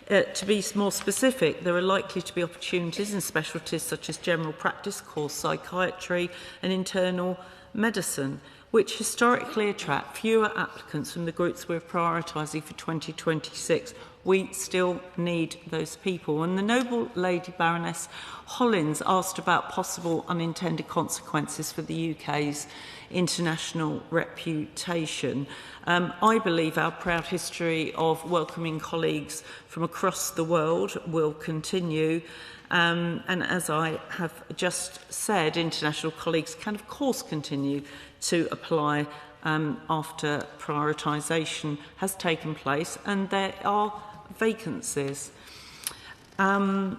To be more specific, there are likely to be opportunities in specialties such as general practice, core psychiatry and internal medicine, which historically attract fewer applicants from the groups we're prioritising for 2026. We still need those people. And the noble Lady Baroness Hollins asked about possible unintended consequences for the UK's international reputation. I believe our proud history of welcoming colleagues from across the world will continue. And as I have just said, international colleagues can, of course, continue to apply after prioritisation has taken place and there are vacancies. With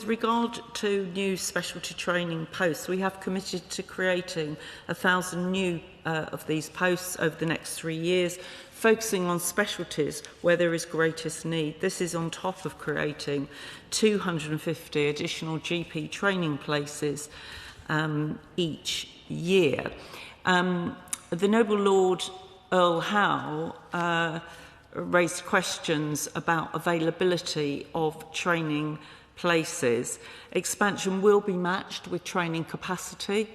regard to new specialty training posts, we have committed to creating 1,000 new of these posts over the next 3 years, focusing on specialties where there is greatest need. This is on top of creating 250 additional GP training places each year. The Noble Lord Earl Howe raised questions about availability of training places. Expansion will be matched with training capacity.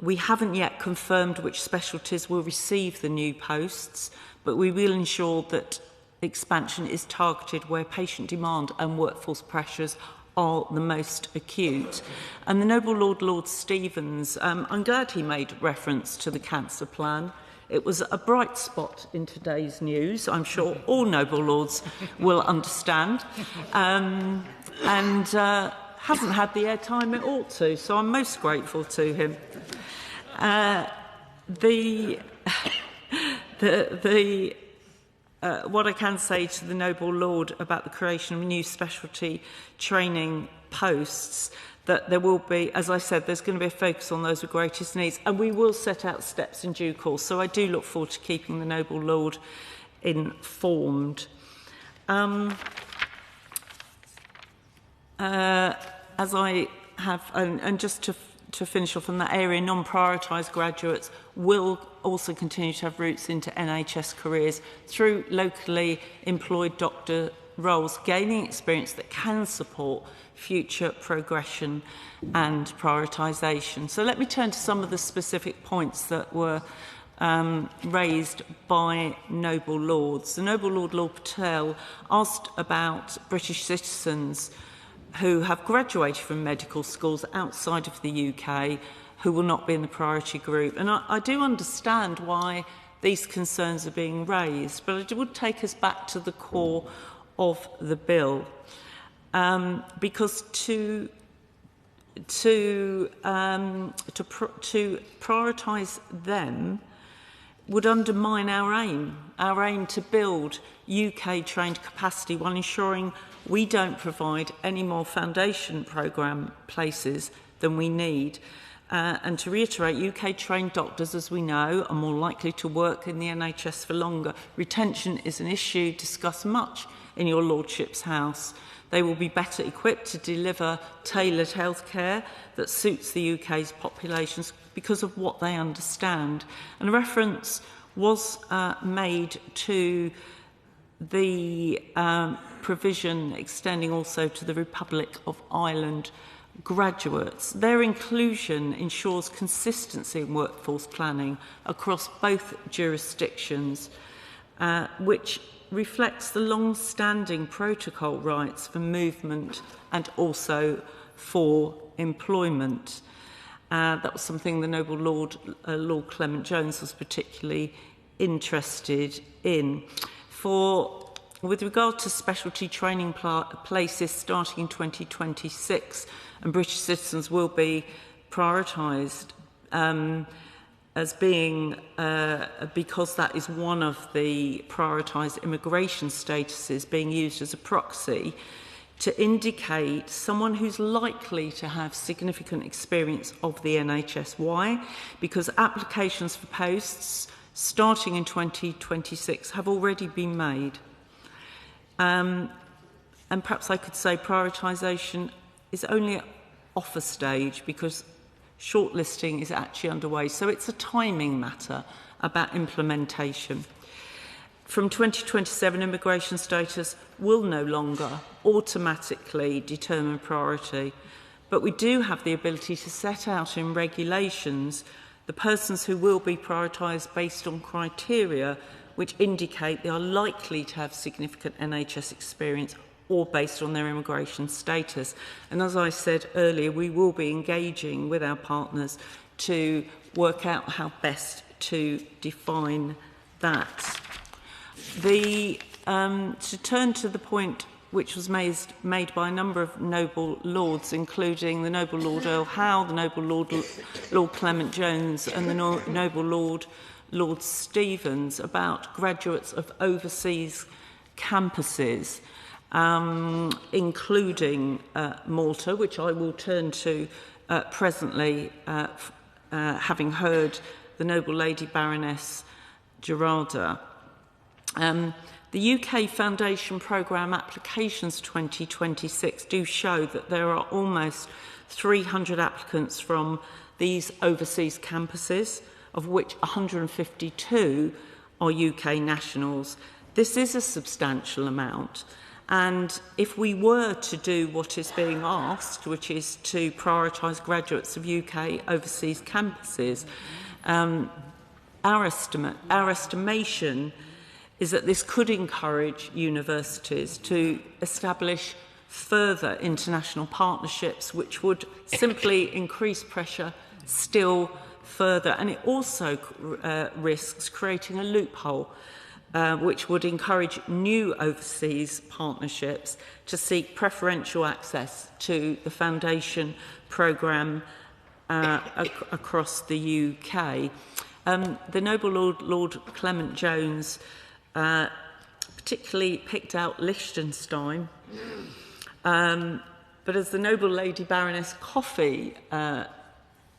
We haven't yet confirmed which specialties will receive the new posts, but we will ensure that expansion is targeted where patient demand and workforce pressures are the most acute. And the Noble Lord Stevens, I'm glad he made reference to the cancer plan. It was a bright spot in today's news. I'm sure all noble lords will understand. And hasn't had the airtime it ought to, so I'm most grateful to him. What I can say to the noble lord about the creation of new specialty training posts, that there will be, as I said, there's going to be a focus on those with greatest needs, and we will set out steps in due course. So I do look forward to keeping the noble lord informed. As I have, and just to finish off on that area, non-prioritised graduates will also continue to have routes into NHS careers through locally employed doctor roles, gaining experience that can support future progression and prioritisation. So let me turn to some of the specific points that were raised by noble lords. The noble Lord Lord Patel asked about British citizens who have graduated from medical schools outside of the UK who will not be in the priority group. And I do understand why these concerns are being raised, but it would take us back to the core of the bill. Because to prioritise them would undermine our aim to build UK-trained capacity while ensuring we don't provide any more foundation programme places than we need. And to reiterate, UK-trained doctors, as we know, are more likely to work in the NHS for longer. Retention is an issue discussed much in your Lordship's House. They will be better equipped to deliver tailored healthcare that suits the UK's populations because of what they understand. And a reference was made to the provision extending also to the Republic of Ireland graduates. Their inclusion ensures consistency in workforce planning across both jurisdictions, which reflects the long-standing protocol rights for movement and also for employment. That was something the noble Lord Clement Jones was particularly interested in. With regard to specialty training places starting in 2026, and British citizens will be prioritised as being, because that is one of the prioritised immigration statuses being used as a proxy to indicate someone who's likely to have significant experience of the NHS. Why? Because applications for posts starting in 2026 have already been made. And perhaps I could say prioritisation is only at offer stage because shortlisting is actually underway. So it's a timing matter about implementation. From 2027, immigration status will no longer automatically determine priority, but we do have the ability to set out in regulations the persons who will be prioritised based on criteria which indicate they are likely to have significant NHS experience or based on their immigration status. And as I said earlier, we will be engaging with our partners to work out how best to define that. To turn to the point which was made by a number of noble lords, including the noble Lord Earl Howe, the noble Lord Clement Jones and the noble Lord Stevens, about graduates of overseas campuses, including Malta, which I will turn to presently, having heard the noble Lady Baroness Gerarda. The UK Foundation Programme applications 2026 do show that there are almost 300 applicants from these overseas campuses, of which 152 are UK nationals. This is a substantial amount, and if we were to do what is being asked, which is to prioritise graduates of UK overseas campuses, our estimation is that this could encourage universities to establish further international partnerships, which would simply increase pressure still further. And it also risks creating a loophole which would encourage new overseas partnerships to seek preferential access to the foundation programme across the UK. The noble Lord Clement Jones particularly picked out Liechtenstein, but as the noble Lady Baroness Coffey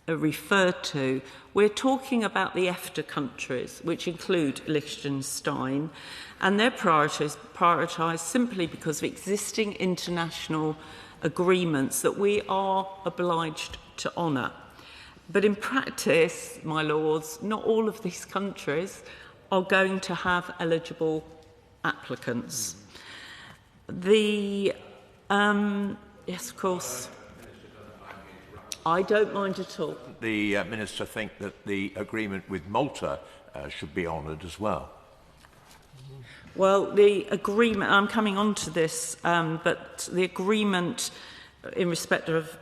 referred to, we're talking about the EFTA countries, which include Liechtenstein, and they're prioritised simply because of existing international agreements that we are obliged to honour. But in practice, my lords, not all of these countries are going to have eligible applicants. Yes, of course. I don't mind at all. The Minister think that the agreement with Malta should be honoured as well? Well, the agreement, I'm coming on to this, but the agreement in respect of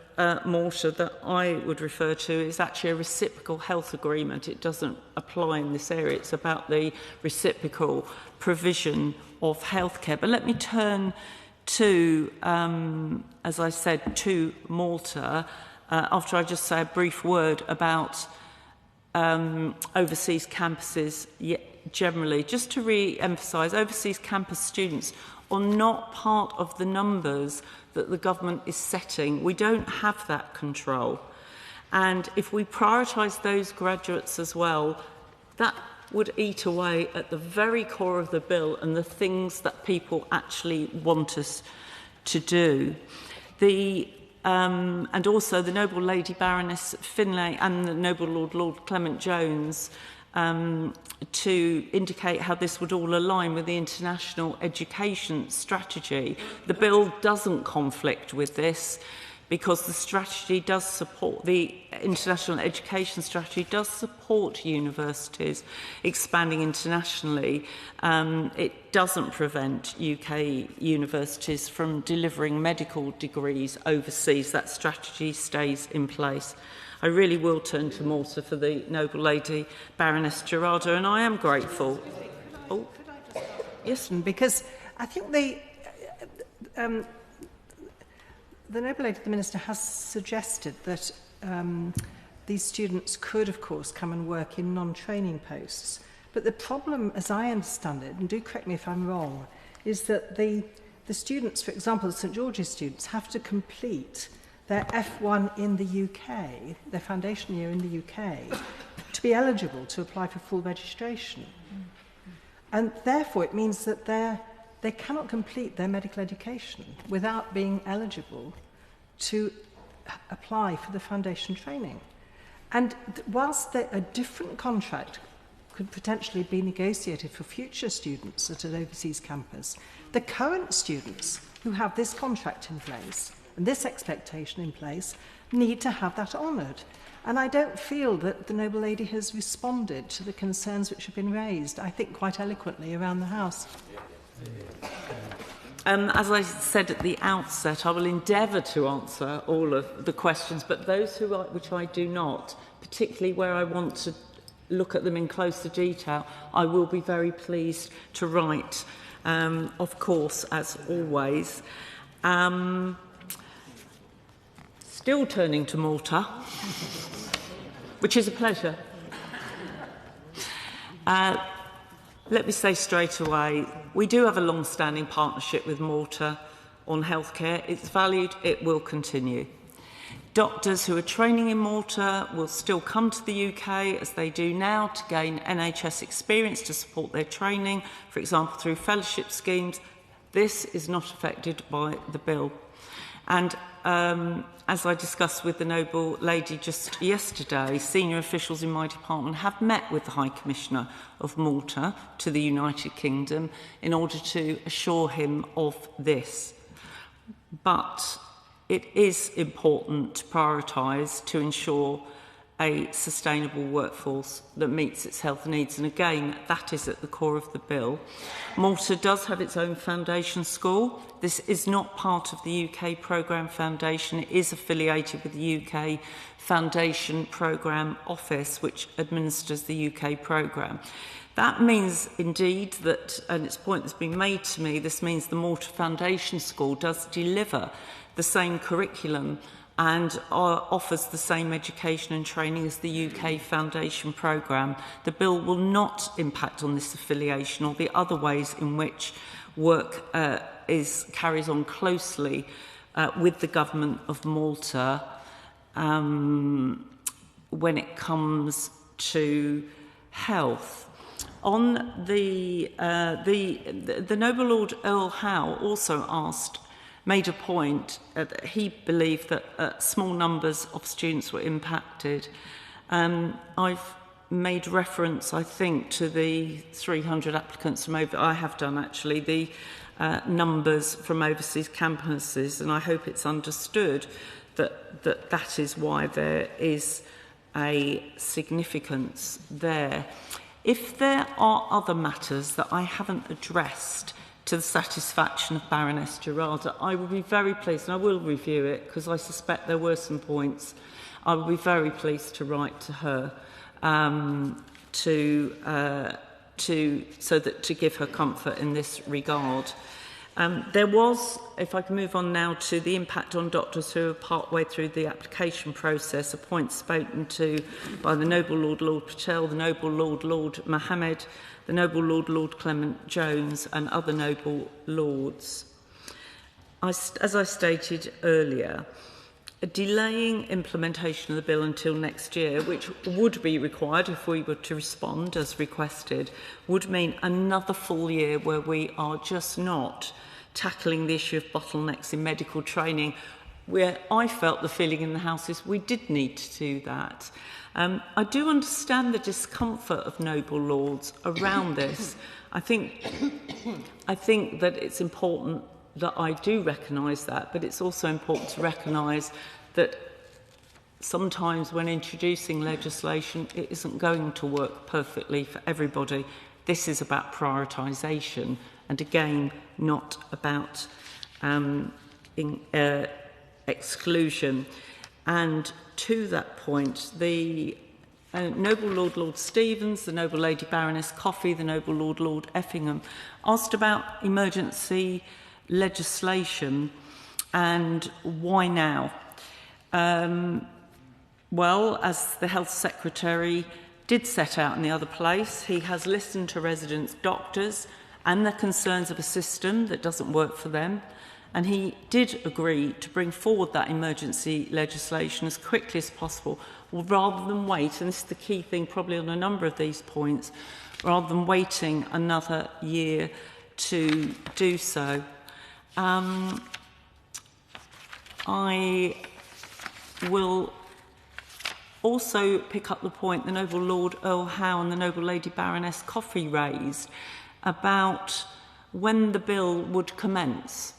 Malta that I would refer to is actually a reciprocal health agreement. It doesn't apply in this area. It's about the reciprocal provision of healthcare. But let me turn to, as I said, to Malta, after I just say a brief word about overseas campuses generally. Just to re-emphasise, overseas campus students are not part of the numbers that the government is setting. We don't have that control. And if we prioritise those graduates as well, that would eat away at the very core of the bill and the things that people actually want us to do. And also the noble Lady Baroness Finlay and the noble Lord Clement Jones to indicate how this would all align with the international education strategy. The bill doesn't conflict with this because the strategy does support, the international education strategy does support universities expanding internationally. It doesn't prevent UK universities from delivering medical degrees overseas. That strategy stays in place. I really will turn to Malta for the noble Lady Baroness Gerarda, and I am grateful. Oh, yes, because I think the noble Lady, the Minister, has suggested that these students could, of course, come and work in non-training posts. But the problem, as I understand it, and do correct me if I'm wrong, is that the students, for example, the St George's students, have to complete their F1 in the UK, their foundation year in the UK, to be eligible to apply for full registration. And therefore, it means that they cannot complete their medical education without being eligible to apply for the foundation training. And whilst a different contract could potentially be negotiated for future students at an overseas campus, the current students who have this contract in place and this expectation in place need to have that honoured. And I don't feel that the Noble Lady has responded to the concerns which have been raised, I think quite eloquently, around the House. As I said at the outset, I will endeavour to answer all of the questions, but those which I do not, particularly where I want to look at them in closer detail, I will be very pleased to write, of course, as always. Still turning to Malta, which is a pleasure. Let me say straight away, we do have a long-standing partnership with Malta on healthcare. It's valued, it will continue. Doctors who are training in Malta will still come to the UK, as they do now, to gain NHS experience to support their training, for example, through fellowship schemes. This is not affected by the bill. And as I discussed with the Noble Lady just yesterday, senior officials in my department have met with the High Commissioner of Malta to the United Kingdom in order to assure him of this. But it is important to prioritise to ensure a sustainable workforce that meets its health needs. And again, that is at the core of the bill. Malta does have its own foundation school. This is not part of the UK Programme Foundation. It is affiliated with the UK Foundation Programme Office, which administers the UK programme. That means indeed that, and it's a point that's been made to me, this means the Malta Foundation School does deliver the same curriculum and offers the same education and training as the UK Foundation programme. The bill will not impact on this affiliation or the other ways in which work carries on closely with the Government of Malta when it comes to health. On the Noble Lord Earl Howe also made a point that he believed that small numbers of students were impacted. I've made reference, I think, to the 300 applicants from I have done actually, the numbers from overseas campuses, and I hope it's understood that is why there is a significance there. If there are other matters that I haven't addressed to the satisfaction of Baroness Gerarda, I will be very pleased, and I will review it because I suspect there were some points. I will be very pleased to write to her to give her comfort in this regard. There was, if I can move on now to the impact on doctors who are partway through the application process, a point spoken to by the Noble Lord Patel, the Noble Lord Mohammed, the Noble Lord Clement Jones and other Noble Lords. As I stated earlier, delaying implementation of the bill until next year, which would be required if we were to respond as requested, would mean another full year where we are just not tackling the issue of bottlenecks in medical training, where I felt the feeling in the House is we did need to do that. I do understand the discomfort of Noble Lords around this. I think that it's important that I do recognise that, but it's also important to recognise that sometimes when introducing legislation, it isn't going to work perfectly for everybody. This is about prioritisation, and again, not about exclusion. And to that point, the Noble Lord Stevens, the Noble Lady Baroness Coffey, the Noble Lord Effingham asked about emergency legislation and why now. well, as the Health Secretary did set out in the other place, he has listened to residents, doctors, and the concerns of a system that doesn't work for them. And he did agree to bring forward that emergency legislation as quickly as possible, rather than wait, and this is the key thing probably on a number of these points, rather than waiting another year to do so. I will also pick up the point the Noble Lord Earl Howe and the Noble Lady Baroness Coffey raised about when the bill would commence.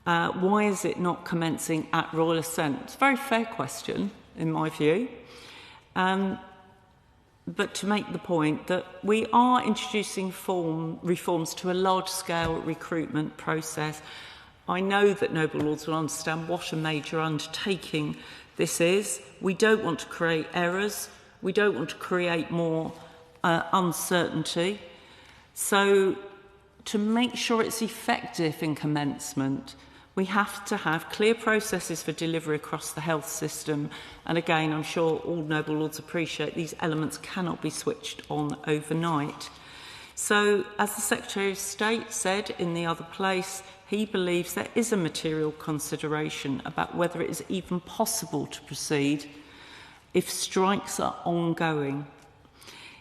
Why is it not commencing at royal assent? It's a very fair question, in my view. But to make the point that we are introducing reforms to a large-scale recruitment process. I know that Noble Lords will understand what a major undertaking this is. We don't want to create errors. We don't want to create more uncertainty. So to make sure it's effective in commencement, we have to have clear processes for delivery across the health system. And again, I'm sure all Noble Lords appreciate these elements cannot be switched on overnight. So, as the Secretary of State said in the other place, he believes there is a material consideration about whether it is even possible to proceed if strikes are ongoing.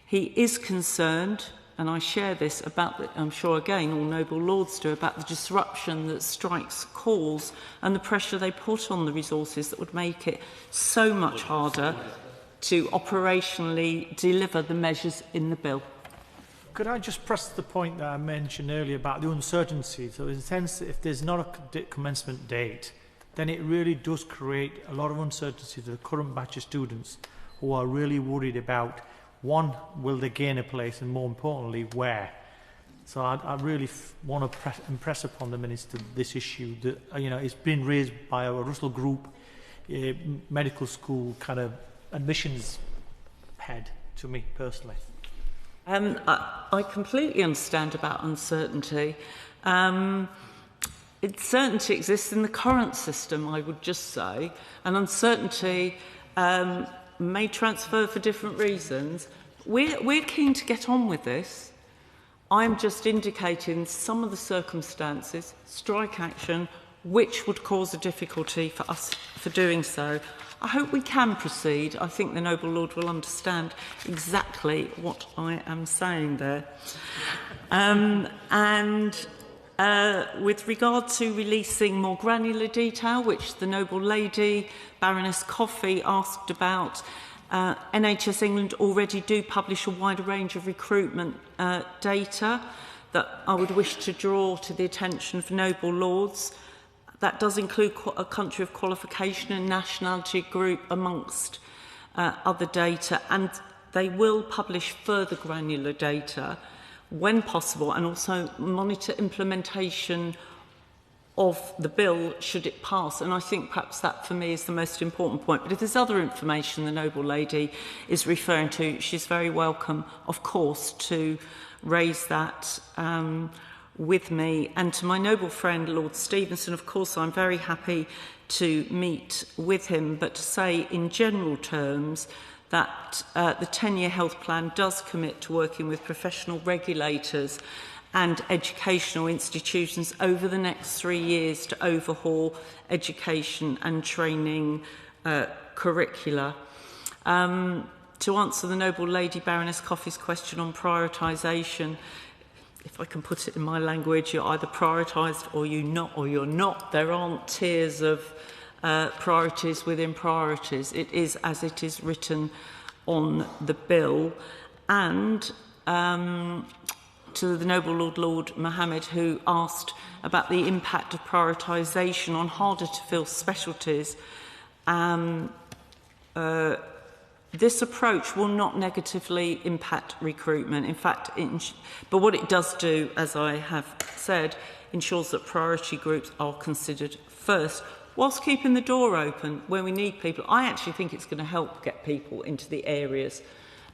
He is concerned, and I share this, about, I'm sure again all Noble Lords do, about the disruption that strikes cause and the pressure they put on the resources that would make it so much harder to operationally deliver the measures in the bill. Could I just press the point that I mentioned earlier about the uncertainty? So in the sense that if there's not a commencement date, then it really does create a lot of uncertainty for the current batch of students who are really worried about, one, will they gain a place, and more importantly, where? So I really want to impress upon the Minister this issue that, it's been raised by our Russell Group medical school kind of admissions head to me personally. I completely understand about uncertainty. Uncertainty exists in the current system, I would just say, and uncertainty may transfer for different reasons. We're keen to get on with this. I'm just indicating some of the circumstances, strike action, which would cause a difficulty for us for doing so. I hope we can proceed. I think the Noble Lord will understand exactly what I am saying there. With regard to releasing more granular detail, which the Noble Lady Baroness Coffey asked about, NHS England already do publish a wider range of recruitment data that I would wish to draw to the attention of Noble Lords. That does include a country of qualification and nationality group amongst other data, and they will publish further granular data when possible, and also monitor implementation of the bill should it pass. And I think perhaps that for me is the most important point. But if there's other information the Noble Lady is referring to, she's very welcome, of course, to raise that with me. And to my noble friend Lord Stevenson, of course, I'm very happy to meet with him, but to say in general terms that the 10-year health plan does commit to working with professional regulators and educational institutions over the next 3 years to overhaul education and training curricula. To answer the Noble Lady Baroness Coffey's question on prioritisation, if I can put it in my language, you're either prioritised or you're not. There aren't tiers of priorities within priorities. It is as it is written on the bill. And to the Noble Lord Mohammed, who asked about the impact of prioritisation on harder to fill specialties, this approach will not negatively impact recruitment. In fact, but what it does do, as I have said, ensures that priority groups are considered first, whilst keeping the door open when we need people. I actually think it's going to help get people into the areas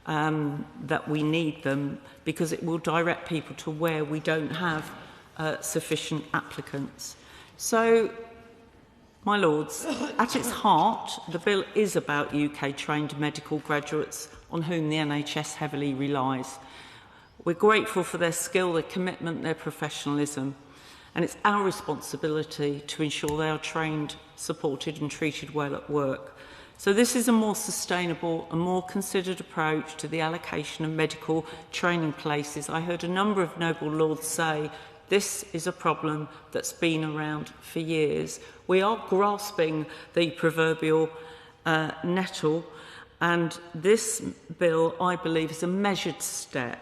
that we need them, because it will direct people to where we don't have sufficient applicants. So My Lords, at its heart, the bill is about UK-trained medical graduates on whom the NHS heavily relies. We're grateful for their skill, their commitment, their professionalism, and it's our responsibility to ensure they are trained, supported and treated well at work. So this is a more sustainable and more considered approach to the allocation of medical training places. I heard a number of noble lords say this is a problem that's been around for years. We are grasping the proverbial nettle, and this bill, I believe, is a measured step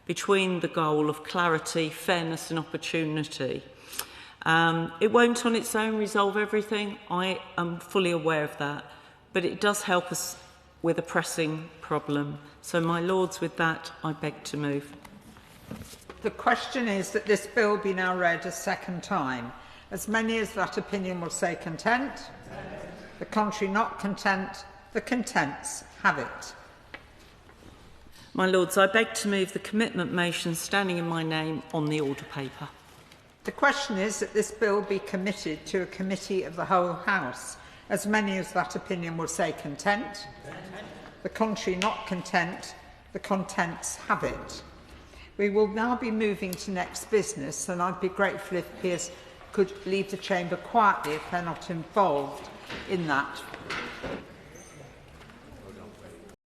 between the goal of clarity, fairness and opportunity. It won't on its own resolve everything. I am fully aware of that. But it does help us with a pressing problem. So, my Lords, with that, I beg to move. The question is that this bill be now read a second time. As many as that opinion will say content. The contrary not content. The contents have it. My Lords, I beg to move the commitment motion standing in my name on the order paper. The question is that this bill be committed to a committee of the whole House. As many as that opinion will say content. The contrary not content. The contents have it. We will now be moving to next business, and I'd be grateful if peers could leave the chamber quietly if they're not involved in that.